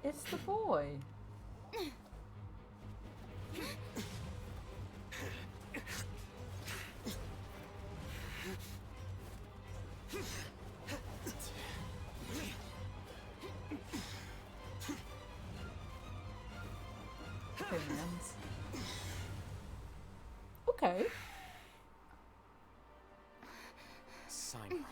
It's the boy. Okay. Sign.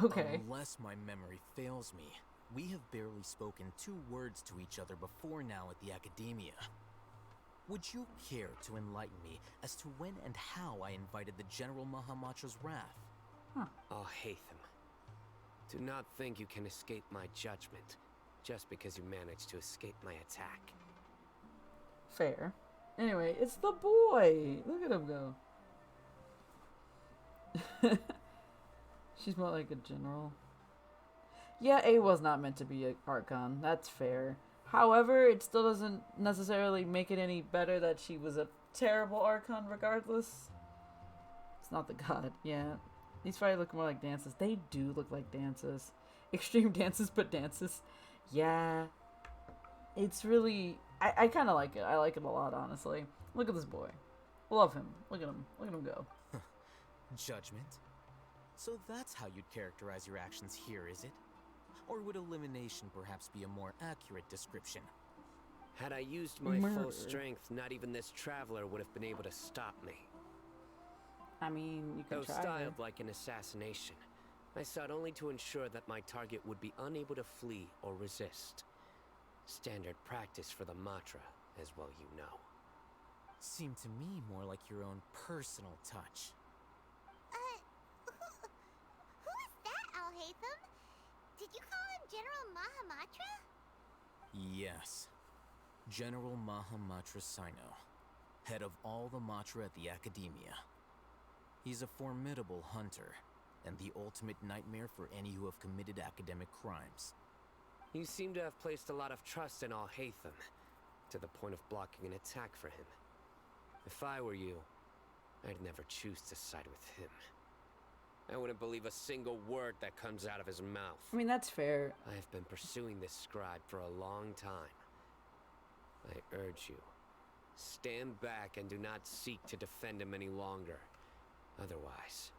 Okay. Unless my memory fails me, we have barely spoken 2 words to each other before now at the Academia. Would you care to enlighten me as to when and how I invited the General Mahamatra's wrath? Oh, Hatham. Do not think you can escape my judgment just because you managed to escape my attack. Fair. Anyway, it's the boy. Look at him go. She's more like a general. Yeah, A was not meant to be a Archon. That's fair. However, it still doesn't necessarily make it any better that she was a terrible Archon regardless. It's not the god, yeah. These probably look more like dances. They do look like dances. Extreme dances, but dances. Yeah. It's really... I kind of like it. I like it a lot, honestly. Look at this boy. Love him. Look at him. Look at him go. Judgment? So that's how you'd characterize your actions here, is it? Or would elimination perhaps be a more accurate description? Had I used my Murder. full strength, not even this traveler would have been able to stop me. I mean, you can Though try styled it. like an assassination, I sought only to ensure that my target would be unable to flee or resist. Standard practice for the Matra, as well you know. Seemed to me more like your own personal touch. Who is that, Alhaitham? Did you call him General Mahamatra? Yes. General Mahamatra Sino, head of all the Matra at the Academia. He's a formidable hunter, and the ultimate nightmare for any who have committed academic crimes. You seem to have placed a lot of trust in Alhaitham, to the point of blocking an attack for him. If I were you, I'd never choose to side with him. I wouldn't believe a single word that comes out of his mouth. I mean, that's fair. I have been pursuing this scribe for a long time. I urge you, stand back and do not seek to defend him any longer. Otherwise,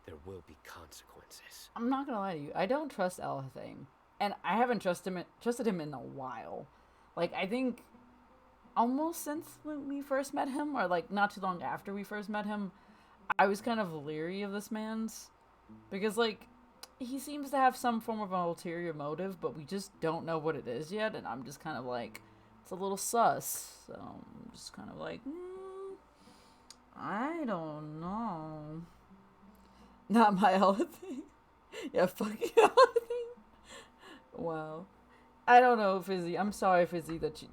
there will be consequences. I'm not gonna lie to you. I don't trust Alhaitham. And I haven't trusted him in a while. Like, I think almost since when we first met him, or like not too long after we first met him, I was kind of leery of this man's. Because, like, he seems to have some form of an ulterior motive, but we just don't know what it is yet. And I'm just kind of like, it's a little sus. So I'm just kind of like, I don't know. Not my Alhaitham. Yeah, fuck you, Alhaitham. Wow. I don't know, Fizzy. I'm sorry, Fizzy, that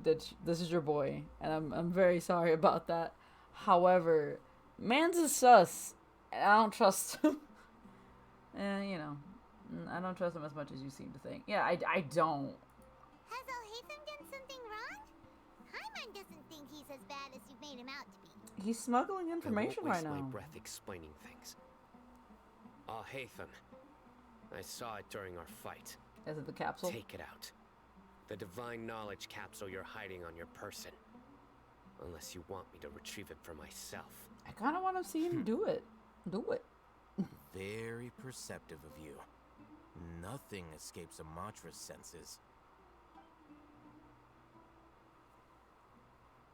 this is your boy, and I'm very sorry about that. However, man's is sus, and I don't trust him. And you know, I don't trust him as much as you seem to think. Yeah, I don't. Has Alhaitham done something wrong? Paimon doesn't think he's as bad as you made him out to be. He's smuggling information right I won't waste now. my breath explaining things. Alhaitham, I saw it during our fight. Is it the capsule? Take it out. The divine knowledge capsule you're hiding on your person. Unless you want me to retrieve it for myself. I kind of want to see him do it. Do it. Very perceptive of you. Nothing escapes a Matra's senses.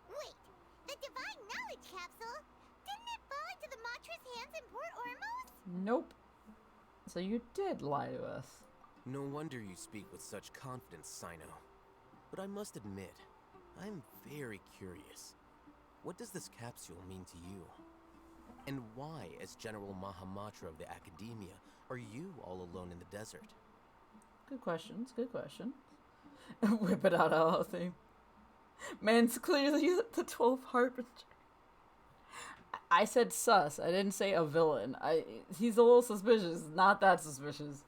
Wait, the divine knowledge capsule? Didn't it fall into the Matra's hands in Port Ormos? Nope. So you did lie to us. No wonder you speak with such confidence, Sino. But I must admit, I'm very curious. What does this capsule mean to you? And why, as General Mahamatra of the Academia, are you all alone in the desert? Good questions. Good questions. Whip it out, Alhaitham. Man's clearly the 12th Harbinger. I said sus. I didn't say a villain. He's a little suspicious. Not that suspicious.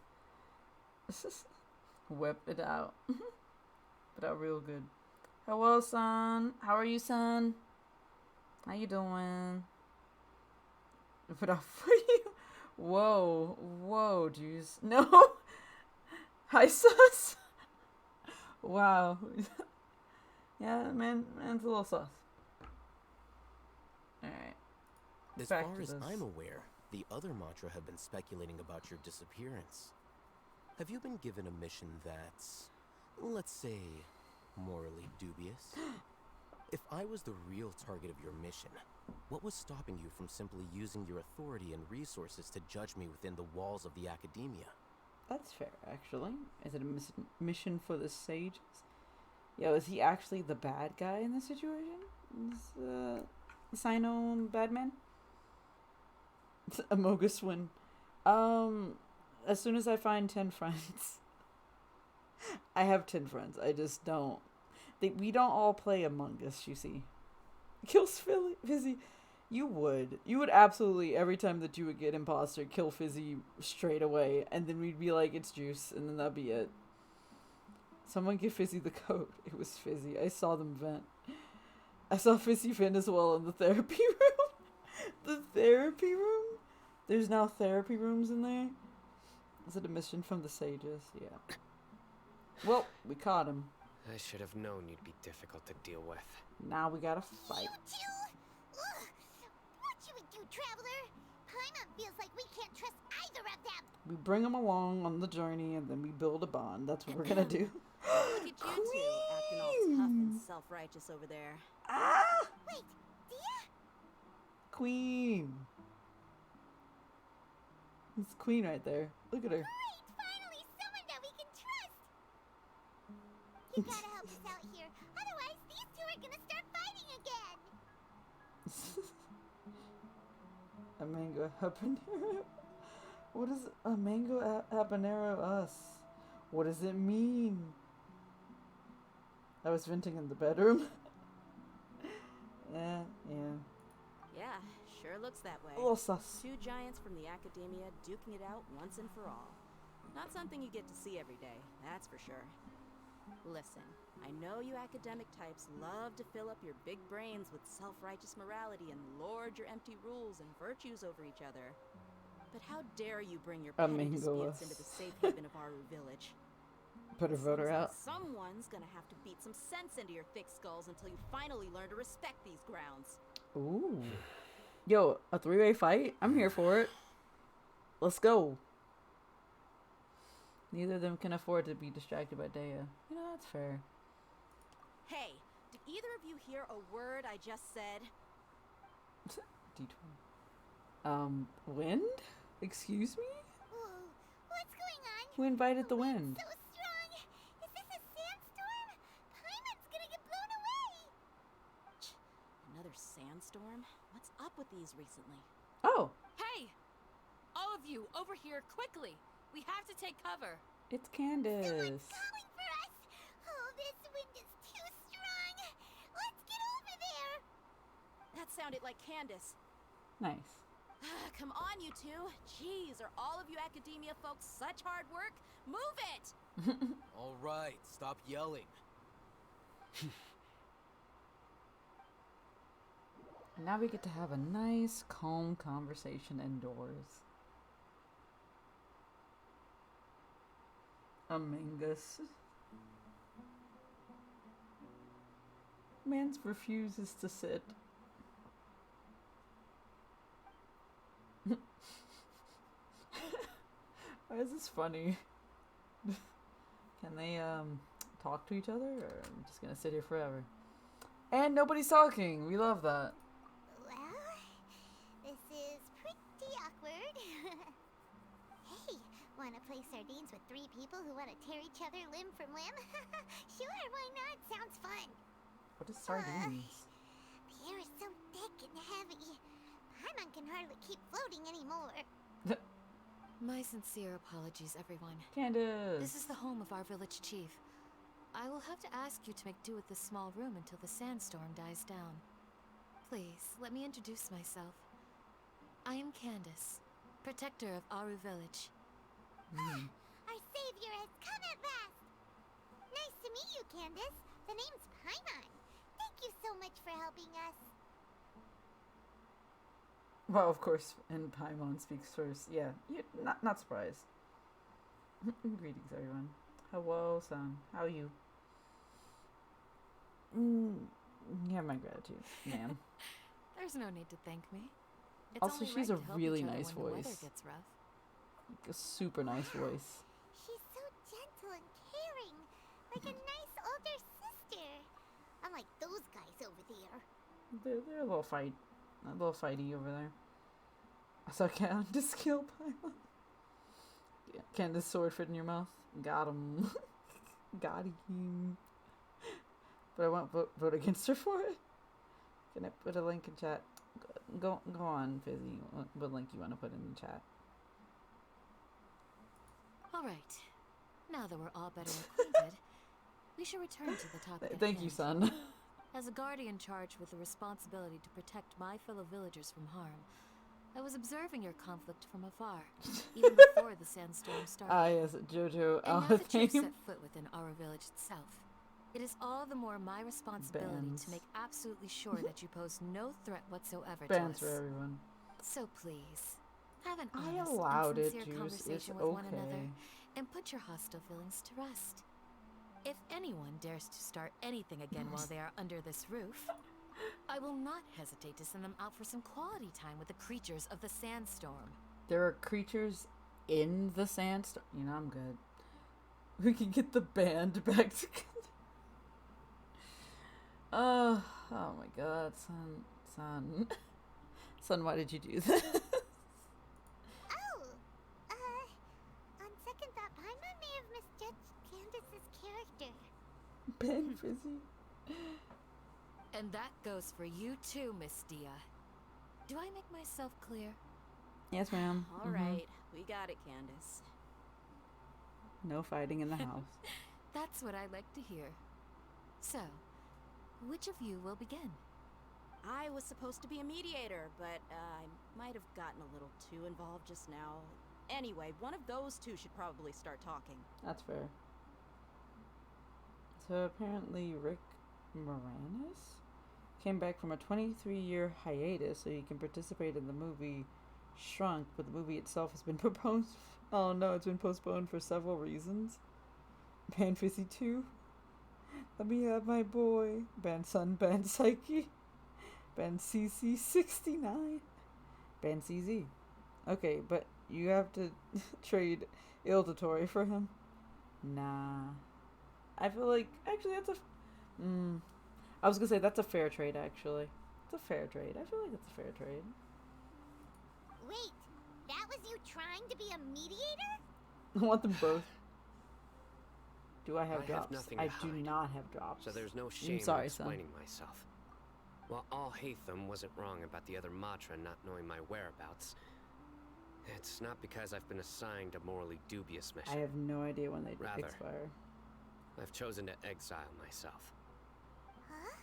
Whip it out. Whip it out real good. Hello, son. How are you, son? How you doing? Whip it out for you. Whoa. Whoa, juice. No. Hi, sus. Wow. Yeah, man's a little sus. Alright. As Back far to as this. I'm aware, the other Matra have been speculating about your disappearance. Have you been given a mission that's, let's say, morally dubious? If I was the real target of your mission, what was stopping you from simply using your authority and resources to judge me within the walls of the Academia? That's fair, actually. Is it a mission for the sages? Yo, is he actually the bad guy in this situation? Is Sino bad man? Amogus win. As soon as I find 10 friends. I have 10 friends. I just don't. We don't all play Among Us, you see. Kills Fizzy. You would. You would absolutely, every time that you would get imposter, kill Fizzy straight away. And then we'd be like, it's Juice. And then that'd be it. Someone give Fizzy the code. It was Fizzy. I saw them vent. I saw Fizzy vent as well in the therapy room. The therapy room? There's now therapy rooms in there? Is it a mission from the sages? Yeah. Well, we caught him. I should have known you'd be difficult to deal with. Now we gotta fight. You two? Ugh. What you would do, Traveler? Paimon feels like we can't trust either of them. We bring them along on the journey and then we build a bond. That's what we're gonna do. Look at you two acting all tough and self-righteous over there. Ah! Wait, Dia? Queen. It's Queen right there. Look at her. Great! Finally, someone that we can trust. You gotta help us out here. Otherwise, these two are gonna start fighting again. A mango habanero. What is a mango habanero us? What does it mean? I was venting in the bedroom. Yeah. Yeah, sure looks that way. A little sus. Two giants from the academia duking it out once and for all. Not something you get to see every day, that's for sure. Listen, I know you academic types love to fill up your big brains with self-righteous morality and lord your empty rules and virtues over each other. But how dare you bring your petty disputes into the safe haven of Aru Village? Put her voter out. Someone's gonna have to beat some sense into your thick skulls until you finally learn to respect these grounds. Ooh. Yo, a 3-way fight? I'm here for it. Let's go. Neither of them can afford to be distracted by Dea. You know, that's fair. Hey, did either of you hear a word I just said? D20. Wind? Excuse me? Whoa, what's going on? Who invited the wind? So strong. Is this a sandstorm? Paimon's gonna get blown away. Another sandstorm? What's up with these recently? Oh. Hey! All of you, over here, quickly! We have to take cover. It's Candace. Someone's calling for us. Oh, this wind is too strong. Let's get over there. That sounded like Candace. Nice. Come on, you two. Jeez, are all of you academia folks such hard work? Move it! All right, stop yelling. Now we get to have a nice, calm conversation indoors. Amangus. Mans refuses to sit. Why is this funny? Can they talk to each other, or I'm just gonna sit here forever? And nobody's talking. We love that. Well, this is pretty awkward. Hey, wanna play sardines with 3 people who wanna tear each other limb from limb? Sure, why not? Sounds fun. What is sardines? The air is so thick and heavy. Paimon can hardly keep floating anymore. My sincere apologies, everyone. Candace! This is the home of our village chief. I will have to ask you to make do with this small room until the sandstorm dies down. Please, let me introduce myself. I am Candace, protector of Aru Village. Our savior has come at last. Nice to meet you, Candace. The name's Paimon. Thank you so much for helping us. Well, of course, and Paimon speaks first. Yeah, not surprised. Greetings, everyone. Hello, son. How are you? You have my gratitude, ma'am. There's no need to thank me. It's Also, only she's right a to help really each other nice when the voice. weather gets rough. Like a super nice voice. She's so gentle and caring, like a nice older sister. Unlike those guys over there. They're a little fighty over there. I saw Candace kill Paimon. Yeah, Candace sword fit in your mouth. Got him. Got him. But I won't vote against her for it. Can I put a link in chat? Go on, Fizzy. What link you want to put in the chat? All right. Now that we're all better acquainted, we should return to the topic. Thank you, son. As a guardian charged with the responsibility to protect my fellow villagers from harm, I was observing your conflict from afar, even before the sandstorm started. Ah, yes, Jojo. And now that you've set foot within our village itself, it is all the more my responsibility to make absolutely sure that you pose no threat whatsoever to Bands us. for everyone. So please, have an I honest allowed and it, sincere Juice. conversation It's with one okay. another and put your hostile feelings to rest. If anyone dares to start anything again while they are under this roof, I will not hesitate to send them out for some quality time with the creatures of the sandstorm. There are creatures in the sandstorm. You know, I'm good. We can get the band back together. Oh my god, son. Son, why did you do that? On second thought, Paimon may have misjudged Candace's character. Ben Frizzy. And that goes for you too, Miss Dia. Do I make myself clear? Yes, ma'am. All right, we got it, Candace. No fighting in the house. That's what I like to hear. So, which of you will begin? I was supposed to be a mediator, but I might have gotten a little too involved just now. Anyway, one of those two should probably start talking. That's fair. So apparently Rick Moranis came back from a 23-year hiatus so he can participate in the movie Shrunk, but the movie itself has been proposed. Oh no, it's been postponed for several reasons. Band Fizzy 2. Let me have my boy. Band Sun, Band Psyche. Band CC 69. Band CZ. Okay, but you have to trade Ildatori for him. Nah. I feel like, actually that's I was gonna say that's a fair trade, actually. It's a fair trade. I feel like it's a fair trade. Wait, that was you trying to be a mediator? I want them both. Do I have I drops? have nothing I to do hide, not have drops. so there's no shame sorry, in son. explaining myself. While all Hatham wasn't wrong about the other Matra not knowing my whereabouts, it's not because I've been assigned a morally dubious mission. I have no idea when they Rather, expire. I've chosen to exile myself. Huh?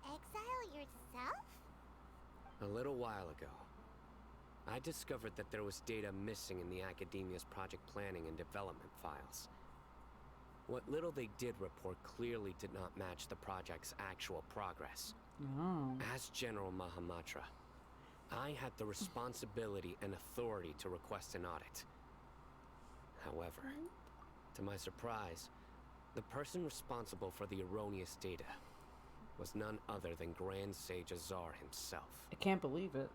Exile yourself? A little while ago, I discovered that there was data missing in the Academia's project planning and development files. What little they did report clearly did not match the project's actual progress. Oh. As General Mahamatra, I had the responsibility and authority to request an audit. However, to my surprise, the person responsible for the erroneous data was none other than Grand Sage Azar himself. I can't believe it.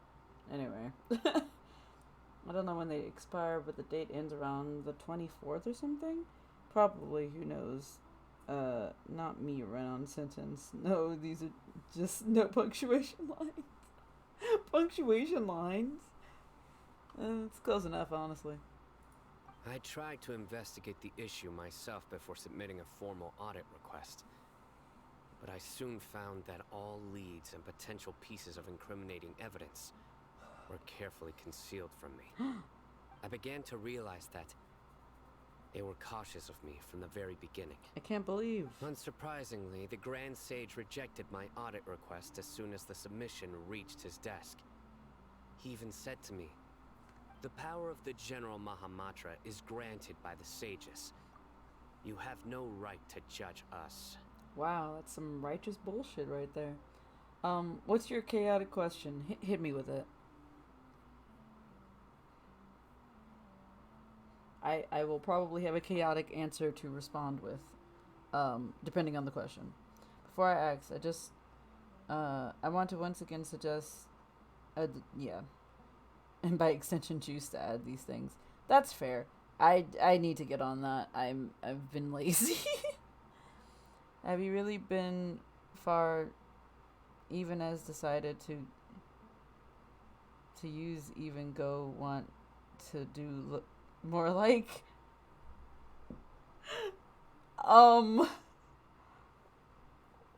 Anyway. I don't know when they expire, but the date ends around the 24th or something? Probably, who knows? Not me run-on sentence. No, these are just no punctuation lines. Punctuation lines? It's close enough, honestly. I tried to investigate the issue myself before submitting a formal audit request. But I soon found that all leads and potential pieces of incriminating evidence were carefully concealed from me. I began to realize that they were cautious of me from the very beginning. I can't believe. Unsurprisingly, the Grand Sage rejected my audit request as soon as the submission reached his desk. He even said to me, "The power of the General Mahamatra is granted by the sages. You have no right to judge us." Wow, that's some righteous bullshit right there. What's your chaotic question? Hit me with it. I will probably have a chaotic answer to respond with, depending on the question. Before I ask, I want to once again suggest, and by extension, Juice to add these things. That's fair. I need to get on that. I've been lazy. Have you really been far, even as decided to use even go want to do more like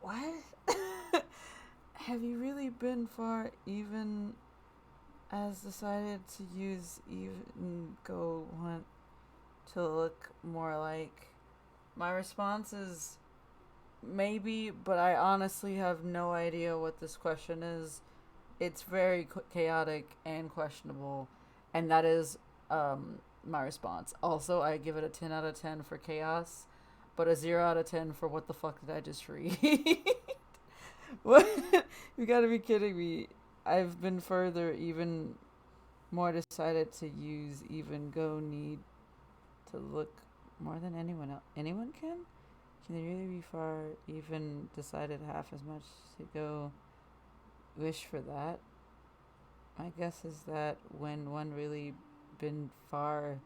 what? Have you really been far even as decided to use even go want to look more like? My response is maybe, but I honestly have no idea what this question is. It's very chaotic and questionable, and that is my response. Also, I give it a 10 out of 10 for chaos, but a 0 out of 10 for what the fuck did I just read? What? You gotta be kidding me. I've been further, even more decided to use even go need to look more than anyone else. Anyone can? Can they really be far? Even decided half as much to go wish for that? My guess is that when one really been far,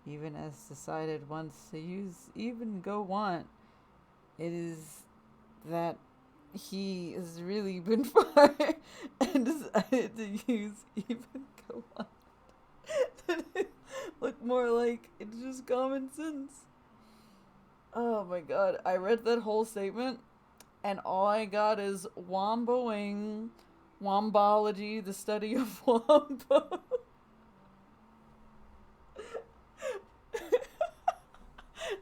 even as decided once to use even go want, it is that he has really been far and decided to use even go want. Look more like it's just common sense. Oh my god, I read that whole statement and all I got is womboing, wombology, the study of wombo.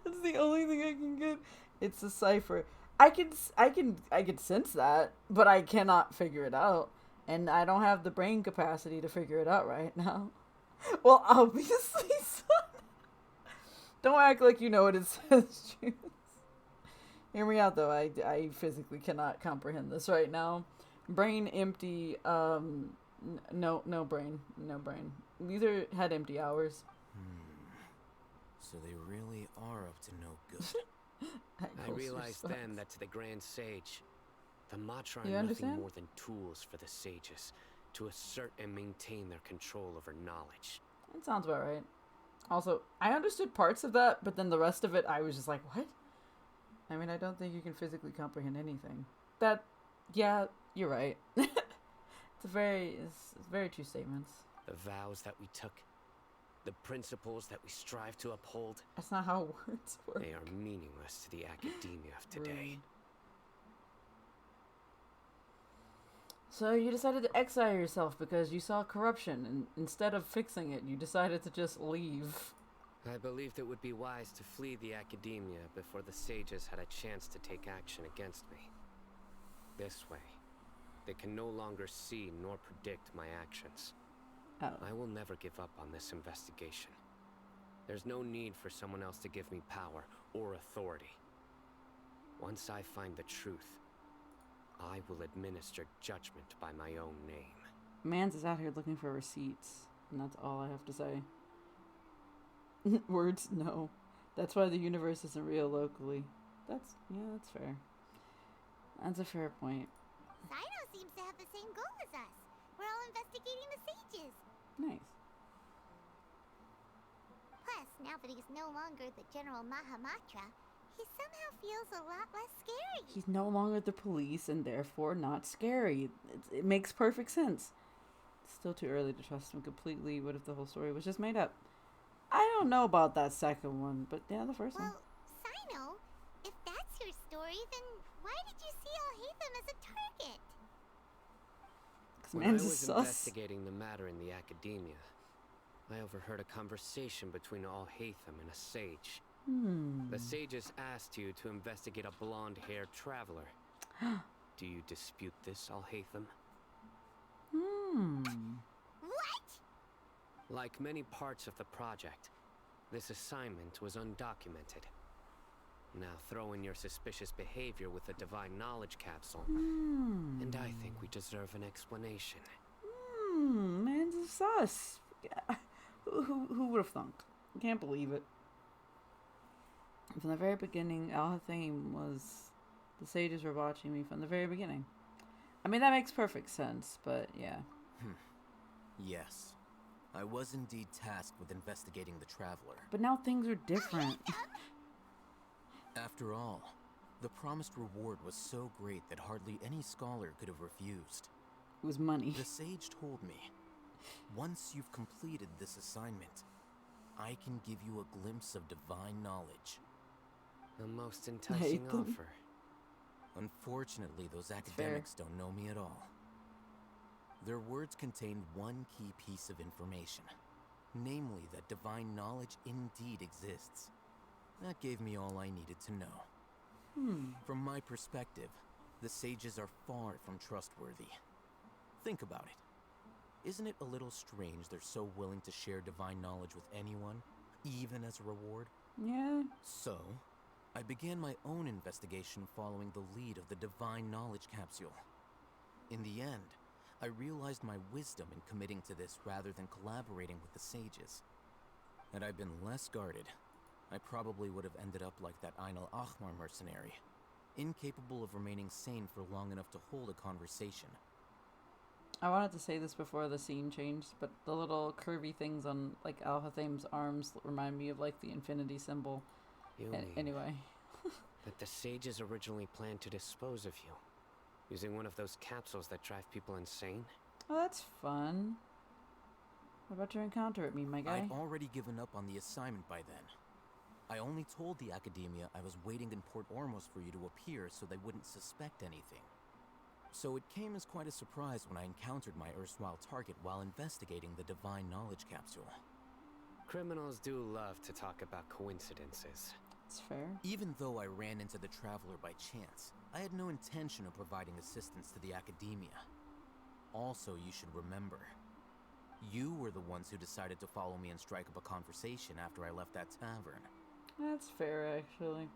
That's the only thing I can get. It's a cipher. I can sense that, but I cannot figure it out, and I don't have the brain capacity to figure it out right now. Well, obviously, son. Don't act like you know what it says, Juice. Hear me out, though. I physically cannot comprehend this right now. Brain empty. No brain. No brain. Neither had empty hours. So they really are up to no good. I realized then that to the Grand Sage, the Matra are You nothing understand? more than tools for the sages to assert and maintain their control over knowledge. That sounds about right. Also, I understood parts of that, but then the rest of it, I was just like, what? I mean, I don't think you can physically comprehend anything. Yeah, you're right. It's very true statements. The vows that we took, the principles that we strive to uphold. That's not how words work. They are meaningless to the academia of today. So you decided to exile yourself because you saw corruption, and instead of fixing it, you decided to just leave. I believed it would be wise to flee the academia before the sages had a chance to take action against me. This way, they can no longer see nor predict my actions. Oh. I will never give up on this investigation. There's no need for someone else to give me power or authority. Once I find the truth, I will administer judgment by my own name. Mans is out here looking for receipts, and that's all I have to say. Words, no. That's why the universe isn't real locally. That's fair. That's a fair point. Sino seems to have the same goal as us. We're all investigating the sages. Nice. Plus, now that he's no longer the General Mahamatra, he somehow feels a lot less scary. He's no longer the police and therefore not scary. It makes perfect sense. It's still too early to trust him completely. What if the whole story was just made up? I don't know about that second one, but yeah, the first one. Well, Sino, if that's your story, then why did you see Alhaitham as a target? When I was investigating the matter in the academia, I overheard a conversation between Alhaitham and a sage. The sages asked you to investigate a blonde-haired traveler. Do you dispute this, Alhaitham? What? Like many parts of the project, this assignment was undocumented. Now throw in your suspicious behavior with the divine knowledge capsule, and I think we deserve an explanation. Man's sus. Yeah. Who would have thunk? Can't believe it. From the very beginning, Alhaitham was... The sages were watching me from the very beginning. I mean, that makes perfect sense, but yeah. Yes. I was indeed tasked with investigating the traveler. But now things are different. After all, the promised reward was so great that hardly any scholar could have refused. It was money. The sage told me, once you've completed this assignment, I can give you a glimpse of divine knowledge. A most enticing offer. Unfortunately, those academics don't know me at all. Their words contained one key piece of information, namely that divine knowledge indeed exists. That gave me all I needed to know. From my perspective, the sages are far from trustworthy. Think about it. Isn't it a little strange they're so willing to share divine knowledge with anyone, even as a reward? Yeah. So, I began my own investigation following the lead of the divine knowledge capsule. In the end, I realized my wisdom in committing to this rather than collaborating with the sages. Had I been less guarded, I probably would have ended up like that Ainul Ahmar mercenary, incapable of remaining sane for long enough to hold a conversation. I wanted to say this before the scene changed, but the little curvy things on like Al-Hathaim's arms remind me of like the infinity symbol. You mean Anyway. that the sages originally planned to dispose of you, using one of those capsules that drive people insane? Oh, that's fun. What about your encounter with me, my guy? I'd already given up on the assignment by then. I only told the Academia I was waiting in Port Ormos for you to appear so they wouldn't suspect anything. So it came as quite a surprise when I encountered my erstwhile target while investigating the Divine Knowledge Capsule. Criminals do love to talk about coincidences. It's fair. Even though I ran into the Traveler by chance, I had no intention of providing assistance to the Academia. Also, you should remember, you were the ones who decided to follow me and strike up a conversation after I left that tavern. That's fair, actually.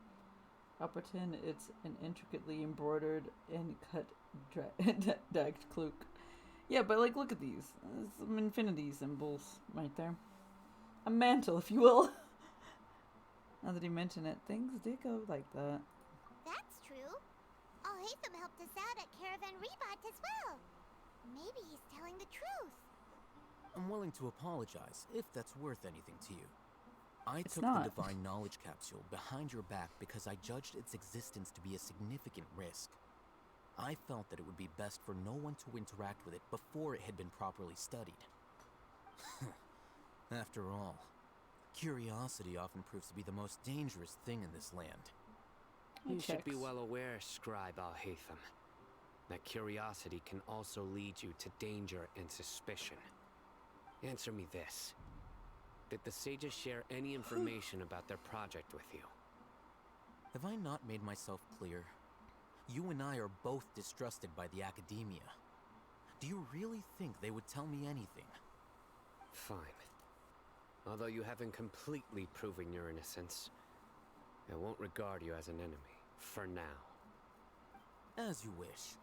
I'll pretend it's an intricately embroidered and cut dagged cloak. Yeah, but like, look at these. Some infinity symbols right there. A mantle, if you will. Now that you mention it, things did go like that. That's true. Al-Haytham helped us out at Caravan Rebat as well. Maybe he's telling the truth. I'm willing to apologize, if that's worth anything to you. I It's took not. the Divine Knowledge Capsule behind your back because I judged its existence to be a significant risk. I felt that it would be best for no one to interact with it before it had been properly studied. After all, curiosity often proves to be the most dangerous thing in this land. You should be well aware, Scribe Al-Haytham, that curiosity can also lead you to danger and suspicion. Answer me this. Did the sages share any information about their project with you? Have I not made myself clear? You and I are both distrusted by the Academia. Do you really think they would tell me anything? Fine. Although you haven't completely proven your innocence, I won't regard you as an enemy, for now. As you wish.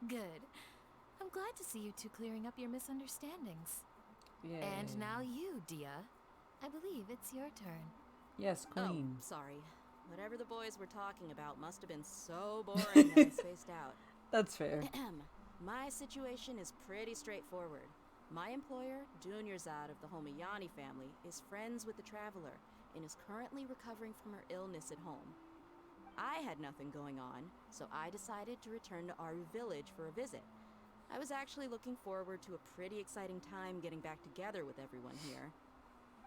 Good. I'm glad to see you two clearing up your misunderstandings. Yeah. And now you, Dia. I believe it's your turn. Yes, queen. Oh, sorry. Whatever the boys were talking about must have been so boring that I spaced out. That's fair. My situation is pretty straightforward. My employer, Dunyarzad of the Homayani family, is friends with the Traveler and is currently recovering from her illness at home. I had nothing going on, so I decided to return to Aru village for a visit. I was actually looking forward to a pretty exciting time getting back together with everyone here.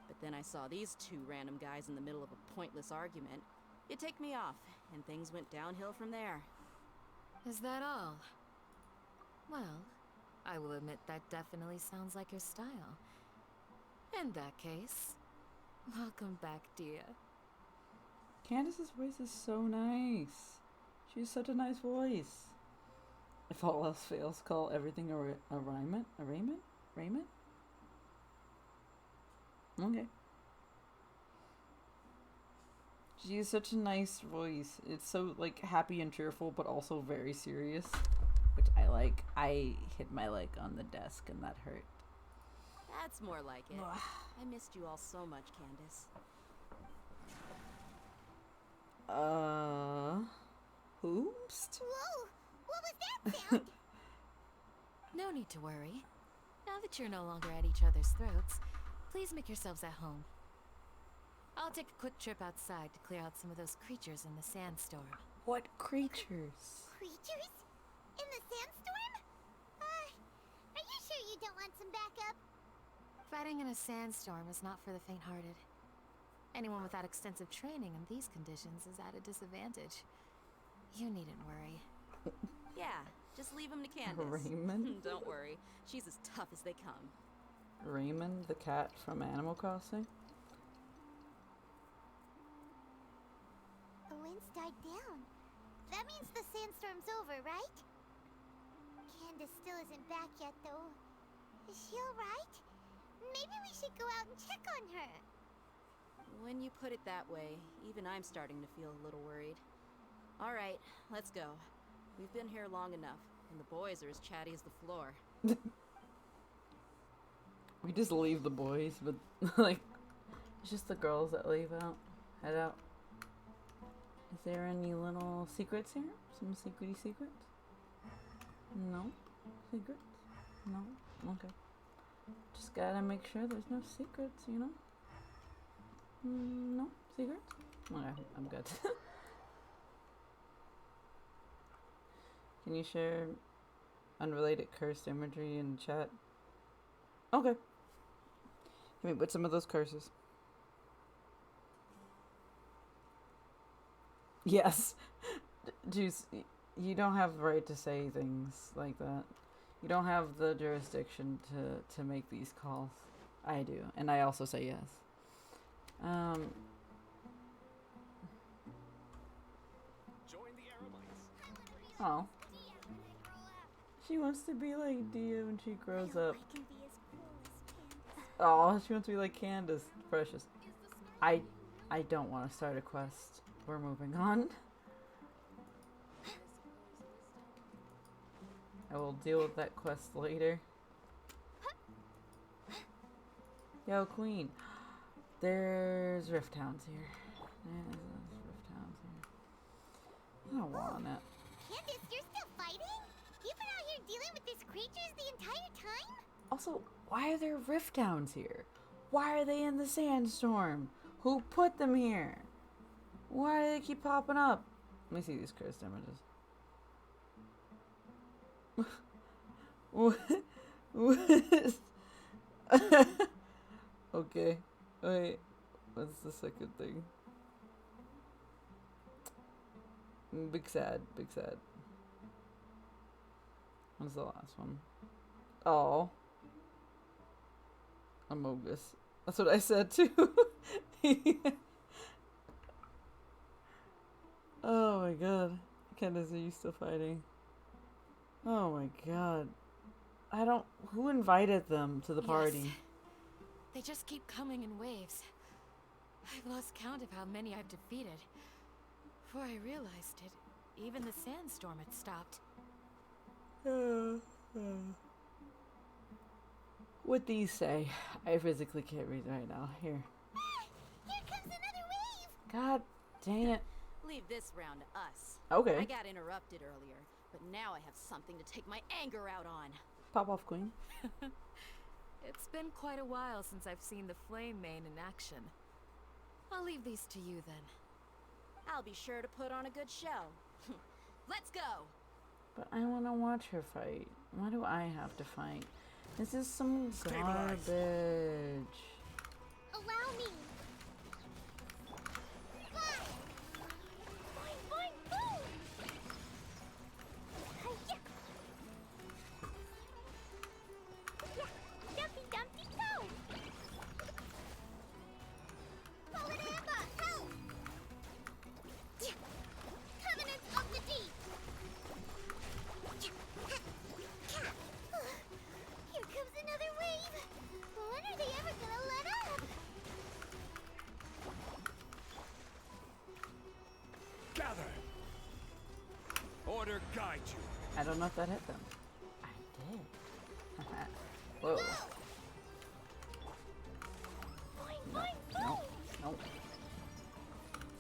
But then I saw these two random guys in the middle of a pointless argument. It ticked me off, and things went downhill from there. Is that all? Well, I will admit that definitely sounds like your style. In that case, welcome back, Dia. Candace's voice is so nice. She has such a nice voice. If all else fails, call everything a arraignment? Arraignment? Raiment? Okay. She has such a nice voice. It's so, like, happy and cheerful, but also very serious, which I like. I hit my leg on the desk, and that hurt. That's more like it. I missed you all so much, Candace. Hoopst? Whoa! What was that sound? No need to worry. Now that you're no longer at each other's throats, please make yourselves at home. I'll take a quick trip outside to clear out some of those creatures in the sandstorm. What creatures? Creatures? In the sandstorm? Are you sure you don't want some backup? Fighting in a sandstorm is not for the faint-hearted. Anyone without extensive training in these conditions is at a disadvantage. You needn't worry. Yeah, just leave him to Candace. Raymond? Don't worry, she's as tough as they come. Raymond, the cat from Animal Crossing? died down. That means the sandstorm's over, right? Candace still isn't back yet, though. Is she alright? Maybe we should go out and check on her. When you put it that way, even I'm starting to feel a little worried. Alright, let's go. We've been here long enough, and the boys are as chatty as the floor. We just leave the boys, but like, it's just the girls that leave out. Head out. Is there any little secrets here? Some secrety secrets? No? Secrets? No? Okay. Just gotta make sure there's no secrets, you know? No? Secrets? Okay, I'm good. Can you share unrelated cursed imagery in chat? Okay. Let me put some of those curses. Yes. Juice, you don't have the right to say things like that. You don't have the jurisdiction to make these calls. I do. And I also say yes. Oh. She wants to be like Dia when she grows up. Oh, she wants to be like Candace. Precious. I don't want to start a quest. We're moving on. I will deal with that quest later. Yo, Queen. There's Rift Hounds here. There's Rift Hounds here. I don't want it. Candace, you're still fighting? You've been out here dealing with these creatures the entire time? Also, why are there Rift Hounds here? Why are they in the sandstorm? Who put them here? Why do they keep popping up? Let me see these cursed images. What? Okay. Wait. What's the second thing? Big sad. Big sad. What's the last one? Oh. Amogus. That's what I said too. Oh my god. Candace, are you still fighting? Oh my god. I don't... Who invited them to the party? Yes. They just keep coming in waves. I've lost count of how many I've defeated. Before I realized it, even the sandstorm had stopped. What these say? I physically can't read right now. Here. Here comes another wave! God dang it. Leave this round to us. Okay. I got interrupted earlier, but now I have something to take my anger out on. Pop off, Queen. It's been quite a while since I've seen the Flame Mane in action. I'll leave these to you then. I'll be sure to put on a good show. Let's go! But I want to watch her fight. Why do I have to fight? This is some garbage. Allow me! Fly! Boing, boing, boom! Hi-ya! Yeah! Dumpty, dumpty, go! Polaramba, help! Yeah! Covenant of the Deep! Here comes another wave! When are they ever gonna let up? Gather! Order guide you. I don't know if that hit them. I did. Whoa. No, no, no.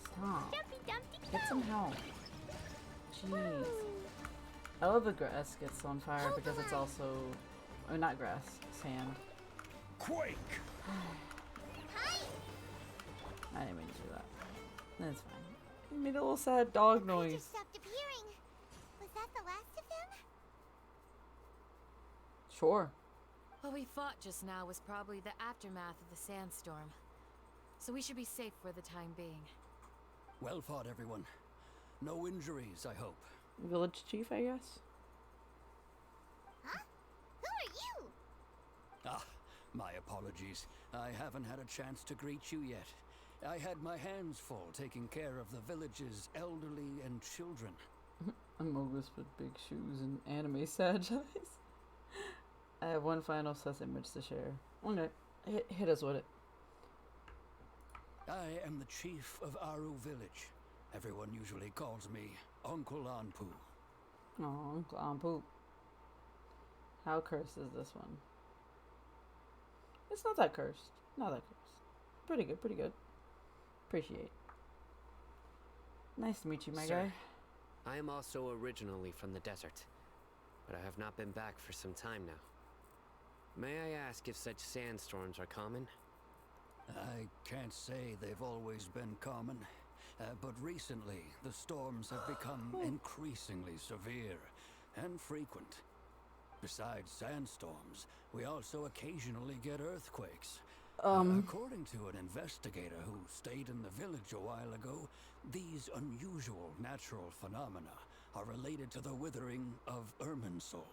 Stop. Get some help. Jeez. I love the grass gets on fire because it's also... Oh, not grass. Sand. Quake! I didn't mean to do that. That's fine. You made a little sad dog noise. Just stopped appearing. Was that the last of them? Sure. What we fought just now was probably the aftermath of the sandstorm. So we should be safe for the time being. Well fought, everyone. No injuries, I hope. Village chief, I guess? Huh? Who are you? Ah, my apologies. I haven't had a chance to greet you yet. I had my hands full taking care of the village's elderly and children. A Mogus with big shoes and anime sad eyes. I have one final sus image to share. Okay, hit us with it. I am the chief of Aru village. Everyone usually calls me Uncle Anpu. Oh, Uncle Anpu. How cursed is this one? It's not that cursed. Not that cursed. Pretty good, pretty good. Appreciate. Nice to meet you, my guy. I am also originally from the desert, but I have not been back for some time now. May I ask if such sandstorms are common? I can't say they've always been common, but recently the storms have become increasingly severe and frequent. Besides sandstorms, we also occasionally get earthquakes. According to an investigator who stayed in the village a while ago, these unusual natural phenomena are related to the withering of Irminsul.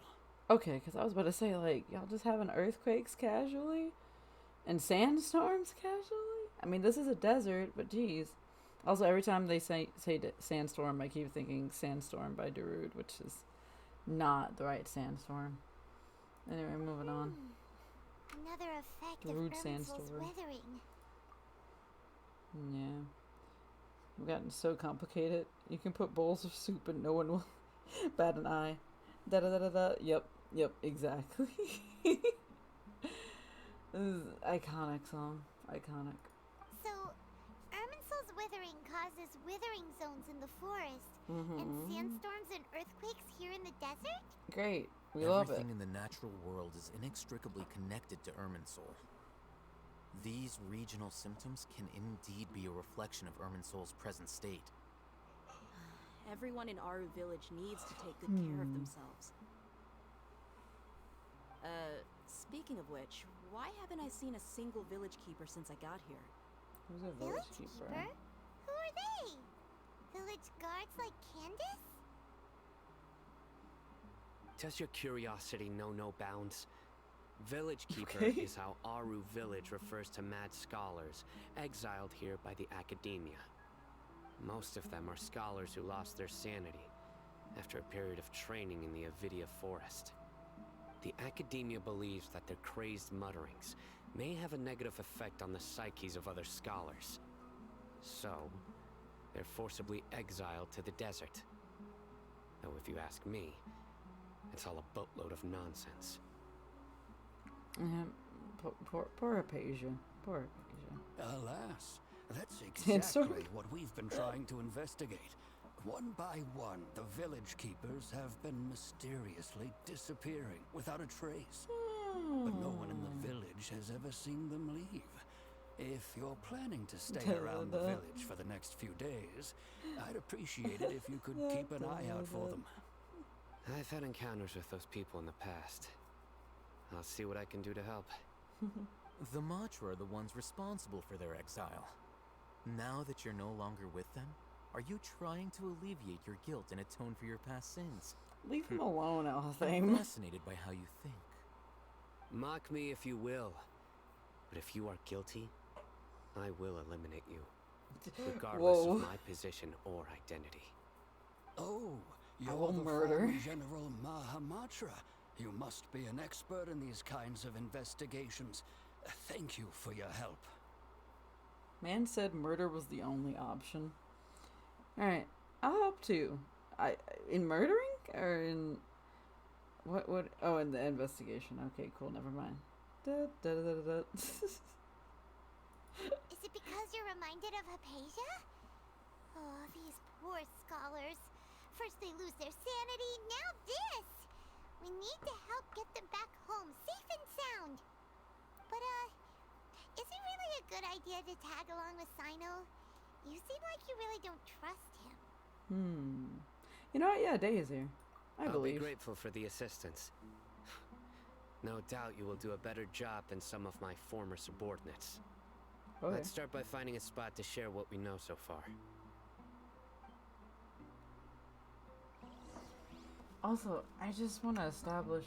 Okay, because I was about to say, like, y'all just having earthquakes casually? And sandstorms casually? I mean, this is a desert, but geez. Also, every time they say sandstorm, I keep thinking Sandstorm by Darude, which is not the right sandstorm. Anyway, moving on. Another effect Darude of Irminsul's sandstorm. weathering. Yeah. We've gotten so complicated. You can put bowls of soup and no one will bat an eye. Da-da-da-da-da. Yep, exactly. This is iconic song. Iconic. So, Irminsul's withering causes withering zones in the forest, and sandstorms and earthquakes here in the desert? Great. We love it. Everything in the natural world is inextricably connected to Irminsul. These regional symptoms can indeed be a reflection of Irminsul's present state. Everyone in Aru village needs to take good care of themselves. Speaking of which, why haven't I seen a single village keeper since I got here? Who's a village keeper? Who are they? Village guards like Candace? Does your curiosity know no bounds? Village Keeper is how Aru village refers to mad scholars exiled here by the academia. Most of them are scholars who lost their sanity after a period of training in the Avidia forest. The academia believes that their crazed mutterings may have a negative effect on the psyches of other scholars. So, they're forcibly exiled to the desert. Though if you ask me, it's all a boatload of nonsense. Poor Apasia. Poor Apasia. Alas, that's exactly what we've been trying to investigate. One by one, the village keepers have been mysteriously disappearing without a trace. But no one in the village has ever seen them leave. If you're planning to stay around the village for the next few days, I'd appreciate it if you could keep an eye out for them. I've had encounters with those people in the past. I'll see what I can do to help. The Matra are the ones responsible for their exile. Now that you're no longer with them, are you trying to alleviate your guilt and atone for your past sins? Leave him alone, I'm Althame. fascinated by how you think. Mock me if you will, but if you are guilty, I will eliminate you, regardless of my position or identity. Oh, I you're will the murder. former General Mahamatra. You must be an expert in these kinds of investigations. Thank you for your help. Man said murder was the only option. Alright, I'll help too. In murdering? Or in... What? Oh, in the investigation. Okay, cool, never mind. Is it because you're reminded of Hypatia? Oh, these poor scholars. First they lose their sanity, now this! We need to help get them back home, safe and sound. But, is it really a good idea to tag along with Sino? You seem like you really don't trust him. You know what? Yeah, Day is here. I'll be grateful for the assistance. No doubt you will do a better job than some of my former subordinates. Okay. Let's start by finding a spot to share what we know so far. Also, I just want to establish...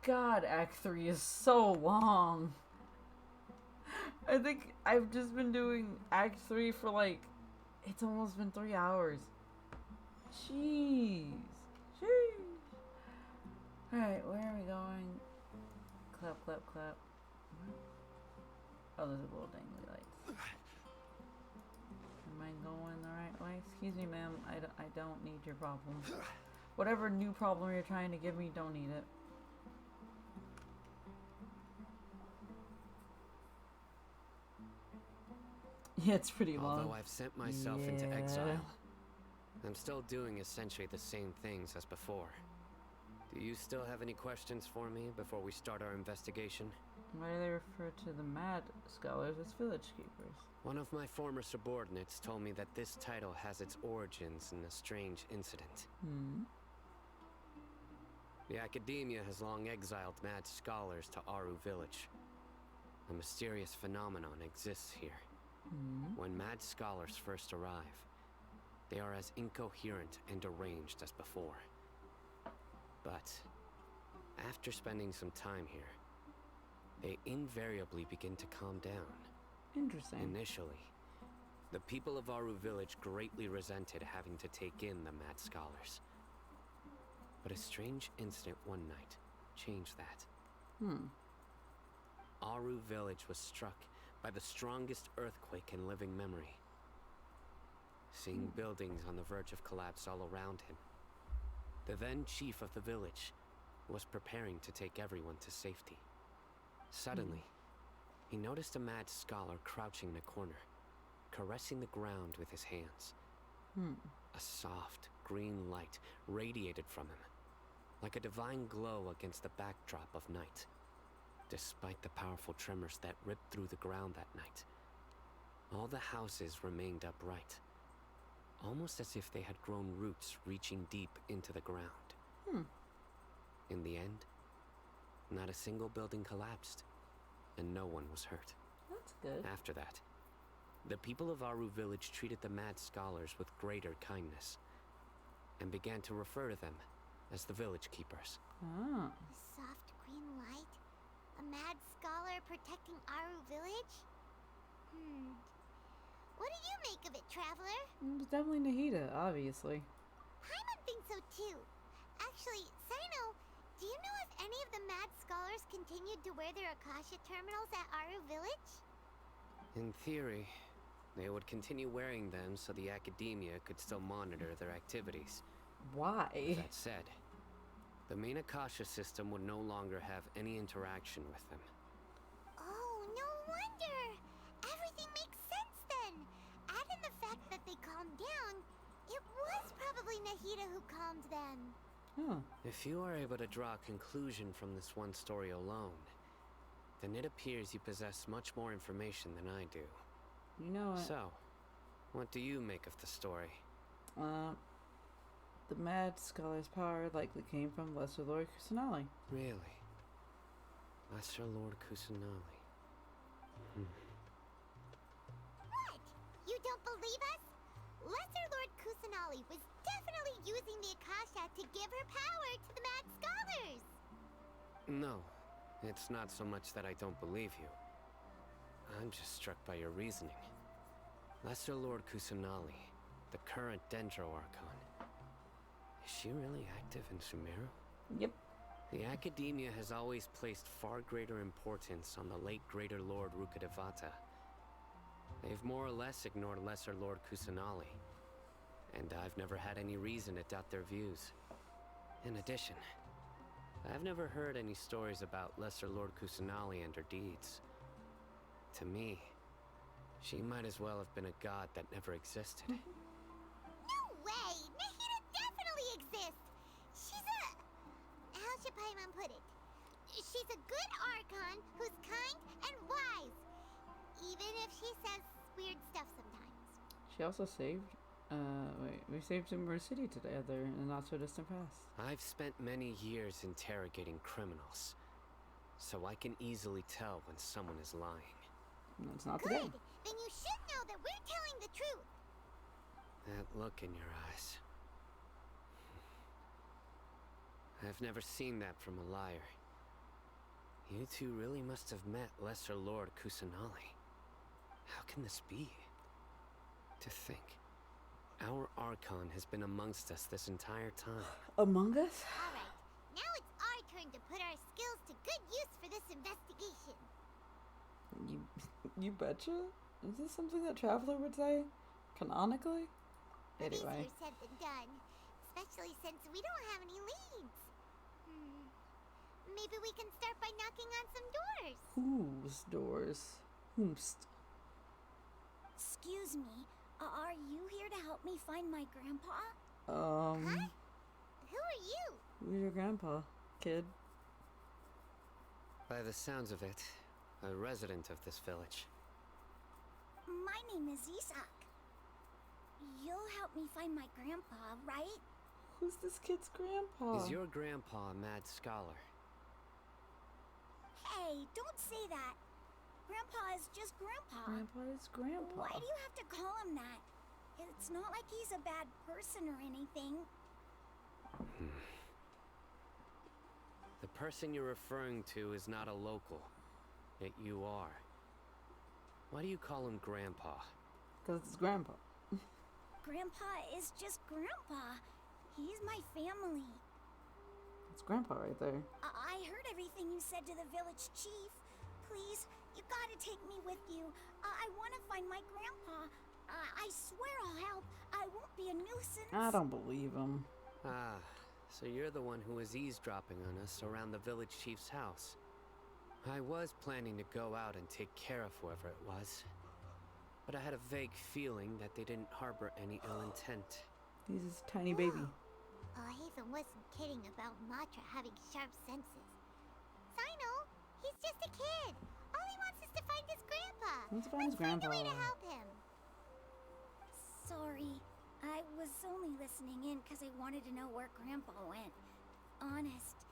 God, Act 3 is so long. I think I've just been doing Act 3 for like, it's almost been 3 hours. Jeez. Alright, where are we going? Clap, clap, clap. Oh, there's a little dangly lights. Am I going the right way? Excuse me, ma'am. I don't need your problem. Whatever new problem you're trying to give me, don't need it. Yeah, it's pretty long. Although I've sent myself into exile, I'm still doing essentially the same things as before. Do you still have any questions for me before we start our investigation? Why do they refer to the Mad Scholars as Village Keepers? One of my former subordinates told me that this title has its origins in a strange incident. The Academia has long exiled Mad Scholars to Aru Village. A mysterious phenomenon exists here. When Mad Scholars first arrive, they are as incoherent and deranged as before. But after spending some time here, they invariably begin to calm down. Interesting. Initially, the people of Aru Village greatly resented having to take in the Mad Scholars. But a strange incident one night changed that. Aru Village was struck by the strongest earthquake in living memory. Seeing buildings on the verge of collapse all around him, the then chief of the village was preparing to take everyone to safety. Suddenly, he noticed a Mad Scholar crouching in a corner, caressing the ground with his hands. A soft, green light radiated from him, like a divine glow against the backdrop of night. Despite the powerful tremors that ripped through the ground that night, all the houses remained upright, almost as if they had grown roots reaching deep into the ground. In the end, not a single building collapsed, and no one was hurt. That's good. After that, the people of Aru Village treated the Mad Scholars with greater kindness, and began to refer to them as the Village Keepers. A soft green light? A Mad Scholar protecting Aru Village? What do you make of it, Traveler? It's definitely Nahida, obviously. Paimon thinks so too. Actually, Sino, do you know if any of the Mad Scholars continued to wear their Akasha terminals at Aru Village? In theory, they would continue wearing them so the Academia could still monitor their activities. Why? That said, the main Akasha system would no longer have any interaction with them. Oh, no wonder! Everything makes sense then! Add in the fact that they calmed down, it was probably Nahida who calmed them. If you are able to draw a conclusion from this one story alone, then it appears you possess much more information than I do. You know what? So, what do you make of the story? The Mad Scholar's power likely came from Lesser Lord Kusanali. Really? Lesser Lord Kusanali. What? You don't believe us? Lesser Lord Kusanali was definitely using the Akasha to give her power to the Mad Scholars! No, it's not so much that I don't believe you. I'm just struck by your reasoning. Lesser Lord Kusanali, the current Dendro Archon. Is she really active in Sumeru? Yep. The Academia has always placed far greater importance on the late Greater Lord Rukkhadevata. They've more or less ignored Lesser Lord Kusanali, and I've never had any reason to doubt their views. In addition, I've never heard any stories about Lesser Lord Kusanali and her deeds. To me, she might as well have been a god that never existed. No way! Nahida definitely exists! She's a... how should Paimon put it? She's a good Archon who's kind and wise. Even if she says weird stuff sometimes. She also saved... we saved Sumeru City together in the not-so-distant past. I've spent many years interrogating criminals, so I can easily tell when someone is lying. It's not Good! today. Then you should know that we're telling the truth! That look in your eyes. I've never seen that from a liar. You two really must have met Lesser Lord Kusanali. How can this be? To think, our Archon has been amongst us this entire time. Among Us? Alright, now it's our turn to put our skills to good use for this investigation. You betcha? Is this something that Traveler would say? Canonically? Anyway. Easier said than done, especially since we don't have any leads. Maybe we can start by knocking on some doors. Whose doors? Whomst? Excuse me, are you here to help me find my grandpa? Huh? Who are you? Who's your grandpa, kid? By the sounds of it, a resident of this village. My name is Isak. You'll help me find my grandpa, right? Who's this kid's grandpa? Is your grandpa a mad scholar? Hey, don't say that. Grandpa is just Grandpa. Grandpa is Grandpa. Why do you have to call him that? It's not like he's a bad person or anything. The person you're referring to is not a local, yet you are. Why do you call him Grandpa? Because it's Grandpa. Grandpa is just Grandpa. He's my family. It's Grandpa right there. I heard everything you said to the village chief. Please, you gotta take me with you. I want to find my grandpa. I swear I'll help. I won't be a nuisance. I don't believe him. Ah, so you're the one who was eavesdropping on us around the village chief's house. I was planning to go out and take care of whoever it was, but I had a vague feeling that they didn't harbor any ill intent. He's this tiny baby. Haven wasn't kidding about Matra having sharp senses. Sino, he's just a kid. All he wants is to find his grandpa. Let's find his Find a grandpa. way to help him. Sorry, I was only listening in because I wanted to know where Grandpa went. Honest.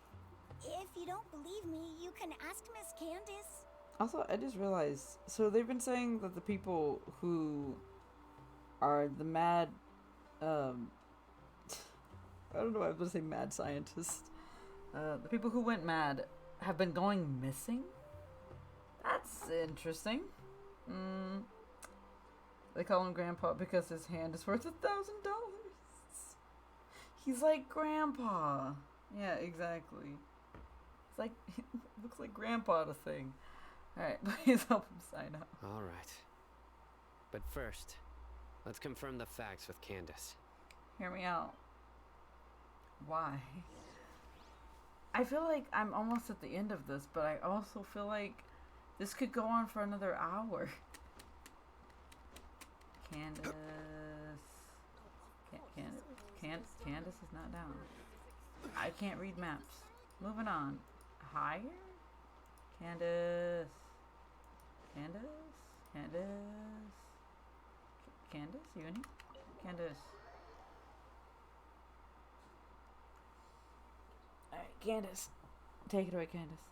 If you don't believe me, you can ask Miss Candace. Also, I just realized, so they've been saying that the people who are the mad, I don't know why I was going to say mad scientists. The people who went mad have been going missing? That's interesting. They call him Grandpa because his hand is worth $1,000. He's like Grandpa. Yeah, exactly. It's like, it looks like Grandpa to thing. Alright, please help him sign up. Alright. But first, let's confirm the facts with Candace. Hear me out. Why? I feel like I'm almost at the end of this, but I also feel like this could go on for another hour. Candace. Candace is not down. I can't read maps. Moving on. Higher? Candace. Candace, you in here? Candace. Alright, Candace. Take it away, Candace.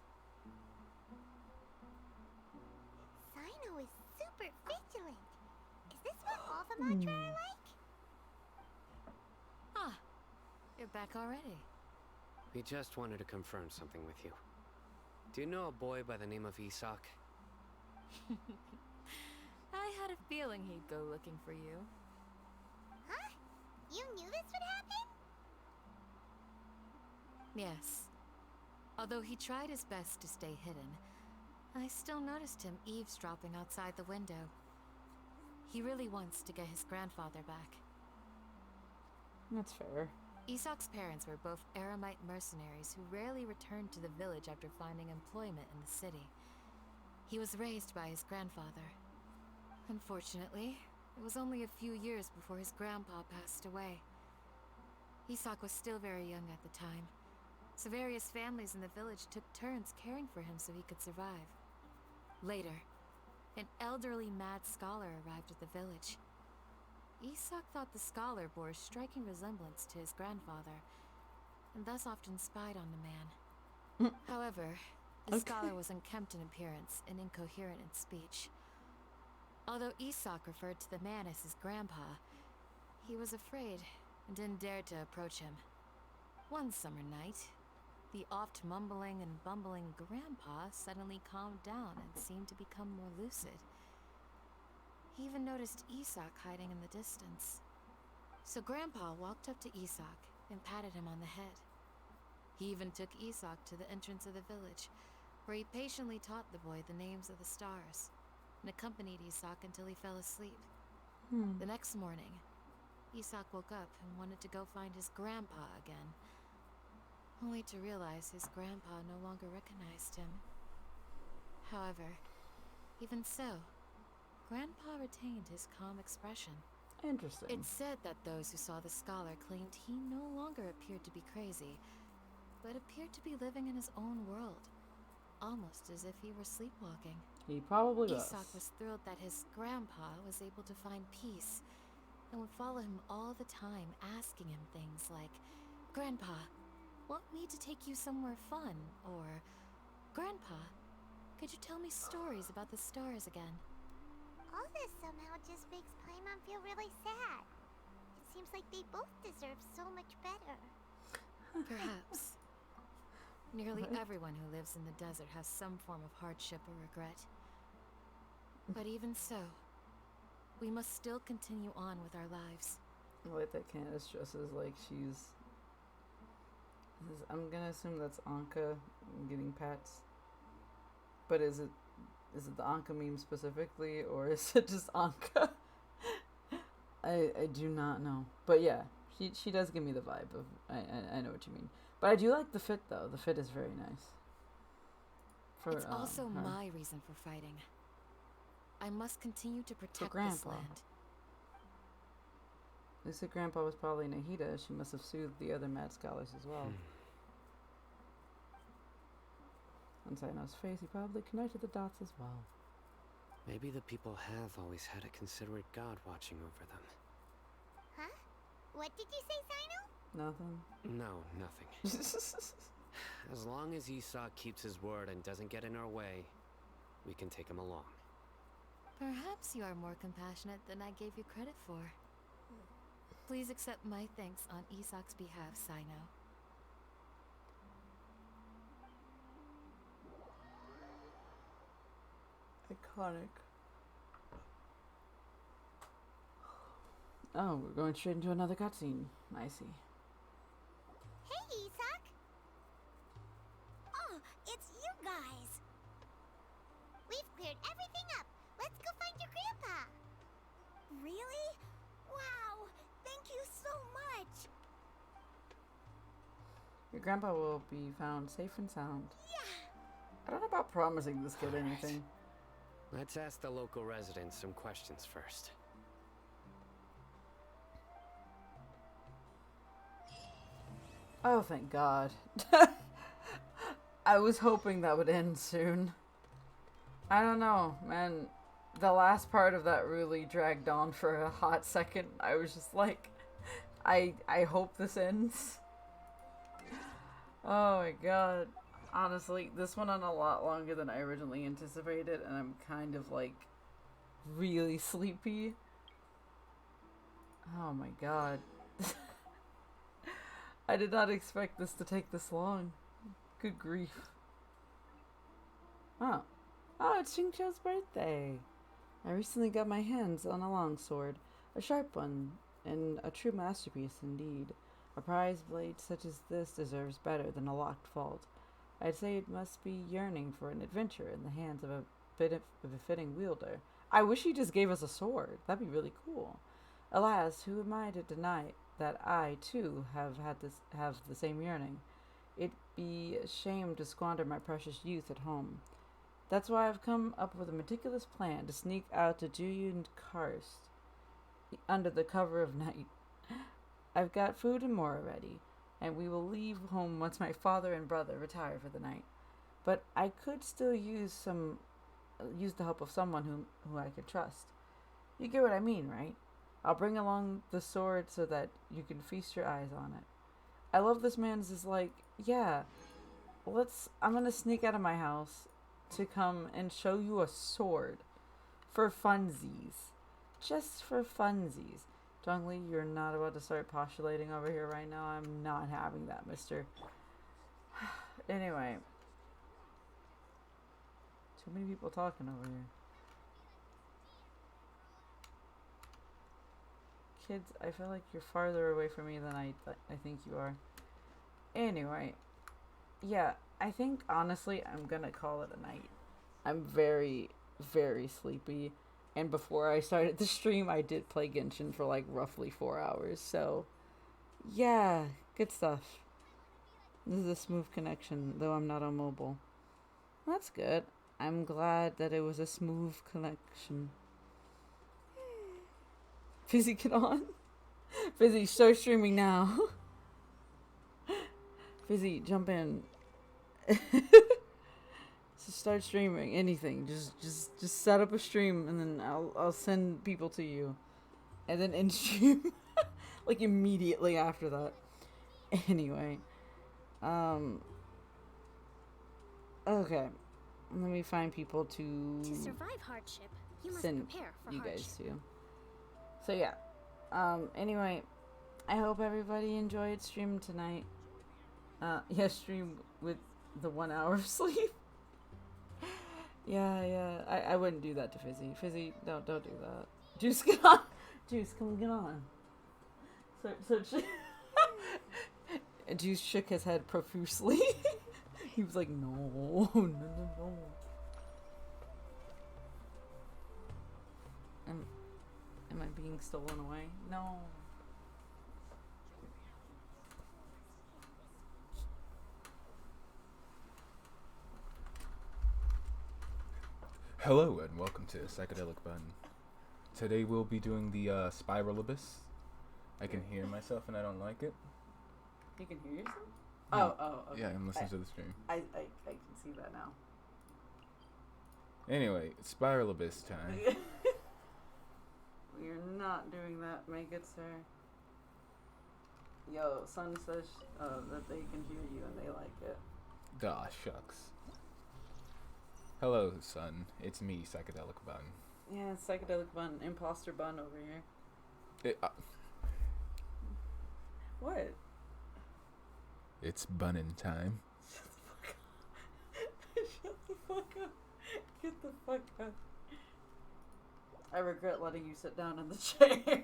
Sino is super vigilant. Is this what all the Matra are like? Ah, you're back already. We just wanted to confirm something with you. Do you know a boy by the name of Isak? I had a feeling he'd go looking for you. Huh? You knew this would happen? Yes. Although he tried his best to stay hidden, I still noticed him eavesdropping outside the window. He really wants to get his grandfather back. That's fair. Isak's parents were both Aramite mercenaries who rarely returned to the village after finding employment in the city. He was raised by his grandfather. Unfortunately, it was only a few years before his grandpa passed away. Isak was still very young at the time, so various families in the village took turns caring for him so he could survive. Later, an elderly mad scholar arrived at the village. Isak thought the scholar bore a striking resemblance to his grandfather, and thus often spied on the man. However, the scholar was unkempt in appearance and incoherent in speech. Although Isak referred to the man as his grandpa, he was afraid and didn't dare to approach him. One summer night, the oft mumbling and bumbling grandpa suddenly calmed down and seemed to become more lucid. He even noticed Isak hiding in the distance. So Grandpa walked up to Isak and patted him on the head. He even took Isak to the entrance of the village, where he patiently taught the boy the names of the stars, and accompanied Isak until he fell asleep. The next morning, Isak woke up and wanted to go find his grandpa again, only to realize his grandpa no longer recognized him. However, even so, Grandpa retained his calm expression. Interesting. It's said that those who saw the scholar claimed he no longer appeared to be crazy, but appeared to be living in his own world, almost as if he were sleepwalking. He probably was. Isak was thrilled that his grandpa was able to find peace, and would follow him all the time, asking him things like, "Grandpa, want me to take you somewhere fun?" Or, "Grandpa, could you tell me stories about the stars again?" All this somehow just makes Paimon feel really sad. It seems like they both deserve so much better. Perhaps. Nearly everyone who lives in the desert has some form of hardship or regret. But even so, we must still continue on with our lives. I like that Candace dresses like she's... I'm gonna assume that's Anka getting pats. But is it the Anka meme specifically, or is it just Anka? I do not know. But yeah, she does give me the vibe of... I know what you mean. But I do like the fit, though. The fit is very nice. It's also my reason for fighting. I must continue to protect this land. They said Grandpa was probably Nahida. She must have soothed the other mad scholars as well. On Saino's face, he probably connected the dots as well. Maybe the people have always had a considerate god watching over them. Huh? What did you say, Sino? Nothing. No, nothing. As long as Esau keeps his word and doesn't get in our way, we can take him along. Perhaps you are more compassionate than I gave you credit for. Please accept my thanks on Isak's behalf, Sino. Iconic. Oh, we're going straight into another cutscene. I see. Hey, Isak! Oh, it's you guys! We've cleared everything up. Let's go find your grandpa! Really? Wow! Thank you so much! Your grandpa will be found safe and sound. Yeah! I don't know about promising this kid anything. Let's ask the local residents some questions first. Oh, thank God. I was hoping that would end soon. I don't know, man. The last part of that really dragged on for a hot second. I was just like, I hope this ends. Oh my God. Honestly, this went on a lot longer than I originally anticipated, and I'm kind of like really sleepy. Oh my God. I did not expect this to take this long. Good grief. Oh, it's Xingqiu's birthday. I recently got my hands on a longsword, a sharp one, and a true masterpiece indeed. A prized blade such as this deserves better than a locked vault. I'd say it must be yearning for an adventure in the hands of a befitting wielder. I wish he just gave us a sword. That'd be really cool. Alas, who am I to deny that I, too, have the same yearning? It'd be a shame to squander my precious youth at home. That's why I've come up with a meticulous plan to sneak out to Juyun Karst under the cover of night. I've got food and more ready, and we will leave home once my father and brother retire for the night. But I could still use the help of someone who I could trust. You get what I mean, right? I'll bring along the sword so that you can feast your eyes on it. I love this man's is like, yeah, I'm gonna sneak out of my house to come and show you a sword. For funsies. Just for funsies. Zhongli, you're not about to start postulating over here right now. I'm not having that, mister. Anyway. Too many people talking over here. kids, I feel like you're farther away from me than I think you are. Anyway, yeah, I think honestly I'm gonna call it a night. I'm very, very sleepy. And before I started the stream, I did play Genshin for like roughly 4 hours. So, yeah, good stuff. This is a smooth connection, though I'm not on mobile. That's good. I'm glad that it was a smooth connection. Fizzy, get on. Fizzy, start streaming now. Fizzy, jump in. So start streaming anything. Just set up a stream and then I'll send people to you. And then end stream like immediately after that. Anyway. Okay. Let me find people to survive hardship, you must send prepare for you hardship. guys to. So yeah. Anyway, I hope everybody enjoyed stream tonight. Yeah, stream with the 1 hour of sleep. Yeah. I wouldn't do that to Fizzy. Fizzy, don't do that. Juice, get on. Juice, come get on. So Juice shook his head profusely. He was like, no. Am I being stolen away? No. Hello and welcome to Psychedelic Bun. Today we'll be doing the Spiral Abyss. I can hear myself and I don't like it. You can hear yourself? Yeah. Oh, okay. Yeah, I'm listening to the stream. I can see that now. Anyway, Spiral Abyss time. We're not doing that, make it, sir. Yo, Sun says that they can hear you and they like it. Aw, shucks. Hello, son. It's me, Psychedelic Bun. Yeah, Psychedelic Bun, Imposter Bun over here. What? It's bunnin' time. Shut the fuck up. Get the fuck up. I regret letting you sit down in the chair.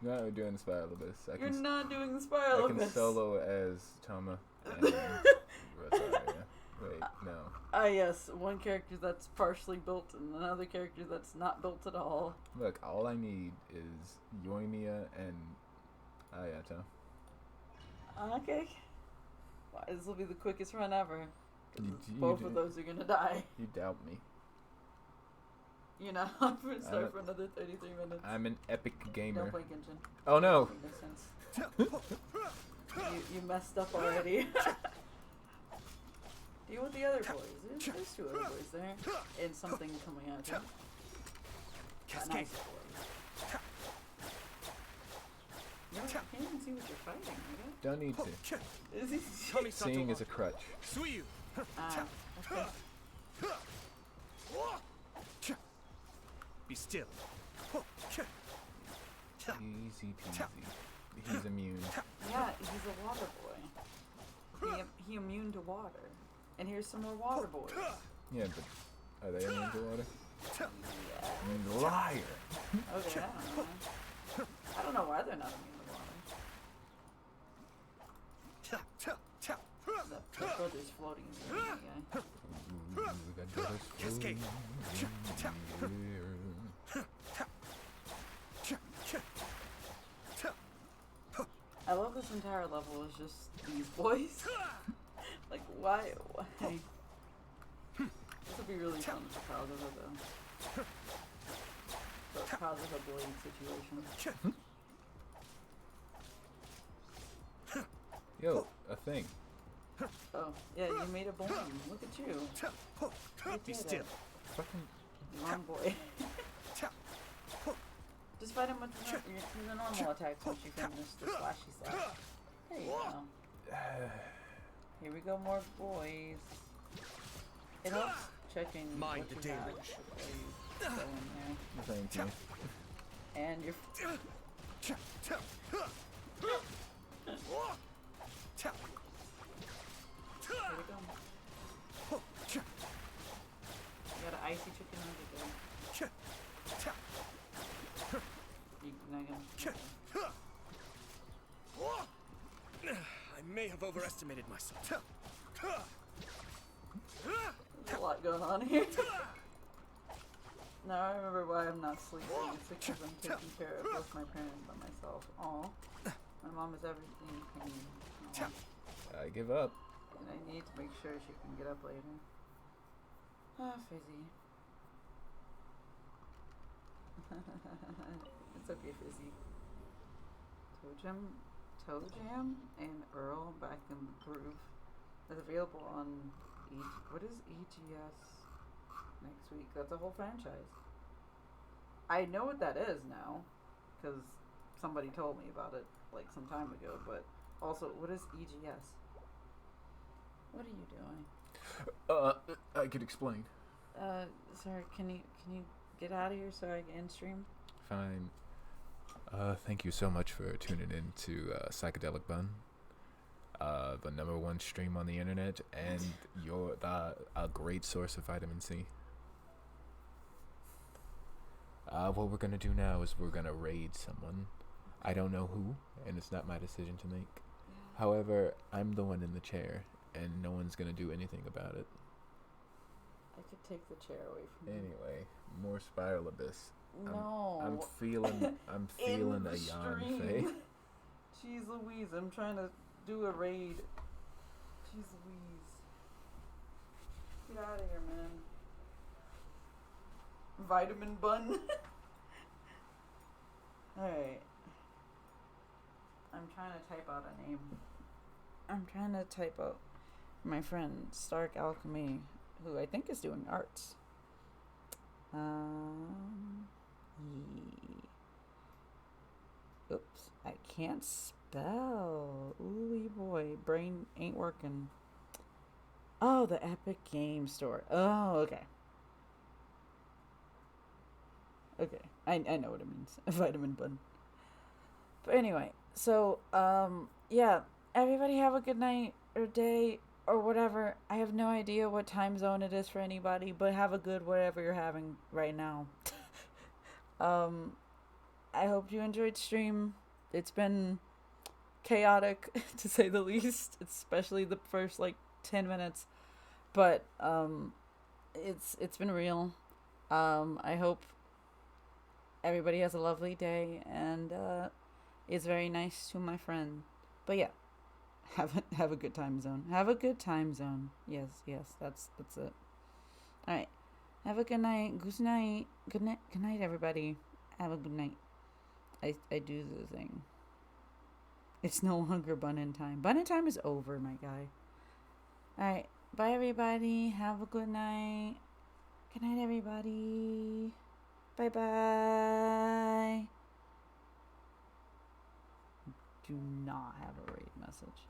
No, we're doing the Spiral Abyss. You're not doing the Spiral Abyss. I can solo as Toma and Rosaria. Wait, no. Yes, one character that's partially built and another character that's not built at all. Look, all I need is Yoimiya and Ayato. Okay. Well, this will be the quickest run ever. Both of those are gonna die. You doubt me. You know, I'm gonna start for another 33 minutes. I'm an epic gamer. Don't play Genshin. Oh no! You messed up already. Deal with the other boys. There's 2 other boys there. And something coming out here. Nice boy. No, I can't even see what you're fighting, okay? Don't need to. Is he? Seeing is a crutch. Okay. Be still. Easy peasy. He's immune. Yeah, he's a water boy. He immune to water. And here's some more water boys. Yeah, but are they immune to water? Yeah. Liar! Okay, I don't know why they're not immune to water. That brother's floating in the guy. Cascade. I love this entire level is just these boys. Like, why? This would be really fun for Kazuha, though. But Kazuha Blade situation. Yo, a thing. Oh, yeah, you made a balloon. Look at you. Be still. Fucking wrong boy. Just fight him with the normal attacks once you finish the slashy slash. There you go. Here we go, more boys. It helps checking Mind what the you have damage. before you go in there. Thank you. And you're... Here we go. You got an icy chicken nugget there. You can overestimated myself. There's a lot going on here. Now I remember why I'm not sleeping. It's because I'm taking care of both my parents and myself. Aw. My mom is everything pain. I give up. And I need to make sure she can get up later. Ah, Fizzy. It's okay, Fizzy. Toe Jam and Earl Back in the Groove is available on what is EGS next week? That's a whole franchise. I know what that is now because somebody told me about it like some time ago, but also, what is EGS? What are you doing? I could explain. Sorry, can you get out of here so I can stream? Fine. Thank you so much for tuning in to Psychedelic Bun, the #1 stream on the internet, and you're a great source of vitamin C. What we're gonna do now is we're gonna raid someone. I don't know who, and it's not my decision to make. However, I'm the one in the chair, and no one's gonna do anything about it. I could take the chair away from you. Anyway, more Spiral Abyss. No. I'm feeling a yawn, Faye. Jeez Louise, I'm trying to do a raid. Jeez Louise. Get out of here, man. Vitamin Bun. Alright. I'm trying to type out a name. I'm trying to type out my friend Stark Alchemy, who I think is doing arts. Oops, I can't spell. Ooh boy, brain ain't working. Oh, the Epic Game Store. Oh, okay. Okay, I know what it means. A vitamin bun. But anyway, so, yeah, everybody have a good night or day or whatever. I have no idea what time zone it is for anybody, but have a good whatever you're having right now. I hope you enjoyed stream. It's been chaotic, to say the least, especially the first, 10 minutes. But, it's been real. I hope everybody has a lovely day, and is very nice to my friend. But yeah, have a good time zone. Have a good time zone. Yes, that's it. All right, have a good night. Good night. Good night, everybody. Have a good night. I do the thing. It's no longer bun-in time. Bun-in time is over, my guy. All right, bye everybody. Have a good night. Good night, everybody. Bye-bye. Do not have a raid message.